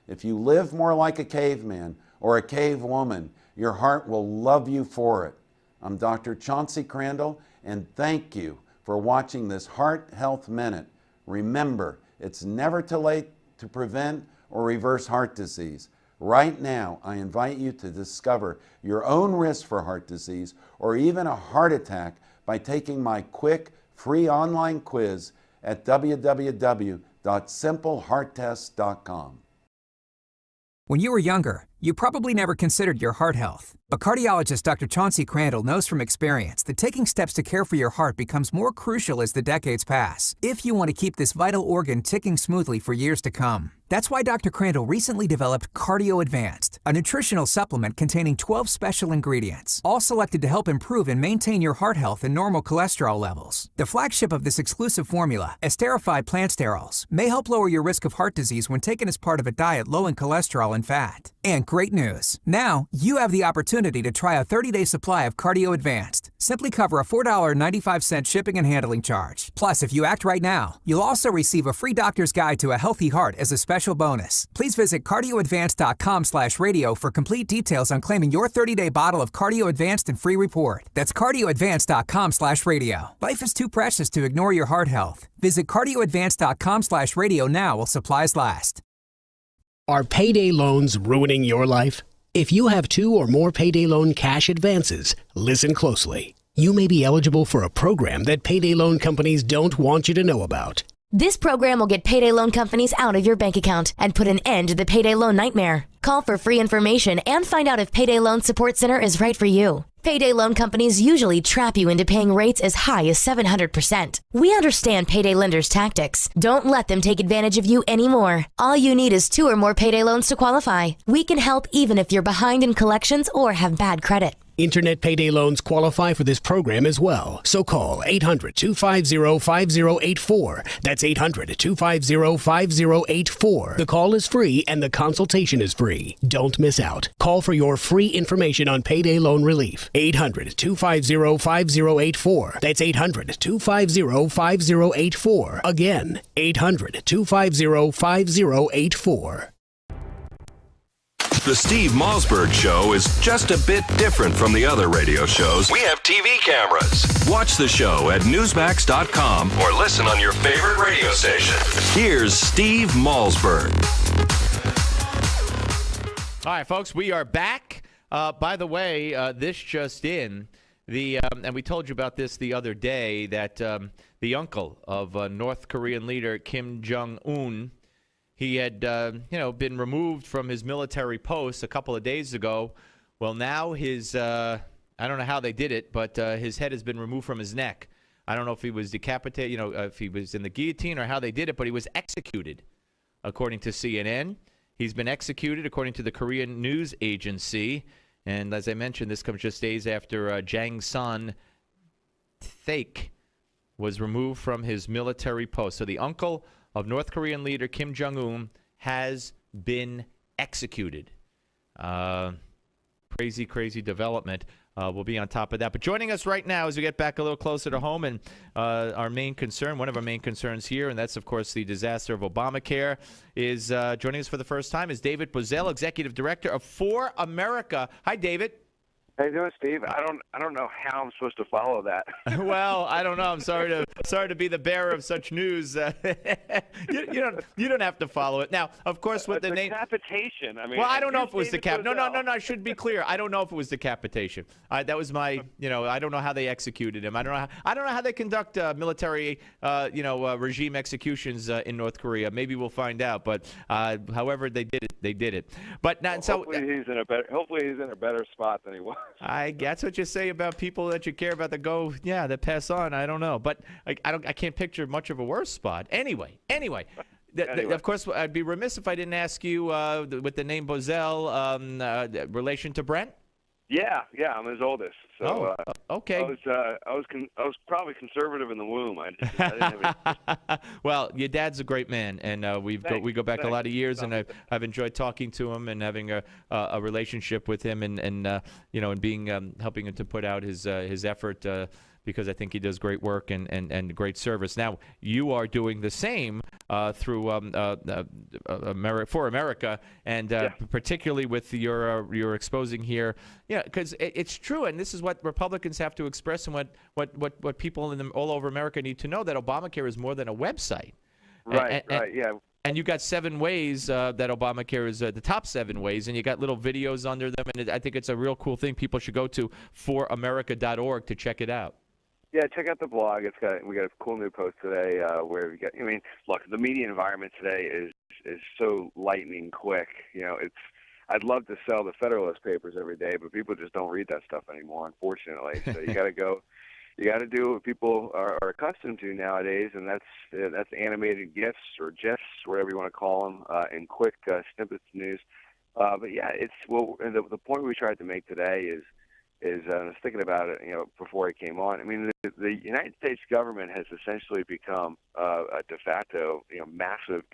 Speaker 6: If you live more like a caveman or a cave woman, your heart will love you for it. I'm Dr. Chauncey Crandall, and thank you for watching this Heart Health Minute. Remember, it's never too late to prevent or reverse heart disease. Right now, I invite you to discover your own risk for heart disease or even a heart attack by taking my quick, free online quiz at www.simplehearttest.com.
Speaker 15: When you were younger, you probably never considered your heart health. But cardiologist Dr. Chauncey Crandall knows from experience that taking steps to care for your heart becomes more crucial as the decades pass, if you want to keep this vital organ ticking smoothly for years to come. That's why Dr. Crandall recently developed Cardio Advanced, a nutritional supplement containing 12 special ingredients, all selected to help improve and maintain your heart health and normal cholesterol levels. The flagship of this exclusive formula, esterified plant sterols, may help lower your risk of heart disease when taken as part of a diet low in cholesterol and fat. And great news, now you have the opportunity to try a 30-day supply of Cardio Advanced. Simply cover a $4.95 shipping and handling charge. Plus, if you act right now, you'll also receive a free doctor's guide to a healthy heart as a special bonus. Please visit cardioadvance.com/radio for complete details on claiming your 30-day bottle of Cardio Advanced and free report. That's cardioadvance.com/radio. Life is too precious to ignore your heart health. Visit cardioadvance.com/radio now while supplies last.
Speaker 12: Are payday loans ruining your life? If you have 2 or more payday loan cash advances, listen closely. You may be eligible for a program that payday loan companies don't want you to know about.
Speaker 14: This program will get payday loan companies out of your bank account and put an end to the payday loan nightmare. Call for free information and find out if Payday Loan Support Center is right for you. Payday loan companies usually trap you into paying rates as high as 700%. We understand payday lenders' tactics. Don't let them take advantage of you anymore. All you need is 2 or more payday loans to qualify. We can help even if you're behind in collections or have bad credit.
Speaker 12: Internet payday loans qualify for this program as well. So call 800-250-5084. That's 800-250-5084. The call is free and the consultation is free. Don't miss out. Call for your free information on payday loan relief. 800-250-5084. That's 800-250-5084. Again, 800-250-5084.
Speaker 2: The Steve Malzberg Show is just a bit different from the other radio shows. We have TV cameras. Watch the show at Newsmax.com or listen on your favorite radio station. Here's Steve Malzberg.
Speaker 3: All right, folks, we are back. By the way, this just in, and we told you about this the other day, that the uncle of North Korean leader Kim Jong-un, he had, been removed from his military post a couple of days ago. Well, now his, I don't know how they did it, but his head has been removed from his neck. I don't know if he was decapitated, if he was in the guillotine or how they did it, but he was executed, according to CNN. He's been executed, according to the Korean news agency. And as I mentioned, this comes just days after Jang Son-taek was removed from his military post. So the uncle of North Korean leader Kim Jong-un has been executed. Crazy, crazy development. We'll be on top of that. But joining us right now as we get back a little closer to home, and our main concern, one of our main concerns here, and that's, of course, the disaster of Obamacare, is joining us for the first time is David Boesel, Executive Director of For America. Hi, David.
Speaker 16: How you doing, Steve? I don't know how I'm supposed to follow that.
Speaker 3: Well, I don't know. I'm sorry to be the bearer of such news. You don't have to follow it. Now, of course, with the name
Speaker 16: decapitation. I mean,
Speaker 3: well, I don't know if it was decapitation. No. I should be clear. I don't know if it was decapitation. That was my. I don't know how they executed him. I don't know how they conduct military, regime executions in North Korea. Maybe we'll find out. But however they did it, they did it. But now,
Speaker 16: hopefully he's in a better spot than he was.
Speaker 3: That's what you say about people that you care about that pass on. I don't know, but I can't picture much of a worse spot. Anyway, of course, I'd be remiss if I didn't ask you with the name Boesel, relation to Brent.
Speaker 16: Yeah, I'm his oldest. So,
Speaker 3: okay.
Speaker 16: I was probably conservative in the womb. I didn't have any...
Speaker 3: Well, your dad's a great man, and we go back a lot of years, and I've enjoyed talking to him and having a relationship with him, and being helping him to put out his effort. Because I think he does great work and great service. Now, you are doing the same through For America, and particularly with your exposing here. Yeah, because it's true, and this is what Republicans have to express, and what people all over America need to know, that Obamacare is more than a website.
Speaker 16: Right, yeah.
Speaker 3: And you got 7 ways that Obamacare is the top 7 ways, and you got little videos under them, and I think it's a real cool thing. People should go to foramerica.org to check it out.
Speaker 16: Yeah, check out the blog. We got a cool new post today where we got. I mean, look, the media environment today is so lightning quick. I'd love to sell the Federalist papers every day, but people just don't read that stuff anymore, unfortunately. So you got to go. You got to do what people are accustomed to nowadays, and that's animated GIFs or GIFs, whatever you want to call them, and quick snippets of news. But yeah, the point we tried to make today is I was thinking about it, before I came on. I mean, the United States government has essentially become a de facto, massive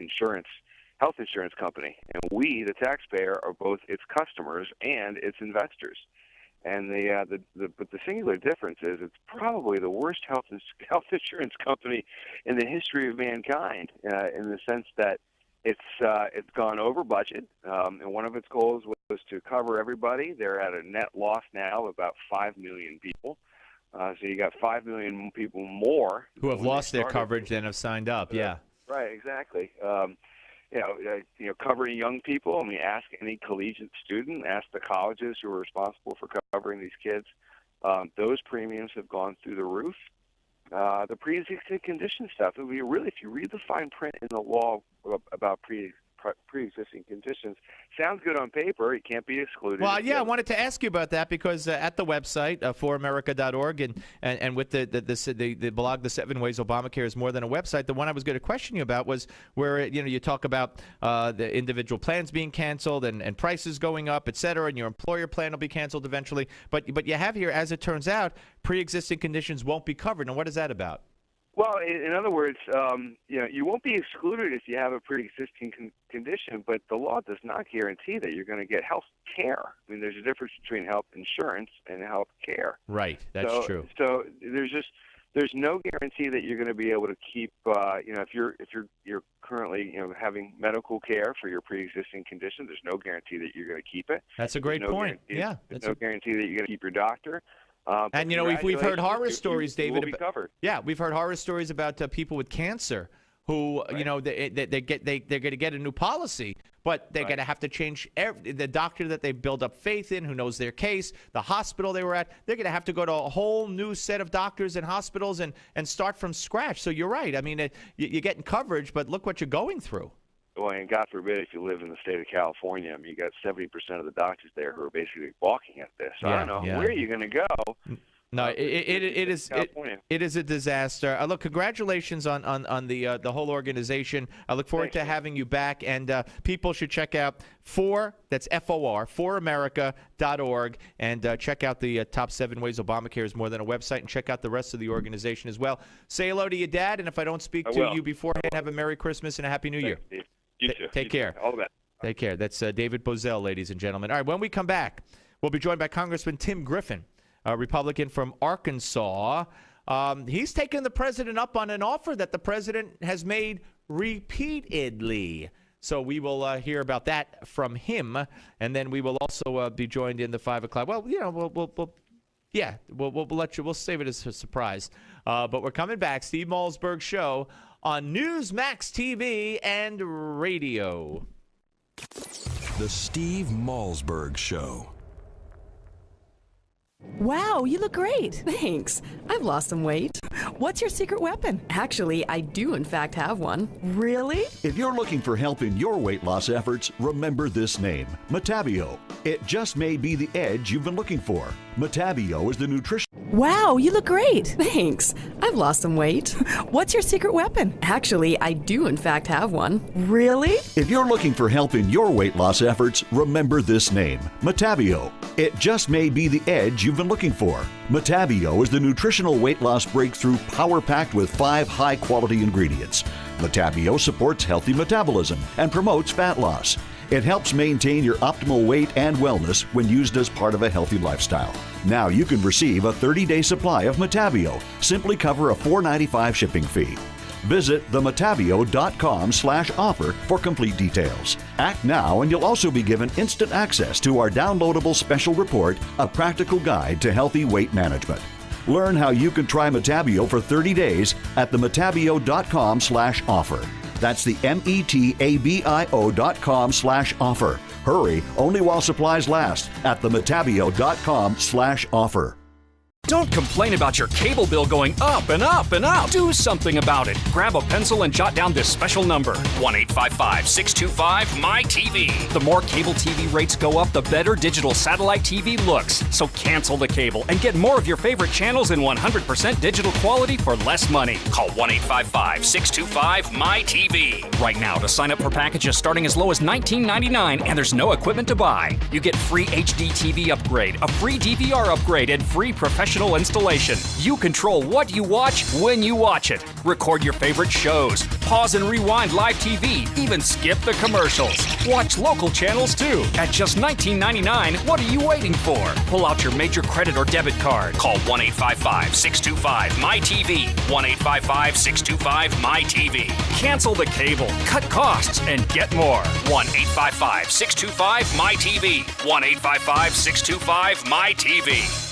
Speaker 16: health insurance company, and we, the taxpayer, are both its customers and its investors. And but the singular difference is it's probably the worst health insurance company in the history of mankind, in the sense that it's gone over budget, and one of its goals was to cover everybody. They're at a net loss now of about 5 million people. So you got 5 million people more
Speaker 3: who have lost their coverage and have signed up. Yeah.
Speaker 16: Right. Exactly. Covering young people. I mean, ask any collegiate student, ask the colleges who are responsible for covering these kids. Those premiums have gone through the roof. The pre-existing condition stuff, if you read the fine print in the law about pre-existing conditions, sounds good on paper. It can't be excluded.
Speaker 3: Well, yeah, I wanted to ask you about that because at the website, foramerica.org, and with the blog, The 7 Ways Obamacare is More Than a Website, the one I was going to question you about was where you talk about the individual plans being canceled and prices going up, et cetera, and your employer plan will be canceled eventually. But you have here, as it turns out, pre-existing conditions won't be covered. Now, what is that about?
Speaker 16: Well, in other words, you won't be excluded if you have a pre-existing condition, but the law does not guarantee that you're going to get health care. I mean, there's a difference between health insurance and health care.
Speaker 3: Right, that's true.
Speaker 16: So there's no guarantee that you're going to be able to keep. If you're currently having medical care for your pre-existing condition, there's no guarantee that you're going to keep it.
Speaker 3: That's a great point. Yeah,
Speaker 16: there's no guarantee that you're going to keep your doctor.
Speaker 3: And we've heard horror stories, David.
Speaker 16: Will be covered.
Speaker 3: Yeah, we've heard horror stories about people with cancer who,
Speaker 16: right.
Speaker 3: they're going to get a new policy, but they're going to have to change the doctor that they build up faith in, who knows their case, the hospital they were at. They're going to have to go to a whole new set of doctors and hospitals and start from scratch. So you're right. I mean, you're getting coverage, but look what you're going through.
Speaker 16: Well, and God forbid if you live in the state of California, I mean, you got 70% of the doctors there who are basically balking at this. So I don't know. Where are you going to go?
Speaker 3: No, it is a disaster. Look, congratulations on the whole organization. I look forward to having you back, and people should check out foramerica.org, and check out the top 7 ways Obamacare is more than a website, and check out the rest of the organization as well. Say hello to your dad, and if I don't speak to you beforehand, have a Merry Christmas and a Happy New Year.
Speaker 16: Steve. You too.
Speaker 3: Take care.
Speaker 16: All the best.
Speaker 3: Take care. That's David Bozell, ladies and gentlemen. All right, when we come back, we'll be joined by Congressman Tim Griffin, a Republican from Arkansas. He's taken the president up on an offer that the president has made repeatedly. So we will hear about that from him, and then we will also be joined in the 5 o'clock. Well, we'll let you. We'll save it as a surprise. But we're coming back. Steve Malzberg Show on Newsmax TV and radio.
Speaker 2: The Steve Malzberg Show.
Speaker 17: Wow, you look great. Thanks. I've lost some weight. What's your secret weapon? Actually, I do in fact have one. Really?
Speaker 18: If you're looking for help in your weight loss efforts, remember this name, Metabio. It just may be the edge you've been looking for. Metabio is the nutrition.
Speaker 17: Wow, you look great. Thanks. I've lost some weight. What's your secret weapon? Actually, I do in fact have one. Really?
Speaker 18: If you're looking for help in your weight loss efforts, remember this name, Metabio. It just may be the edge you've been looking for. Metabio is the nutritional weight loss breakthrough power-packed with 5 high-quality ingredients. Metabio supports healthy metabolism and promotes fat loss. It helps maintain your optimal weight and wellness when used as part of a healthy lifestyle. Now you can receive a 30-day supply of Metabio. Simply cover a $4.95 shipping fee. Visit themetabio.com/offer for complete details. Act now and you'll also be given instant access to our downloadable special report, A Practical Guide to Healthy Weight Management. Learn how you can try Metabio for 30 days at themetabio.com/offer. That's the METABIO.com/offer. Hurry, only while supplies last at themetabio.com/offer.
Speaker 19: Don't complain about your cable bill going up and up and up. Do something about it. Grab a pencil and jot down this special number, 1-855-625-MYTV. The more cable TV rates go up, the better digital satellite TV looks. So cancel the cable and get more of your favorite channels in 100% digital quality for less money. Call 1-855-625-MYTV. Right now to sign up for packages starting as low as $19.99, and there's no equipment to buy. You get free HD TV upgrade, a free DVR upgrade, and free professional professional installation. You control what you watch when you watch it. Record your favorite shows. Pause and rewind live TV. Even skip the commercials. Watch local channels too. At just $19.99, what are you waiting for? Pull out your major credit or debit card. Call 1-855-625-MYTV. 1-855-625-MYTV. Cancel the cable, cut costs, and get more. 1-855-625-MYTV. 1-855-625-MYTV.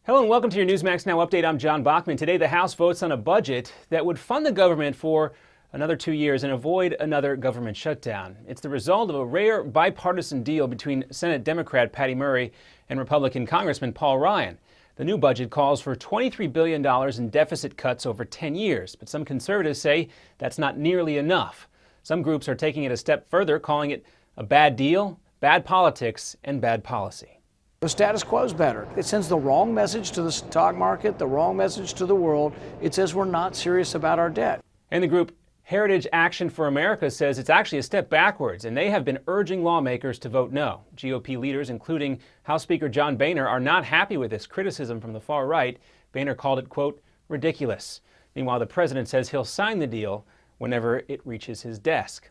Speaker 21: Hello and welcome to your Newsmax Now update. I'm John Bachman. Today the House votes on a budget that would fund the government for another 2 years and avoid another government shutdown. It's the result of a rare bipartisan deal between Senate Democrat Patty Murray and Republican Congressman Paul Ryan. The new budget calls for $23 billion in deficit cuts over 10 years, but some conservatives say that's not nearly enough. Some groups are taking it a step further, calling it a bad deal, bad politics, and bad policy.
Speaker 1: The status quo is better. It sends the wrong message to the stock market, the wrong message to the world. It says we're not serious about our debt.
Speaker 21: And the group Heritage Action for America says it's actually a step backwards, and they have been urging lawmakers to vote no. GOP leaders, including House Speaker John Boehner, are not happy with this criticism from the far right. Boehner called it, quote, ridiculous. Meanwhile, the president says he'll sign the deal whenever it reaches his desk.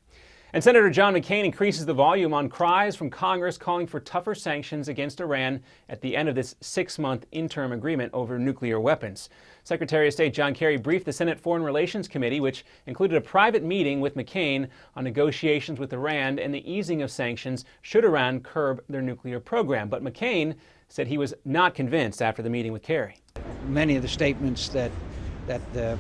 Speaker 21: And Senator John McCain increases the volume on cries from Congress calling for tougher sanctions against Iran at the end of this 6-month interim agreement over nuclear weapons. Secretary of State John Kerry briefed the Senate Foreign Relations Committee, which included a private meeting with McCain on negotiations with Iran and the easing of sanctions should Iran curb their nuclear program. But McCain said he was not convinced after the meeting with Kerry.
Speaker 20: Many of the statements that the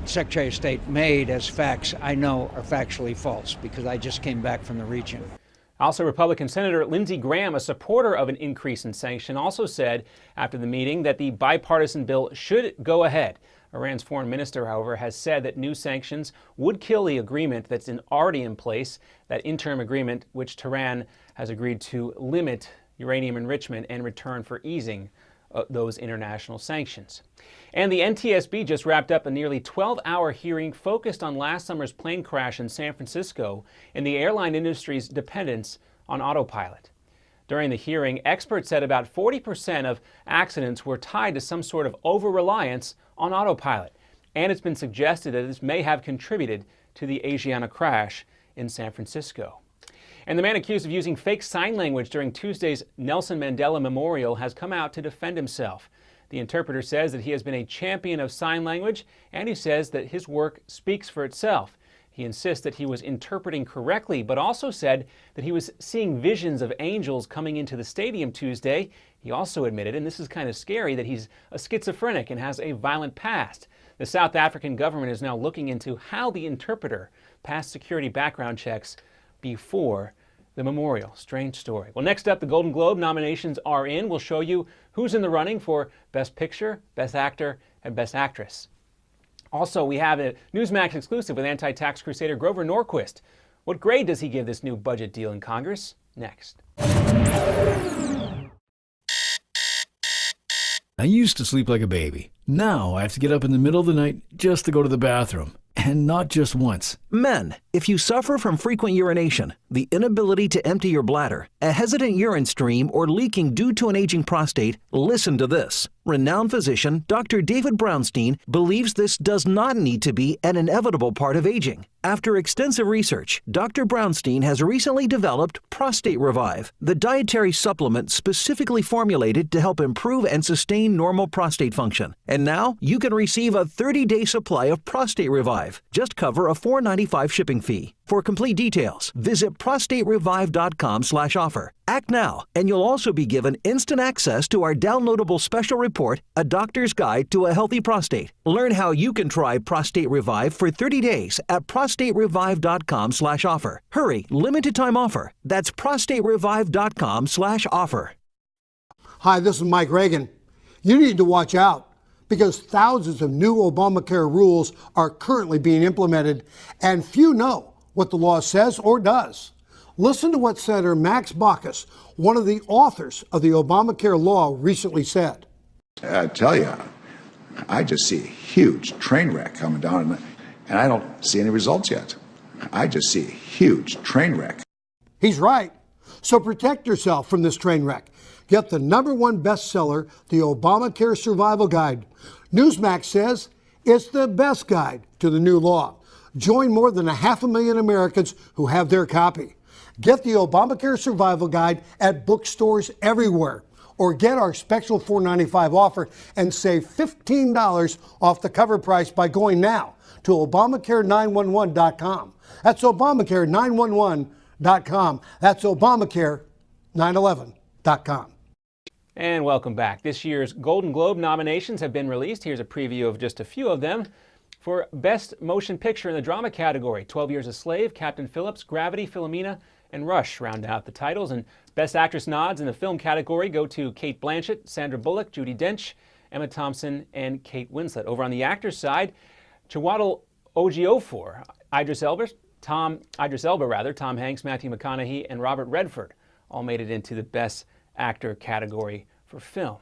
Speaker 20: Secretary of State made as facts, I know are factually false because I just came back from the region.
Speaker 21: Also, Republican Senator Lindsey Graham, a supporter of an increase in sanction, also said after the meeting that the bipartisan bill should go ahead. Iran's foreign minister, however, has said that new sanctions would kill the agreement that's already in place, that interim agreement which Tehran has agreed to limit uranium enrichment in return for easing those international sanctions. And the NTSB just wrapped up a nearly 12-hour hearing focused on last summer's plane crash in San Francisco and the airline industry's dependence on autopilot. During the hearing, experts said about 40% of accidents were tied to some sort of over-reliance on autopilot, and it's been suggested that this may have contributed to the Asiana crash in San Francisco. And the man accused of using fake sign language during Tuesday's Nelson Mandela Memorial has come out to defend himself. The interpreter says that he has been a champion of sign language, and he says that his work speaks for itself. He insists that he was interpreting correctly, but also said that he was seeing visions of angels coming into the stadium Tuesday. He also admitted, and this is kind of scary, that he's a schizophrenic and has a violent past. The South African government is now looking into how the interpreter passed security background checks before the memorial. Strange story. Well, next up, the Golden Globe nominations are in. We'll show you who's in the running for Best Picture, Best Actor, and Best Actress. Also, we have a Newsmax exclusive with anti-tax crusader Grover Norquist. What grade does he give this new budget deal in Congress? Next.
Speaker 24: I used to sleep like a baby. Now I have to get up in the middle of the night just to go to the bathroom. And not just once.
Speaker 9: Men, if you suffer from frequent urination, the inability to empty your bladder, a hesitant urine stream, or leaking due to an aging prostate, listen to this. Renowned physician Dr. David Brownstein believes this does not need to be an inevitable part of aging. After extensive research, Dr. Brownstein has recently developed Prostate Revive, the dietary supplement specifically formulated to help improve and sustain normal prostate function. And now you can receive a 30-day supply of Prostate Revive. Just cover a $4.95 shipping fee. For complete details, visit prostaterevive.com/offer. Act now, and you'll also be given instant access to our downloadable special report, A Doctor's Guide to a Healthy Prostate. Learn how you can try Prostate Revive for 30 days at prostaterevive.com/offer. Hurry, limited time offer. That's prostaterevive.com/offer.
Speaker 22: Hi, this is Mike Reagan. You need to watch out because thousands of new Obamacare rules are currently being implemented, and few know what the law says or does. Listen to what Senator Max Baucus, one of the authors of the Obamacare law, recently said.
Speaker 23: I tell you,
Speaker 4: I just see a huge train wreck coming down, and I don't see any results yet. I just see a huge train wreck.
Speaker 22: He's right. So protect yourself from this train wreck. Get the #1 bestseller, the Obamacare Survival Guide. Newsmax says it's the best guide to the new law. Join more than 500,000 Americans who have their copy. Get the Obamacare Survival Guide at bookstores everywhere, or get our special $4.95 offer and save $15 off the cover price by going now to Obamacare911.com. That's Obamacare911.com. That's Obamacare911.com.
Speaker 21: And welcome back. This year's Golden Globe nominations have been released. Here's a preview of just a few of them. For Best Motion Picture in the Drama category, 12 Years a Slave, Captain Phillips, Gravity, Philomena, and Rush round out the titles. And Best Actress nods in the film category go to Cate Blanchett, Sandra Bullock, Judi Dench, Emma Thompson, and Kate Winslet. Over on the actors' side, Chiwetel Ejiofor, Idris Elba, Tom Hanks, Matthew McConaughey, and Robert Redford all made it into the Best Actor category for film.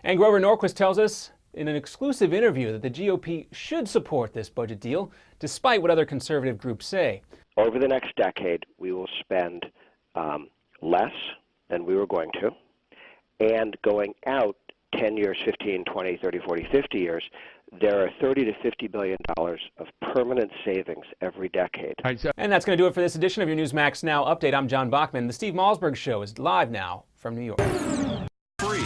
Speaker 21: And Grover Norquist tells us in an exclusive interview that the GOP should support this budget deal, despite what other conservative groups say.
Speaker 5: Over the next decade, we will spend less than we were going to, and going out 10 years, 15, 20, 30, 40, 50 years, there are $30 to $50 billion of permanent savings every decade.
Speaker 21: And that's going to do it for this edition of your Newsmax Now Update. I'm John Bachman. The Steve Malzberg Show is live now from New York.
Speaker 2: Free.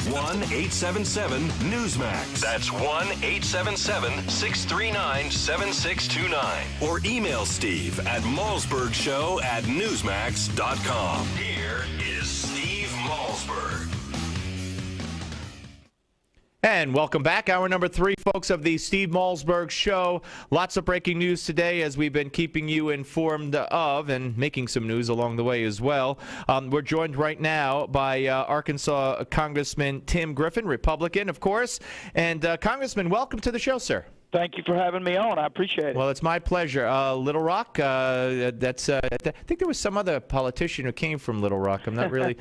Speaker 2: 1-877-Newsmax. That's 1-877-639-7629. Or email Steve at malzbergshow@newsmax.com. Here is Steve Malzberg.
Speaker 3: And welcome back. Hour number 3, folks, of the Steve Malzberg Show. Lots of breaking news today, as we've been keeping you informed of and making some news along the way as well. We're joined right now by Arkansas Congressman Tim Griffin, Republican, of course. And Congressman, welcome to the show, sir.
Speaker 7: Thank you for having me on. I appreciate it.
Speaker 3: Well, it's my pleasure. Little Rock, I think there was some other politician who came from Little Rock. I'm not really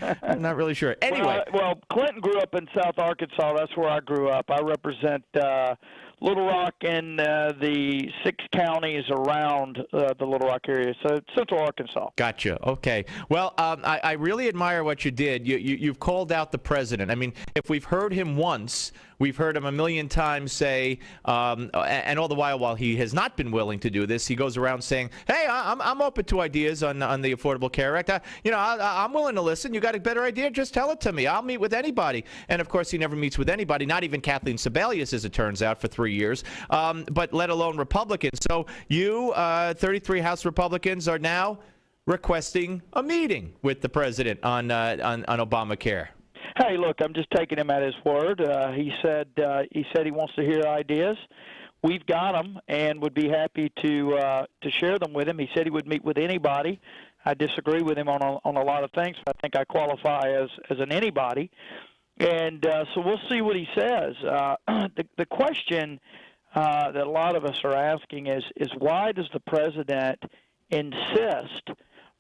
Speaker 3: sure. Anyway.
Speaker 7: Well, Clinton grew up in South Arkansas. That's where I grew up. I represent Little Rock and the 6 counties around the Little Rock area, so Central Arkansas.
Speaker 3: Gotcha. Okay. Well, I really admire what you did. You've called out the president. I mean, if we've heard him once, we've heard him a million times say, and all the while he has not been willing to do this, he goes around saying, "Hey, I'm open to ideas on the Affordable Care Act. I'm willing to listen. You got a better idea? Just tell it to me. I'll meet with anybody." And of course, he never meets with anybody, not even Kathleen Sebelius, as it turns out, for 3 years, but let alone Republicans. So you, 33 House Republicans, are now requesting a meeting with the president on Obamacare.
Speaker 7: Hey, look, I'm just taking him at his word. He said he wants to hear ideas. We've got them and would be happy to share them with him. He said he would meet with anybody. I disagree with him on a lot of things. I think I qualify as an anybody. And so we'll see what he says. The question that a lot of us are asking is why does the president insist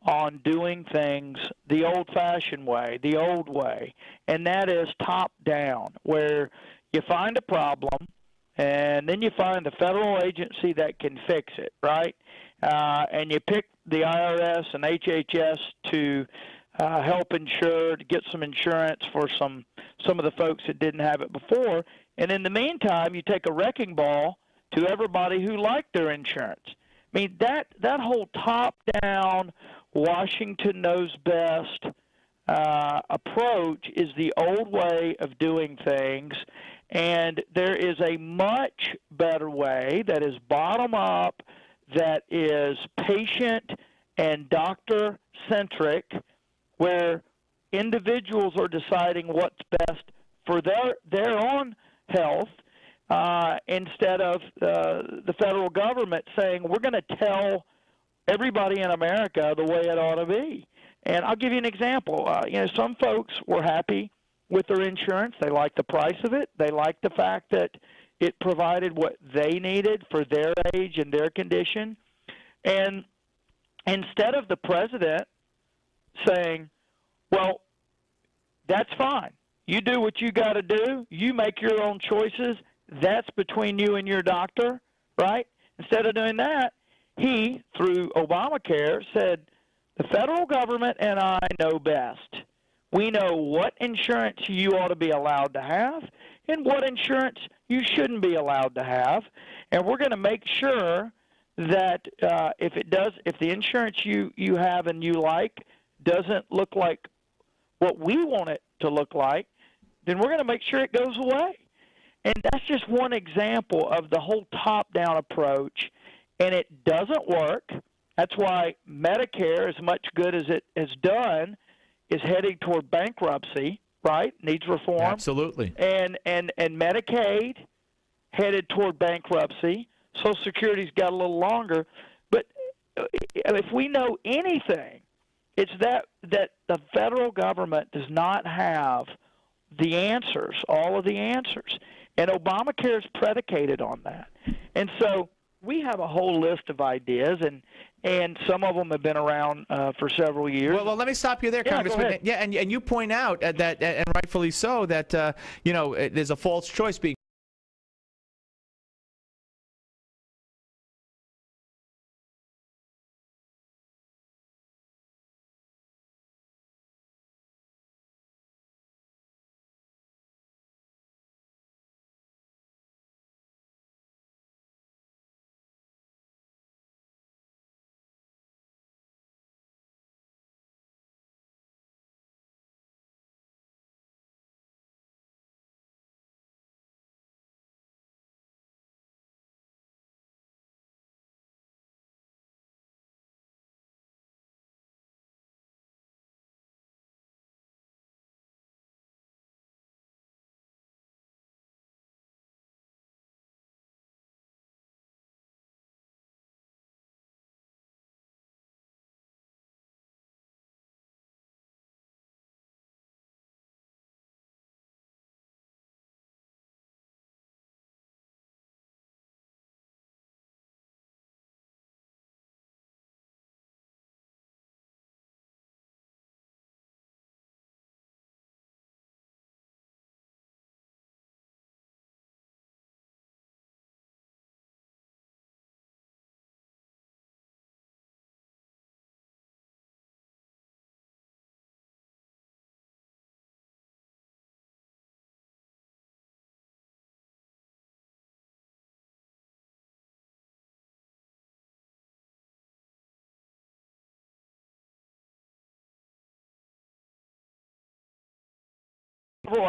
Speaker 7: on doing things the old-fashioned way, the old way, and that is top-down, where you find a problem and then you find the federal agency that can fix it, right? And you pick the IRS and HHS to help insure, to get some insurance for some of the folks that didn't have it before. And in the meantime, you take a wrecking ball to everybody who liked their insurance. I mean, that whole top-down, Washington knows best approach is the old way of doing things, and there is a much better way that is bottom-up, that is patient and doctor-centric, where individuals are deciding what's best for their own health, instead of the federal government saying, we're going to tell everybody in America the way it ought to be. And I'll give you an example. Some folks were happy with their insurance. They liked the price of it. They liked the fact that it provided what they needed for their age and their condition. And instead of the president saying, well, that's fine. You do what you got to do. You make your own choices. that's between you and your doctor, right? Instead of doing that, he, through Obamacare, said, the federal government and I know best. We know what insurance you ought to be allowed to have and what insurance you shouldn't be allowed to have, and we're going to make sure that if the insurance you have and you like doesn't look like what we want it to look like, then we're going to make sure it goes away. And that's just one example of the whole top-down approach, and it doesn't work. That's why Medicare, as much good as it has done, is heading toward bankruptcy, right? Needs reform.
Speaker 3: Absolutely.
Speaker 7: And Medicaid headed toward bankruptcy. Social Security's got a little longer. But if we know anything, it's that the federal government does not have the answers, all of the answers. And Obamacare is predicated on that. And so we have a whole list of ideas, and some of them have been around for several years.
Speaker 3: Well, let me stop you there, Congressman. Yeah, and you point out that, and rightfully so, that there's a false choice being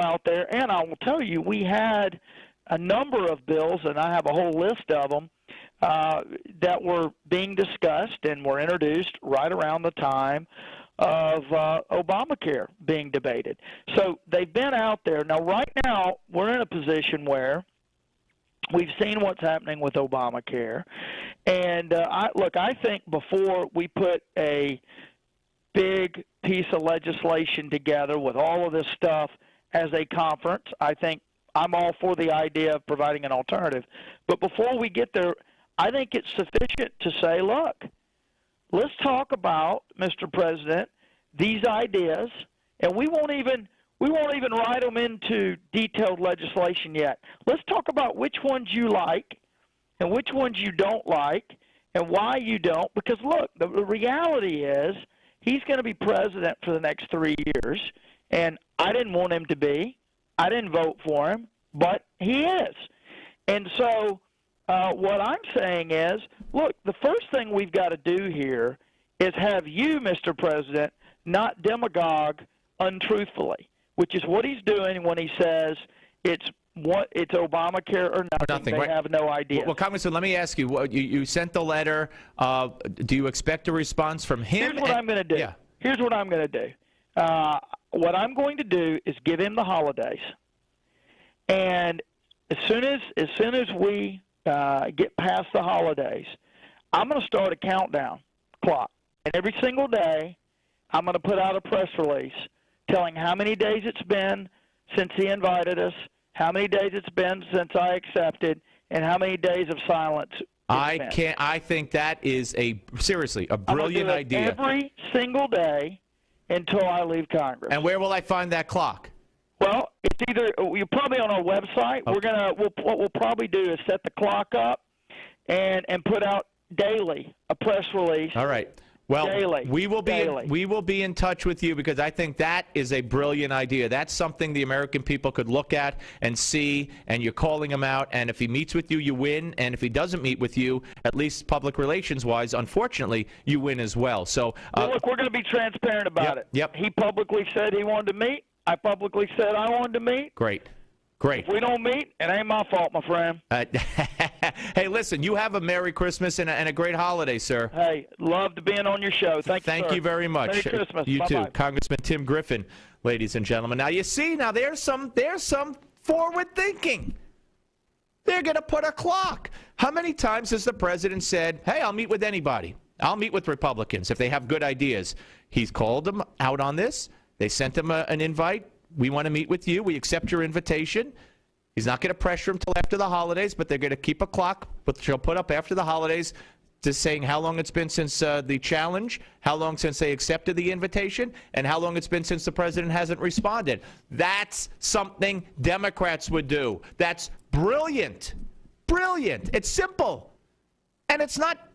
Speaker 7: out there, and I will tell you, we had a number of bills, and I have a whole list of them, that were being discussed and were introduced right around the time of Obamacare being debated. So they've been out there. Now, right now, we're in a position where we've seen what's happening with Obamacare, and I think before we put a big piece of legislation together with all of this stuff as a conference, I think I'm all for the idea of providing an alternative. But before we get there, I think it's sufficient to say, look, let's talk about, Mr. President, these ideas, and we won't even write them into detailed legislation yet. Let's talk about which ones you like and which ones you don't like and why you don't. Because, look, the reality is he's going to be president for the next 3 years, and I didn't want him to be. I didn't vote for him, but he is. And so what I'm saying is, look, the first thing we've got to do here is have you, Mr. President, not demagogue untruthfully, which is what he's doing when he says it's Obamacare or nothing. They
Speaker 3: right.
Speaker 7: have no idea.
Speaker 3: Well, Congressman, let me ask you, you sent the letter. Do you expect a response from him?
Speaker 7: Here's what I'm going to do.
Speaker 3: Yeah.
Speaker 7: Here's what I'm going to do. What I'm going to do is give him the holidays, and as soon as we get past the holidays, I'm going to start a countdown clock, and every single day I'm going to put out a press release telling how many days it's been since he invited us, how many days it's been since I accepted, and how many days of silence.
Speaker 3: I think that is seriously a brilliant idea.
Speaker 7: Every single day until I leave Congress.
Speaker 3: And where will I find that clock?
Speaker 7: Well, It's either you're probably on our website.
Speaker 3: Okay.
Speaker 7: What we'll probably do is set the clock up and put out daily a press release.
Speaker 3: All right. Well,
Speaker 7: daily.
Speaker 3: we will be in touch with you, because I think that is a brilliant idea. That's something the American people could look at and see, and you're calling him out. And if he meets with you, you win. And if he doesn't meet with you, at least public relations-wise, unfortunately, you win as well. So
Speaker 7: look, we're going to be transparent about it.
Speaker 3: Yep.
Speaker 7: He publicly said he wanted to meet. I publicly said I wanted to meet.
Speaker 3: Great.
Speaker 7: If we don't meet, it ain't my fault, my friend.
Speaker 3: Hey, listen, you have a Merry Christmas and a great holiday, sir.
Speaker 7: Hey, loved being on your show. Thank
Speaker 3: you very much.
Speaker 7: Merry Christmas.
Speaker 3: You
Speaker 7: Bye-bye.
Speaker 3: too. Congressman Tim Griffin, ladies and gentlemen. Now, you see, there's some forward thinking. They're going to put a clock. How many times has the president said, hey, I'll meet with anybody. I'll meet with Republicans if they have good ideas. He's called them out on this. They sent him an invite. We want to meet with you. We accept your invitation. He's not going to pressure him till after the holidays, but they're going to keep a clock, which they'll put up after the holidays, just saying how long it's been since the challenge, how long since they accepted the invitation, and how long it's been since the president hasn't responded. That's something Democrats would do. That's brilliant. Brilliant. It's simple. And it's not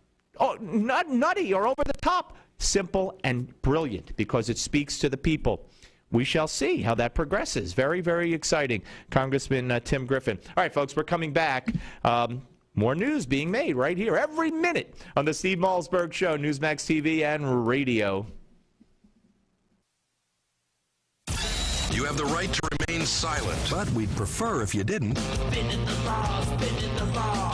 Speaker 3: nutty or over the top. Simple and brilliant, because it speaks to the people. We shall see how that progresses. Very, very exciting. Congressman Tim Griffin. All right, folks, we're coming back. More news being made right here every minute on the Steve Malzberg Show, Newsmax TV and radio.
Speaker 2: You have the right to remain silent, but we'd prefer if you didn't.
Speaker 10: Bending the law, bending the law.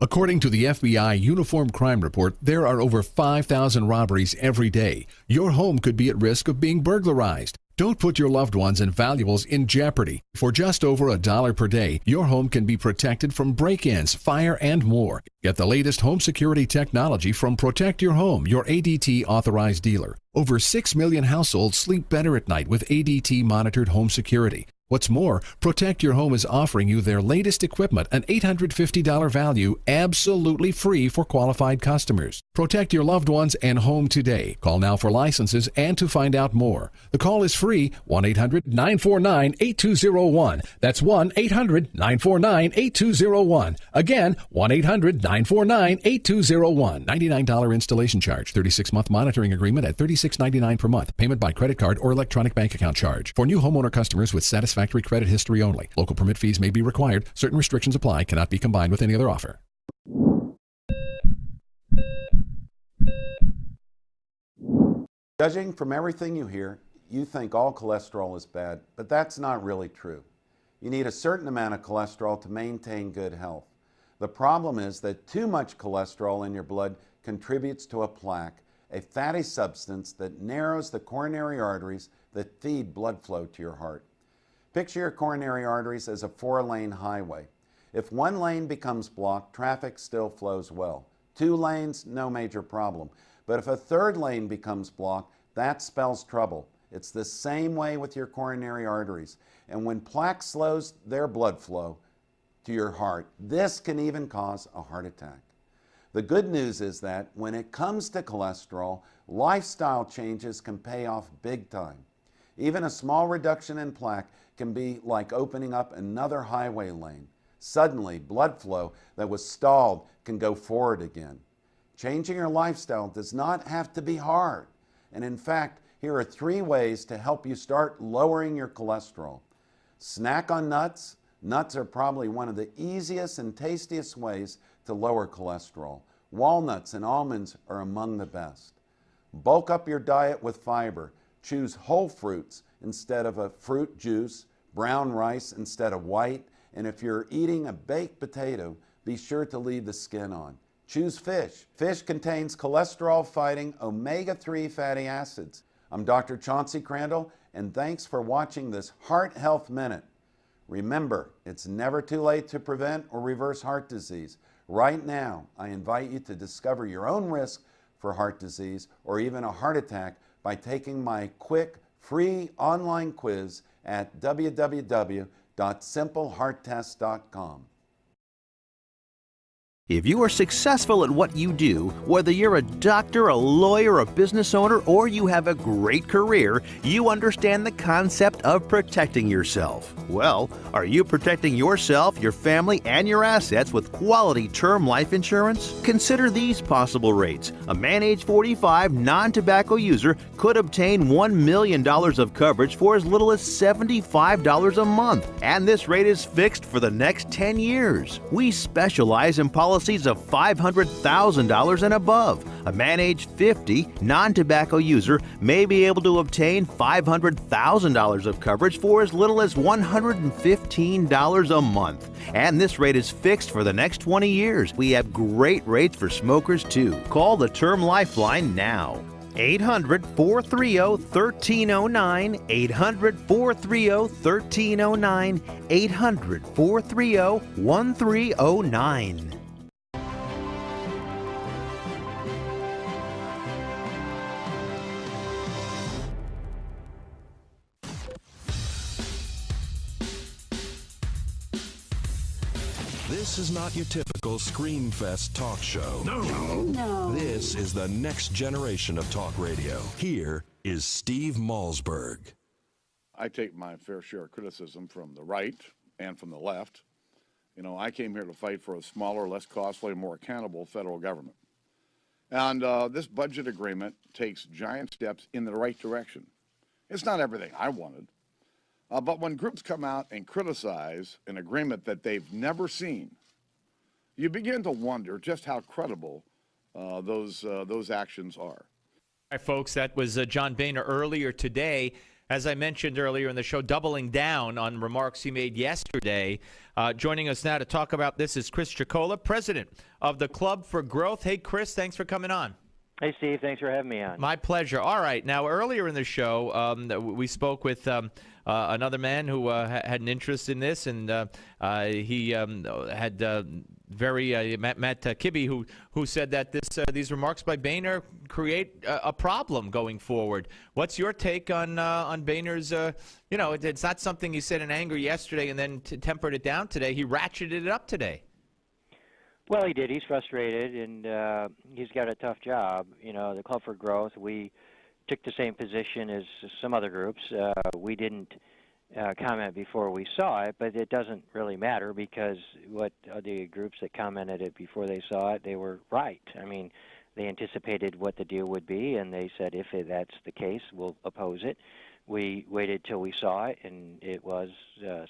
Speaker 11: According to the FBI Uniform Crime Report, there are over 5,000 robberies every day. Your home could be at risk of being burglarized. Don't put your loved ones and valuables in jeopardy. For just over $1 per day, your home can be protected from break-ins, fire, and more. Get the latest home security technology from Protect Your Home, your ADT authorized dealer. Over 6 million households sleep better at night with ADT monitored home security. What's more, Protect Your Home is offering you their latest equipment, an $850 value, absolutely free for qualified customers. Protect your loved ones and home today. Call now for licenses and to find out more. The call is free, 1-800-949-8201. That's 1-800-949-8201. Again, 1-800-949-8201. $99 installation charge, 36-month monitoring agreement at $36.99 per month. Payment by credit card or electronic bank account charge. For new homeowner customers with satisfactory credit history only. Local permit fees may be required. Certain restrictions apply. Cannot be combined with any other offer.
Speaker 6: Judging from everything you hear, you think all cholesterol is bad, but that's not really true. You need a certain amount of cholesterol to maintain good health. The problem is that too much cholesterol in your blood contributes to a plaque, a fatty substance that narrows the coronary arteries that feed blood flow to your heart. Picture your coronary arteries as a 4-lane highway. If one lane becomes blocked, traffic still flows well. 2 lanes, no major problem. But if a 3rd lane becomes blocked, that spells trouble. It's the same way with your coronary arteries. And when plaque slows their blood flow to your heart, this can even cause a heart attack. The good news is that when it comes to cholesterol, lifestyle changes can pay off big time. Even a small reduction in plaque can be like opening up another highway lane. Suddenly, blood flow that was stalled can go forward again. Changing your lifestyle does not have to be hard. And in fact, here are 3 ways to help you start lowering your cholesterol. Snack on nuts. Nuts are probably one of the easiest and tastiest ways to lower cholesterol. Walnuts and almonds are among the best. Bulk up your diet with fiber. Choose whole fruits instead of a fruit juice, brown rice instead of white, and if you're eating a baked potato, be sure to leave the skin on. Choose fish. Fish contains cholesterol-fighting omega-3 fatty acids. I'm Dr. Chauncey Crandall, and thanks for watching this Heart Health Minute. Remember, it's never too late to prevent or reverse heart disease. Right now, I invite you to discover your own risk for heart disease or even a heart attack by taking my quick, free online quiz at www.simplehearttest.com.
Speaker 8: If you are successful at what you do, whether you're a doctor, a lawyer, a business owner, or you have a great career, you understand the concept of protecting yourself. Well, are you protecting yourself, your family, and your assets with quality term life insurance? Consider these possible rates. A man age 45 non-tobacco user could obtain $1 million of coverage for as little as $75 a month, and this rate is fixed for the next 10 years. We specialize in policies of $500,000 and above. A man age 50 non-tobacco user may be able to obtain $500,000 of coverage for as little as $115 a month. And this rate is fixed for the next 20 years. We have great rates for smokers too. Call the Term Lifeline now. 800-430-1309, 800-430-1309, 800-430-1309.
Speaker 2: This is not your typical Screamfest talk show. No. This is the next generation of talk radio. Here is Steve Malzberg.
Speaker 13: I take my fair share of criticism from the right and from the left. You know, I came here to fight for a smaller, less costly, more accountable federal government. And this budget agreement takes giant steps in the right direction. It's not everything I wanted. But when groups come out and criticize an agreement that they've never seen, you begin to wonder just how credible those actions are.
Speaker 3: All right, folks, that was John Boehner earlier today. As I mentioned earlier in the show, doubling down on remarks he made yesterday. Joining us now to talk about this is Chris Chicola, president of the Club for Growth. Hey, Chris, thanks for coming on.
Speaker 15: Hey, Steve, thanks for having me on.
Speaker 3: My pleasure. All right. Now, earlier in the show, we spoke with another man who had an interest in this, and he had Matt Kibbe, who said that these remarks by Boehner create a problem going forward. What's your take on Boehner's? It's not something he said in anger yesterday and then tempered it down today. He ratcheted it up today.
Speaker 15: Well, he did. He's frustrated, and he's got a tough job. You know, the Club for Growth, we took the same position as some other groups. We didn't comment before we saw it, but it doesn't really matter because what the groups that commented it before they saw it, they were right. I mean, they anticipated what the deal would be, and they said if that's the case, we'll oppose it. We waited till we saw it, and it was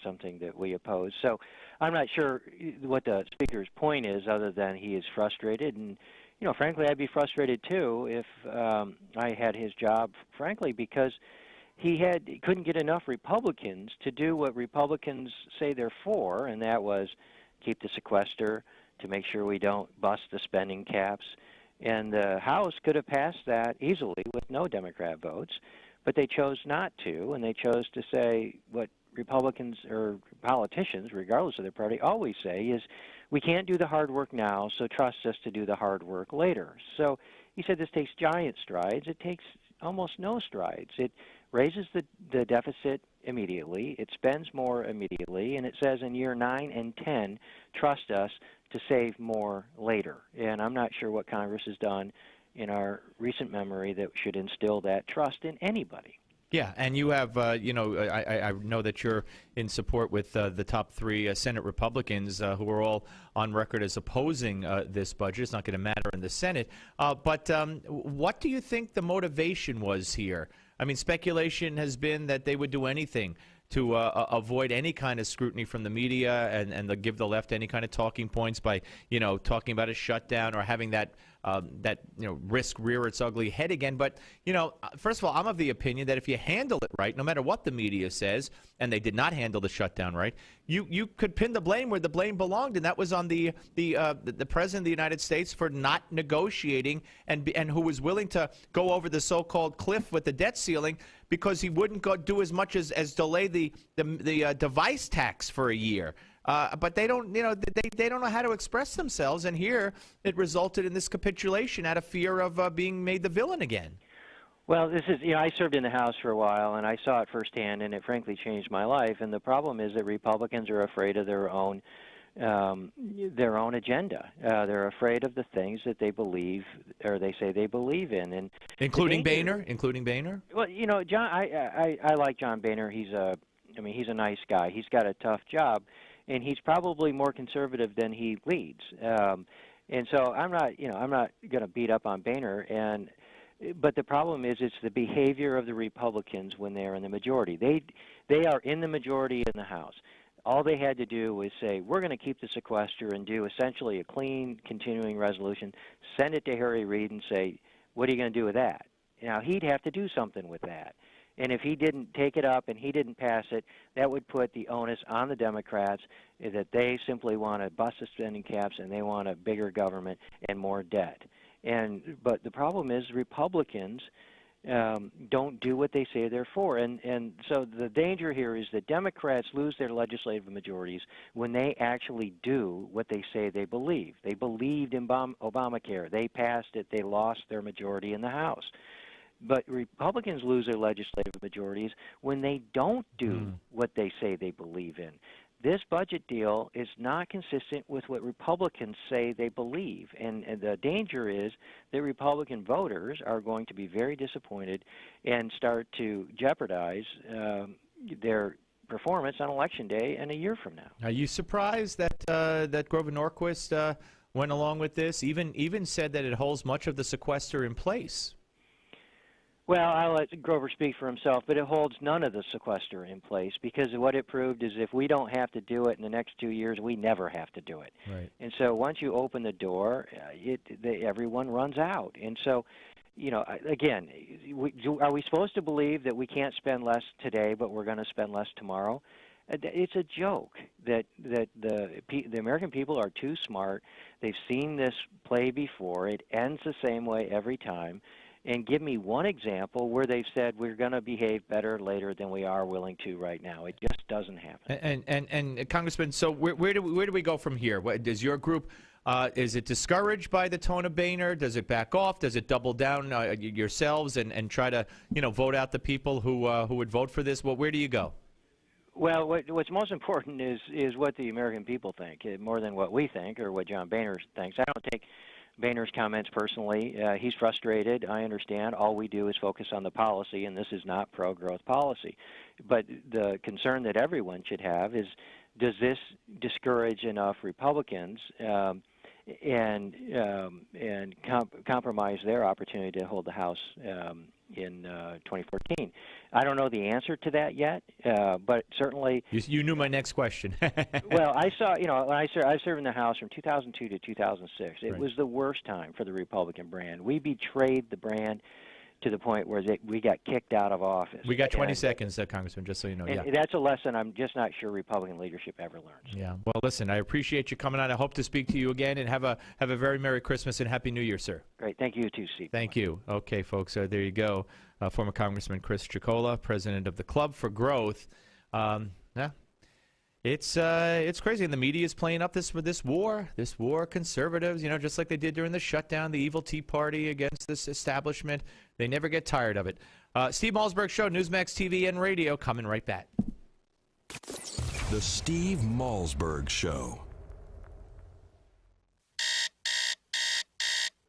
Speaker 15: something that we opposed. So I'm not sure what the speaker's point is other than he is frustrated. And, you know, frankly, I'd be frustrated too if I had his job, frankly, because he couldn't get enough Republicans to do what Republicans say they're for, and that was keep the sequester, to make sure we don't bust the spending caps. And the House could have passed that easily with no Democrat votes. But they chose not to, and they chose to say what Republicans or politicians, regardless of their party, always say is, we can't do the hard work now, so trust us to do the hard work later. So he said this takes giant strides. It takes almost no strides. It raises the deficit immediately. It spends more immediately, and it says in year 9 and 10, trust us to save more later. And I'm not sure what Congress has done in our recent memory that should instill that trust in anybody.
Speaker 3: Yeah, and you have, I know that you're in support with the top 3 Senate Republicans who are all on record as opposing this budget. It's not going to matter in the Senate. But what do you think the motivation was here? I mean, speculation has been that they would do anything to avoid any kind of scrutiny from the media and give the left any kind of talking points by, talking about a shutdown or having that risk rear its ugly head again. But, first of all, I'm of the opinion that if you handle it right, no matter what the media says, and they did not handle the shutdown right, you could pin the blame where the blame belonged, and that was on the President of the United States for not negotiating and who was willing to go over the so-called cliff with the debt ceiling because he wouldn't go do as much as delay the device tax for a year. But they don't, they don't know how to express themselves, and here it resulted in this capitulation out of fear of being made the villain again.
Speaker 15: Well, this is, I served in the House for a while, and I saw it firsthand, and it frankly changed my life. And the problem is that Republicans are afraid of their own their own agenda. They're afraid of the things that they believe or they say they believe in, and
Speaker 3: including Boehner.
Speaker 15: Well, you know, John, I like John Boehner. He's a nice guy. He's got a tough job, and he's probably more conservative than he leads. And so I'm not going to beat up on Boehner. But the problem is, it's the behavior of the Republicans when they're in the majority. They are in the majority in the House. All they had to do was say, we're going to keep the sequester and do essentially a clean continuing resolution, send it to Harry Reid and say, what are you going to do with that? Now, he'd have to do something with that. And if he didn't take it up and he didn't pass it, that would put the onus on the Democrats that they simply want to bust the spending caps and they want a bigger government and more debt. But the problem is Republicans don't do what they say they're for. And so the danger here is that Democrats lose their legislative majorities when they actually do what they say they believe. They believed in Obamacare. They passed it. They lost their majority in the House. But Republicans lose their legislative majorities when they don't do what they say they believe in. This budget deal is not consistent with what Republicans say they believe. And the danger is that Republican voters are going to be very disappointed and start to jeopardize their performance on Election Day and a year from now.
Speaker 3: Are you surprised that Grover Norquist went along with this, even said that it holds much of the sequester in place?
Speaker 15: Well, I'll let Grover speak for himself, but it holds none of the sequester in place because what it proved is if we don't have to do it in the next 2 years, we never have to do it.
Speaker 3: Right.
Speaker 15: And so once you open the door, everyone runs out. And so, you know, again, are we supposed to believe that we can't spend less today, but we're going to spend less tomorrow? It's a joke that the American people are too smart. They've seen this play before. It ends the same way every time. And give me one example where they've said we're going to behave better later than we are willing to right now. It just doesn't happen.
Speaker 3: And Congressman, so where do we go from here? Does your group is it discouraged by the tone of Boehner? Does it back off? Does it double down yourselves and try to vote out the people who would vote for this? Well, where do you go?
Speaker 15: Well, what's most important is what the American people think, more than what we think or what John Boehner thinks. I don't take Boehner's comments personally. He's frustrated. I understand. All we do is focus on the policy, and this is not pro-growth policy. But the concern that everyone should have is, does this discourage enough Republicans and compromise their opportunity to hold the House in 2014? I don't know the answer to that yet, but certainly...
Speaker 3: You knew my next question.
Speaker 15: Well, I saw, when I served in the House from 2002 to 2006. It was the worst time for the Republican brand. We betrayed the brand to the point where we got kicked out of office.
Speaker 3: We got 20 seconds, Congressman, just so you know.
Speaker 15: And that's a lesson I'm just not sure Republican leadership ever learns.
Speaker 3: Yeah. Well, listen, I appreciate you coming on. I hope to speak to you again, and have a very Merry Christmas and Happy New Year, sir.
Speaker 15: Great. Thank you, too, Steve.
Speaker 3: Thank you. Okay, folks, there you go. Former Congressman Chris Chicola, president of the Club for Growth. It's crazy, and the media is playing up this war. Conservatives, just like they did during the shutdown, the evil Tea Party against this establishment. They never get tired of it. Steve Malzberg Show, Newsmax TV and radio, coming right back.
Speaker 2: The Steve Malzberg Show.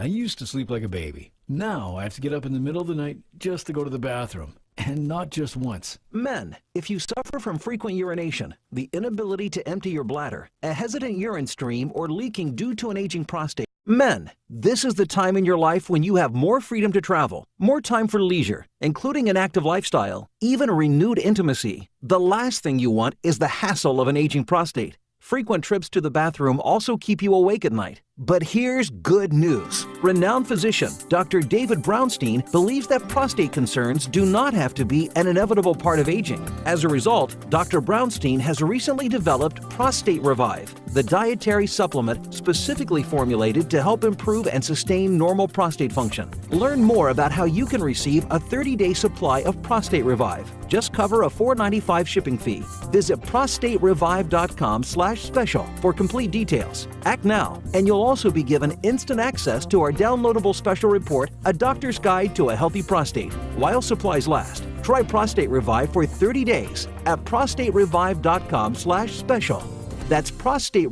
Speaker 24: I used to sleep like a baby. Now I have to get up in the middle of the night just to go to the bathroom. And not just once.
Speaker 9: Men, if you suffer from frequent urination, the inability to empty your bladder, a hesitant urine stream, or leaking due to an aging prostate. Men, this is the time in your life when you have more freedom to travel, more time for leisure, including an active lifestyle, even renewed intimacy. The last thing you want is the hassle of an aging prostate. Frequent trips to the bathroom also keep you awake at night. But here's good news. Renowned physician Dr. David Brownstein believes that prostate concerns do not have to be an inevitable part of aging. As a result, Dr. Brownstein has recently developed Prostate Revive, the dietary supplement specifically formulated to help improve and sustain normal prostate function. Learn more about how you can receive a 30-day supply of Prostate Revive. Just cover a $4.95 shipping fee. Visit prostaterevive.com/special for complete details. Act now, and you'll also be given instant access to our downloadable special report, A Doctor's Guide to a Healthy Prostate, while supplies last. Try Prostate Revive for 30 days at prostaterevive.com/special. That's prostate.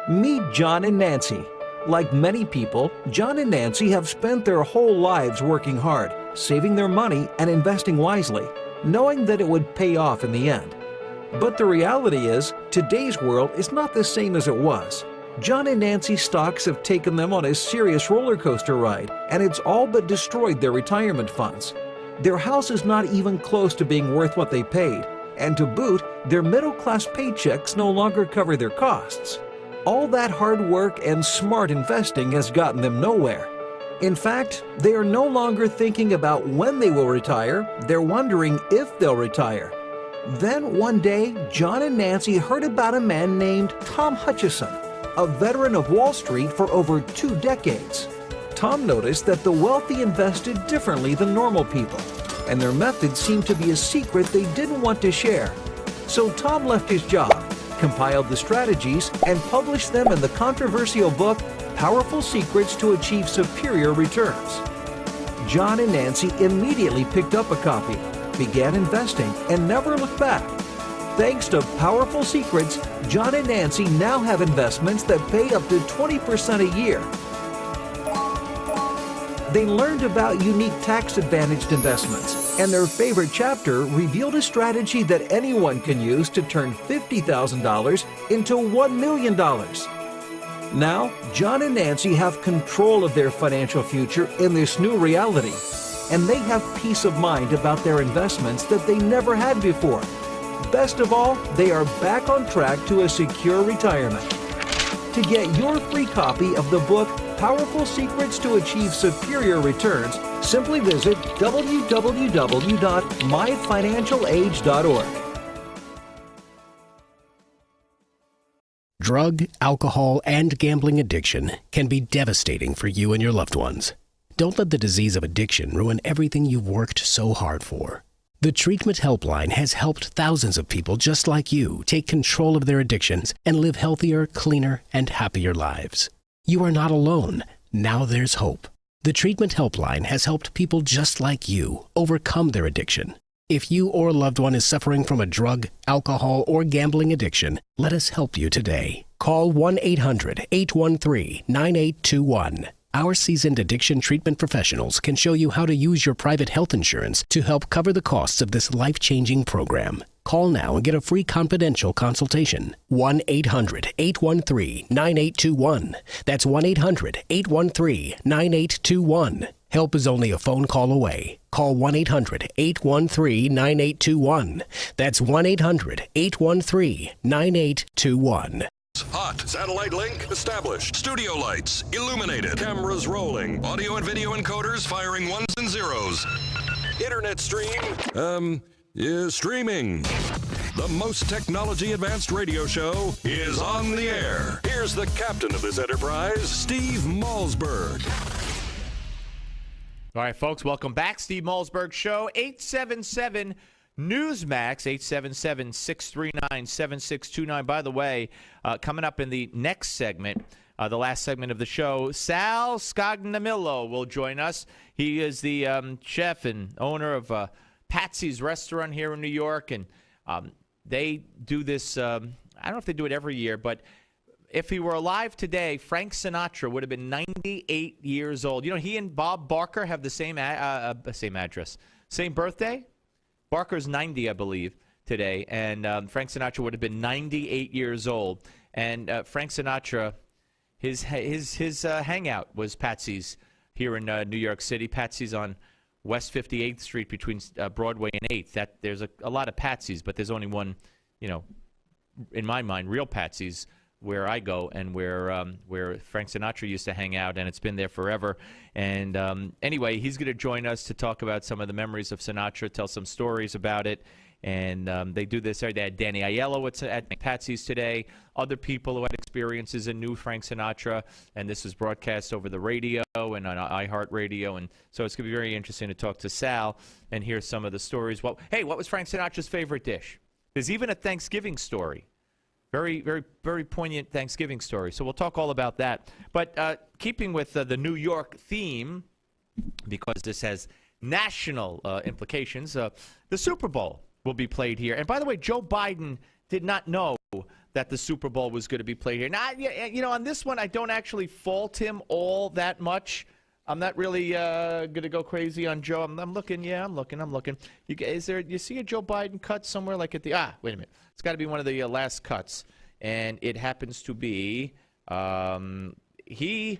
Speaker 9: Meet John and Nancy. Like many people, John and Nancy have spent their whole lives working hard, saving their money and investing wisely, knowing that it would pay off in the end. But the reality is, today's world is not the same as it was. John and Nancy's stocks have taken them on a serious roller coaster ride, and it's all but destroyed their retirement funds. Their house is not even close to being worth what they paid, and to boot, their middle-class paychecks no longer cover their costs. All that hard work and smart investing has gotten them nowhere. In fact, they are no longer thinking about when they will retire, they're wondering if they'll retire. Then one day, John and Nancy heard about a man named Tom Hutchison, a veteran of Wall Street for over 2 decades. Tom noticed that the wealthy invested differently than normal people, and their methods seemed to be a secret they didn't want to share. So Tom left his job, compiled the strategies, and published them in the controversial book, Powerful Secrets to Achieve Superior Returns. John and Nancy immediately picked up a copy, began investing, and never looked back. Thanks to Powerful Secrets, John and Nancy now have investments that pay up to 20% a year. They learned about unique tax-advantaged investments, and their favorite chapter revealed a strategy that anyone can use to turn $50,000 into $1 million. Now, John and Nancy have control of their financial future in this new reality, and they have peace of mind about their investments that they never had before. Best of all, they are back on track to a secure retirement. To get your free copy of the book, Powerful Secrets to Achieve Superior Returns, simply visit www.myfinancialage.org.
Speaker 12: Drug, alcohol, and gambling addiction can be devastating for you and your loved ones. Don't let the disease of addiction ruin everything you've worked so hard for. The Treatment Helpline has helped thousands of people just like you take control of their addictions and live healthier, cleaner, and happier lives. You are not alone. Now there's hope. The Treatment Helpline has helped people just like you overcome their addiction. If you or a loved one is suffering from a drug, alcohol, or gambling addiction, let us help you today. Call 1-800-813-9821. Our seasoned addiction treatment professionals can show you how to use your private health insurance to help cover the costs of this life-changing program. Call now and get a free confidential consultation. 1-800-813-9821. That's 1-800-813-9821. Help is only a phone call away. Call 1-800-813-9821. That's 1-800-813-9821.
Speaker 2: Hot. Satellite link established. Studio lights illuminated. Cameras rolling. Audio and video encoders firing ones and zeros. Internet stream. Streaming. The most technology advanced radio show is on the air. Here's the captain of this enterprise, Steve Malzberg.
Speaker 3: All right, folks, welcome back. Steve Malzberg Show, 877 Newsmax, 877-639-7629. By the way, coming up in the next segment, the last segment of the show, Sal Scognamillo will join us. He is the chef and owner of Patsy's Restaurant here in New York, and they do this, I don't know if they do it every year, but if he were alive today, Frank Sinatra would have been 98 years old. You know, he and Bob Barker have the same address, same birthday. Barker's 90, I believe, today, and Frank Sinatra would have been 98 years old. And Frank Sinatra, his hangout was Patsy's here in New York City. Patsy's on West 58th Street between Broadway and 8th. There's a lot of Patsy's, but there's only one, in my mind, real Patsy's where I go and where Frank Sinatra used to hang out, and it's been there forever. And anyway, he's going to join us to talk about some of the memories of Sinatra, tell some stories about it. And they do this. They had Danny Aiello at Patsy's today, other people who had experiences and knew Frank Sinatra, and this is broadcast over the radio and on iHeartRadio. And so it's going to be very interesting to talk to Sal and hear some of the stories. What was Frank Sinatra's favorite dish? There's even a Thanksgiving story. Very, very, very poignant Thanksgiving story. So we'll talk all about that. But keeping with the New York theme, because this has national implications, the Super Bowl will be played here. And by the way, Joe Biden did not know that the Super Bowl was going to be played here. Now, you know, on this one, I don't actually fault him all that much. I'm not really going to go crazy on Joe. I'm looking. Yeah, I'm looking. You see a Joe Biden cut somewhere like at the, wait a minute. It's got to be one of the last cuts. And it happens to be, he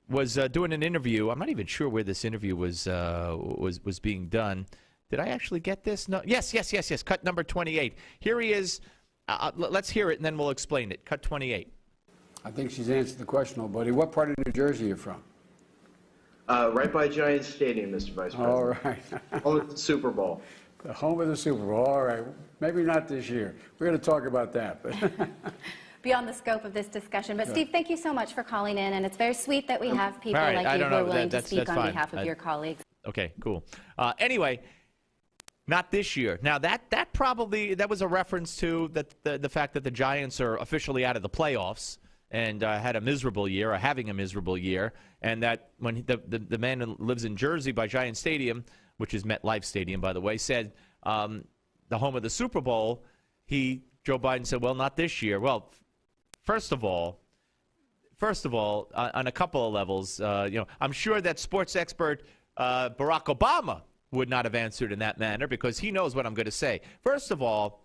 Speaker 3: was doing an interview. I'm not even sure where this interview was being done. Did I actually get this? No. Yes. Cut number 28. Here he is. Let's hear it, and then we'll explain it. Cut 28.
Speaker 14: I think she's answered the question, old buddy. What part of New Jersey are you from?
Speaker 16: Right by Giants Stadium, Mr. Vice President.
Speaker 14: All right.
Speaker 16: Home of the Super Bowl.
Speaker 14: The home of the Super Bowl. All right. Maybe not this year. We're going to talk about that. But
Speaker 17: beyond the scope of this discussion. But, Steve, thank you so much for calling in, and it's very sweet that we have people
Speaker 3: right,
Speaker 17: like you who are willing
Speaker 3: to
Speaker 17: speak on behalf of your colleagues.
Speaker 3: Okay, cool. Anyway, not this year. Now, that was a reference to the fact that the Giants are officially out of the playoffs and had a miserable year, or having a miserable year, and that when the man who lives in Jersey by Giant Stadium, which is MetLife Stadium, by the way, said the home of the Super Bowl, Joe Biden said, well, not this year. Well, first of all, on a couple of levels, I'm sure that sports expert Barack Obama would not have answered in that manner because he knows what I'm going to say. First of all,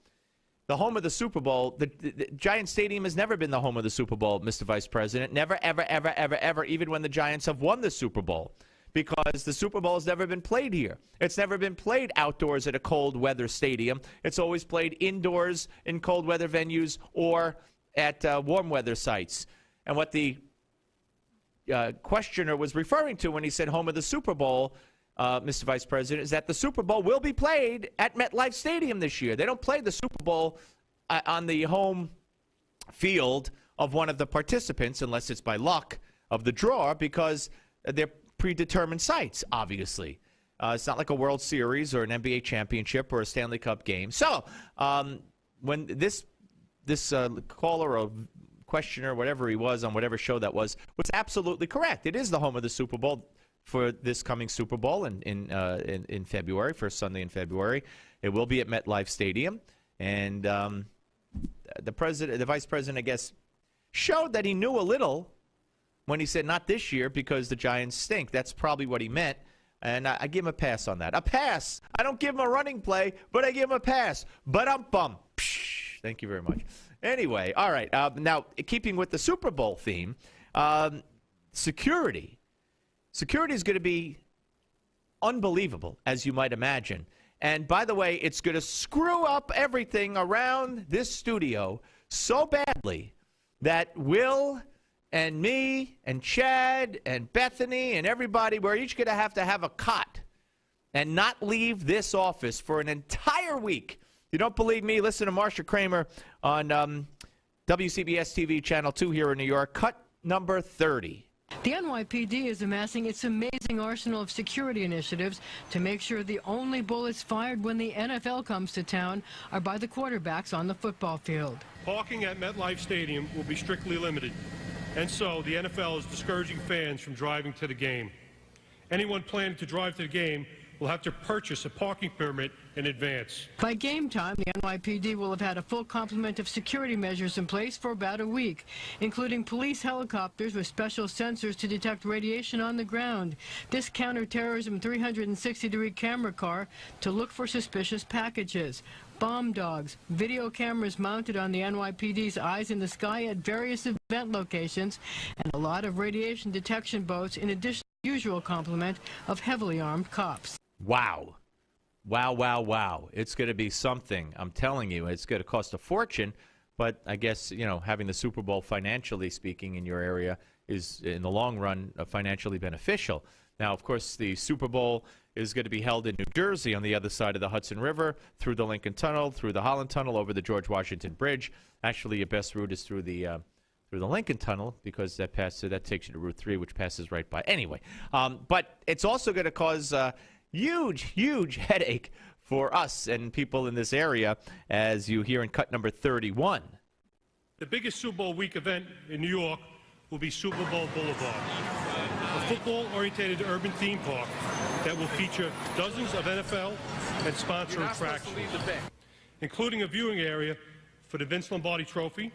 Speaker 3: the home of the Super Bowl, the Giant Stadium has never been the home of the Super Bowl, Mr. Vice President. Never, ever, ever, ever, ever, even when the Giants have won the Super Bowl, because the Super Bowl has never been played here. It's never been played outdoors at a cold weather stadium. It's always played indoors in cold weather venues or at warm weather sites. And what the questioner was referring to when he said home of the Super Bowl, Mr. Vice President, is that the Super Bowl will be played at MetLife Stadium this year. They don't play the Super Bowl on the home field of one of the participants, unless it's by luck of the draw, because they're predetermined sites, obviously. It's not like a World Series or an NBA championship or a Stanley Cup game. So when this caller or questioner, whatever he was on whatever show that was absolutely correct. It is the home of the Super Bowl for this coming Super Bowl in February, first Sunday in February. It will be at MetLife Stadium. And the vice president, I guess, showed that he knew a little when he said not this year because the Giants stink. That's probably what he meant. And I give him a pass on that. A pass. I don't give him a running play, but I give him a pass. But-um-bum. Thank you very much. Anyway, all right. Now, keeping with the Super Bowl theme, security. Security is going to be unbelievable, as you might imagine. And by the way, it's going to screw up everything around this studio so badly that Will and me and Chad and Bethany and everybody, we're each going to have a cot and not leave this office for an entire week. If you don't believe me, listen to Marsha Kramer on WCBS TV Channel 2 here in New York. Cut number 30.
Speaker 23: The NYPD is amassing its amazing arsenal of security initiatives to make sure the only bullets fired when the NFL comes to town are by the quarterbacks on the football field.
Speaker 25: Parking at MetLife Stadium will be strictly limited, and so the NFL is discouraging fans from driving to the game. Anyone planning to drive to the game will have to purchase a parking permit in advance.
Speaker 23: By game time, the NYPD will have had a full complement of security measures in place for about a week, including police helicopters with special sensors to detect radiation on the ground, this counterterrorism 360-degree camera car to look for suspicious packages, bomb dogs, video cameras mounted on the NYPD's Eyes in the Sky at various event locations, and a lot of radiation detection boats in addition to the usual complement of heavily armed cops.
Speaker 3: Wow. Wow, wow, wow. It's going to be something. I'm telling you, it's going to cost a fortune. But I guess, having the Super Bowl, financially speaking, in your area is, in the long run, financially beneficial. Now, of course, the Super Bowl is going to be held in New Jersey on the other side of the Hudson River, through the Lincoln Tunnel, through the Holland Tunnel, over the George Washington Bridge. Actually, your best route is through the Lincoln Tunnel, because that takes you to Route 3, which passes right by. Anyway, but it's also going to cause huge headache for us and people in this area, as you hear in cut number 31.
Speaker 25: The biggest Super Bowl week event in New York will be Super Bowl Boulevard, a football-oriented urban theme park that will feature dozens of NFL and sponsor attractions, including a viewing area for the Vince Lombardi Trophy,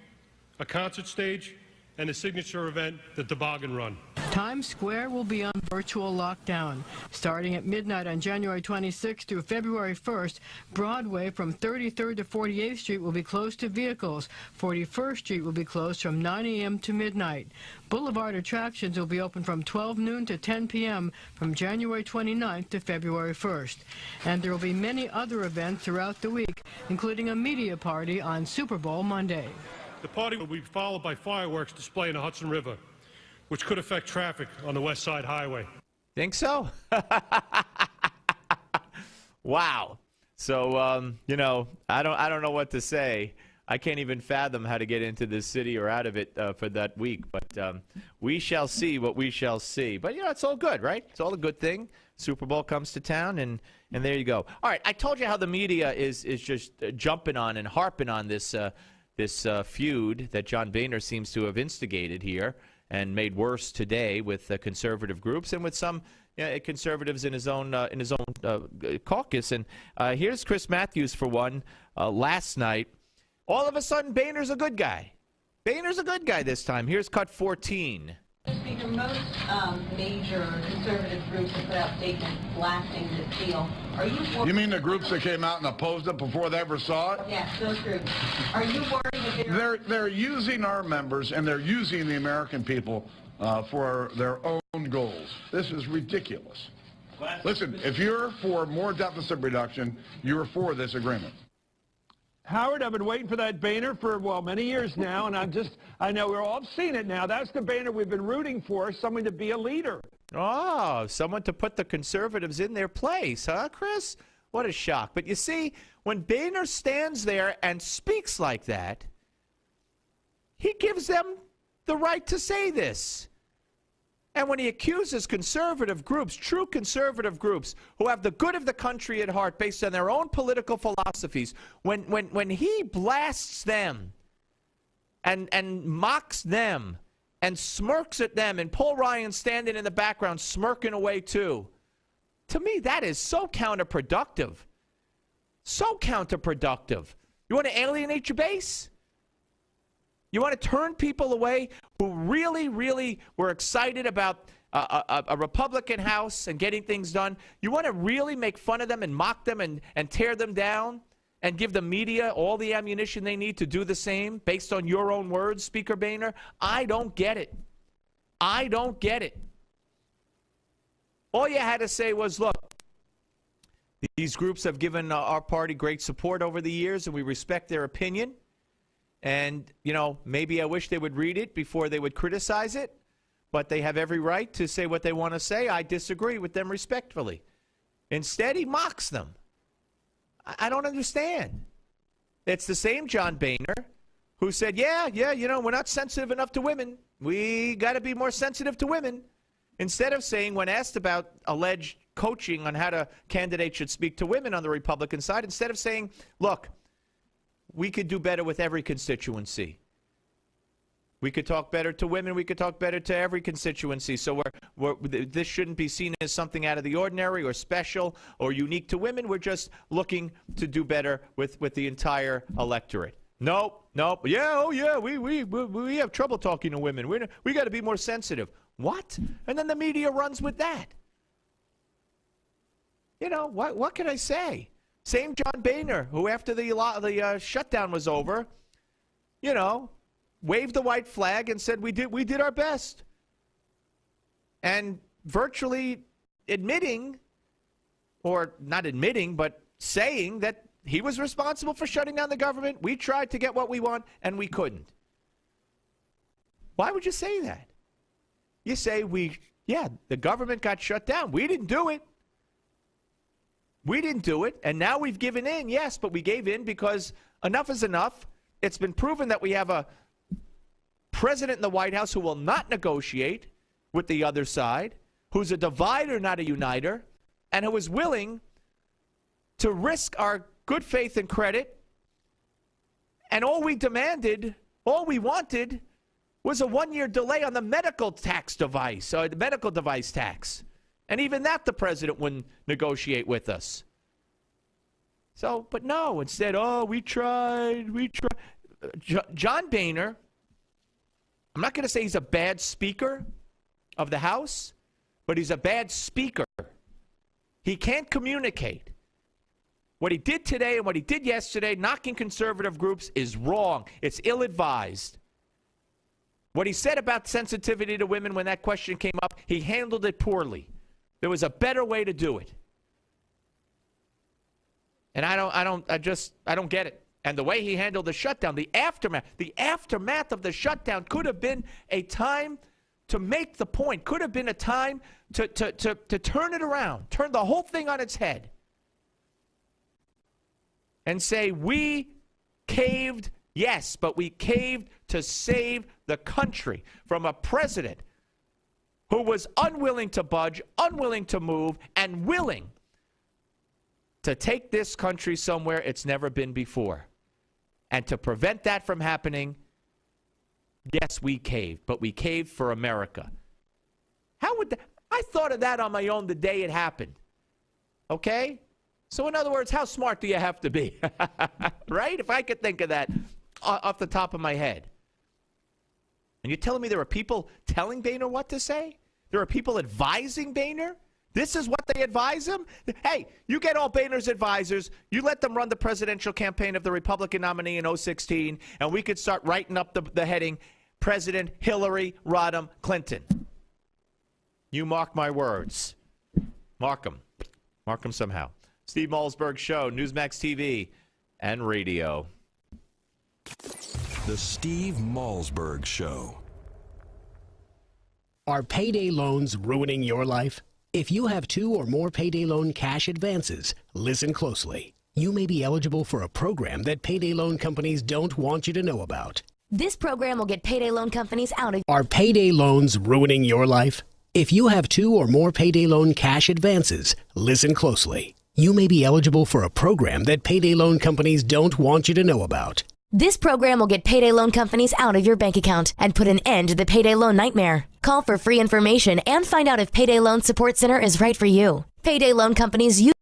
Speaker 25: a concert stage, and a signature event, the Toboggan Run.
Speaker 23: Times Square will be on virtual lockdown. Starting at midnight on January 26th through February 1st, Broadway from 33rd to 48th Street will be closed to vehicles. 41st Street will be closed from 9 a.m. to midnight. Boulevard attractions will be open from 12 noon to 10 p.m. from January 29th to February 1st. And there will be many other events throughout the week, including a media party on Super Bowl Monday.
Speaker 25: The party will be followed by fireworks display in the Hudson River, which could affect traffic on the West Side Highway.
Speaker 3: Think so? Wow. So, you know, I don't know what to say. I can't even fathom how to get into this city or out of it for that week. But we shall see what we shall see. But, you know, it's all good, right? It's all a good thing. Super Bowl comes to town, and there you go. All right, I told you how the media is just jumping on and harping on this feud that John Boehner seems to have instigated here and made worse today with conservative groups and with some conservatives in his own caucus. And here's Chris Matthews for one last night. All of a sudden, Boehner's a good guy. Boehner's a good guy this time. Here's cut 14.
Speaker 1: Speaker, most major conservative groups have put out statements blasting this deal. Are you worried?
Speaker 13: You mean the groups that came out and opposed it before they ever saw it?
Speaker 1: Yes, those groups. Are you worried that
Speaker 13: They're using our members and they're using the American people for their own goals. This is ridiculous. Listen, if you're for more deficit reduction, you're for this agreement.
Speaker 4: Howard, I've been waiting for that Boehner for, well, many years now, and I know we're all seen it now. That's the Boehner we've been rooting for, someone to be a leader.
Speaker 3: Oh, someone to put the conservatives in their place, huh, Chris? What a shock. But you see, when Boehner stands there and speaks like that, he gives them the right to say this. And when he accuses conservative groups, true conservative groups, who have the good of the country at heart based on their own political philosophies, when he blasts them and mocks them and smirks at them, and Paul Ryan standing in the background smirking away too, to me that is so counterproductive. So counterproductive. You want to alienate your base? You want to turn people away who really, really were excited about a Republican House and getting things done? You want to really make fun of them and mock them and tear them down and give the media all the ammunition they need to do the same based on your own words, Speaker Boehner? I don't get it. I don't get it. All you had to say was, look, these groups have given our party great support over the years, and we respect their opinion. And, you know, maybe I wish they would read it before they would criticize it, but they have every right to say what they want to say. I disagree with them respectfully. Instead, he mocks them. I don't understand. It's the same John Boehner who said, yeah, you know, we're not sensitive enough to women. We got to be more sensitive to women. Instead of saying, when asked about alleged coaching on how candidates should speak to women on the Republican side, instead of saying, look, we could do better with every constituency. We could talk better to women. We could talk better to every constituency. So this shouldn't be seen as something out of the ordinary or special or unique to women. We're just looking to do better with the entire electorate. Nope. Yeah, we have trouble talking to women. We got to be more sensitive. What? And then the media runs with that. You know, what can I say? Same John Boehner, who after the shutdown was over, you know, waved the white flag and said we did our best, and virtually admitting, or not admitting, but saying that he was responsible for shutting down the government. We tried to get what we want, and we couldn't. Why would you say that? You say the government got shut down. We didn't do it. We didn't do it, and now we've given in. Yes, but we gave in because enough is enough. It's been proven that we have a president in the White House who will not negotiate with the other side, who's a divider, not a uniter, and who is willing to risk our good faith and credit. And all we demanded, all we wanted, was a one-year delay on the medical tax device, or the medical device tax. And even that the president wouldn't negotiate with us. So, but no, instead, we tried. John Boehner, I'm not going to say he's a bad speaker of the House, but he's a bad speaker. He can't communicate. What he did today and what he did yesterday, knocking conservative groups, is wrong. It's ill-advised. What he said about sensitivity to women when that question came up, he handled it poorly. There was a better way to do it. And I don't get it. And the way he handled the shutdown, the aftermath of the shutdown could have been a time to make the point, could have been a time to turn it around, turn the whole thing on its head, and say, we caved, yes, but we caved to save the country from a president who was unwilling to budge, unwilling to move, and willing to take this country somewhere it's never been before. And to prevent that from happening, yes, we caved, but we caved for America. How would that? I thought of that on my own the day it happened. Okay? So in other words, how smart do you have to be? Right? If I could think of that off the top of my head. And you're telling me there are people telling Boehner what to say? There are people advising Boehner? This is what they advise him? Hey, you get all Boehner's advisors, you let them run the presidential campaign of the Republican nominee in 2016, and we could start writing up the heading, President Hillary Rodham Clinton. You mark my words. Mark them. Mark them somehow. Steve Malzberg Show, Newsmax TV and radio.
Speaker 2: The Steve Malzberg Show.
Speaker 12: Are payday loans ruining your life? If you have 2 or more payday loan cash advances, listen closely. You may be eligible for a program that payday loan companies don't want you to know about.
Speaker 5: This program will get payday loan companies out of...
Speaker 12: Are payday loans ruining your life? If you have 2 or more payday loan cash advances, listen closely. You may be eligible for a program that payday loan companies don't want you to know about.
Speaker 5: This program will get payday loan companies out of your bank account and put an end to the payday loan nightmare. Call for free information and find out if Payday Loan Support Center is right for you. Payday loan companies use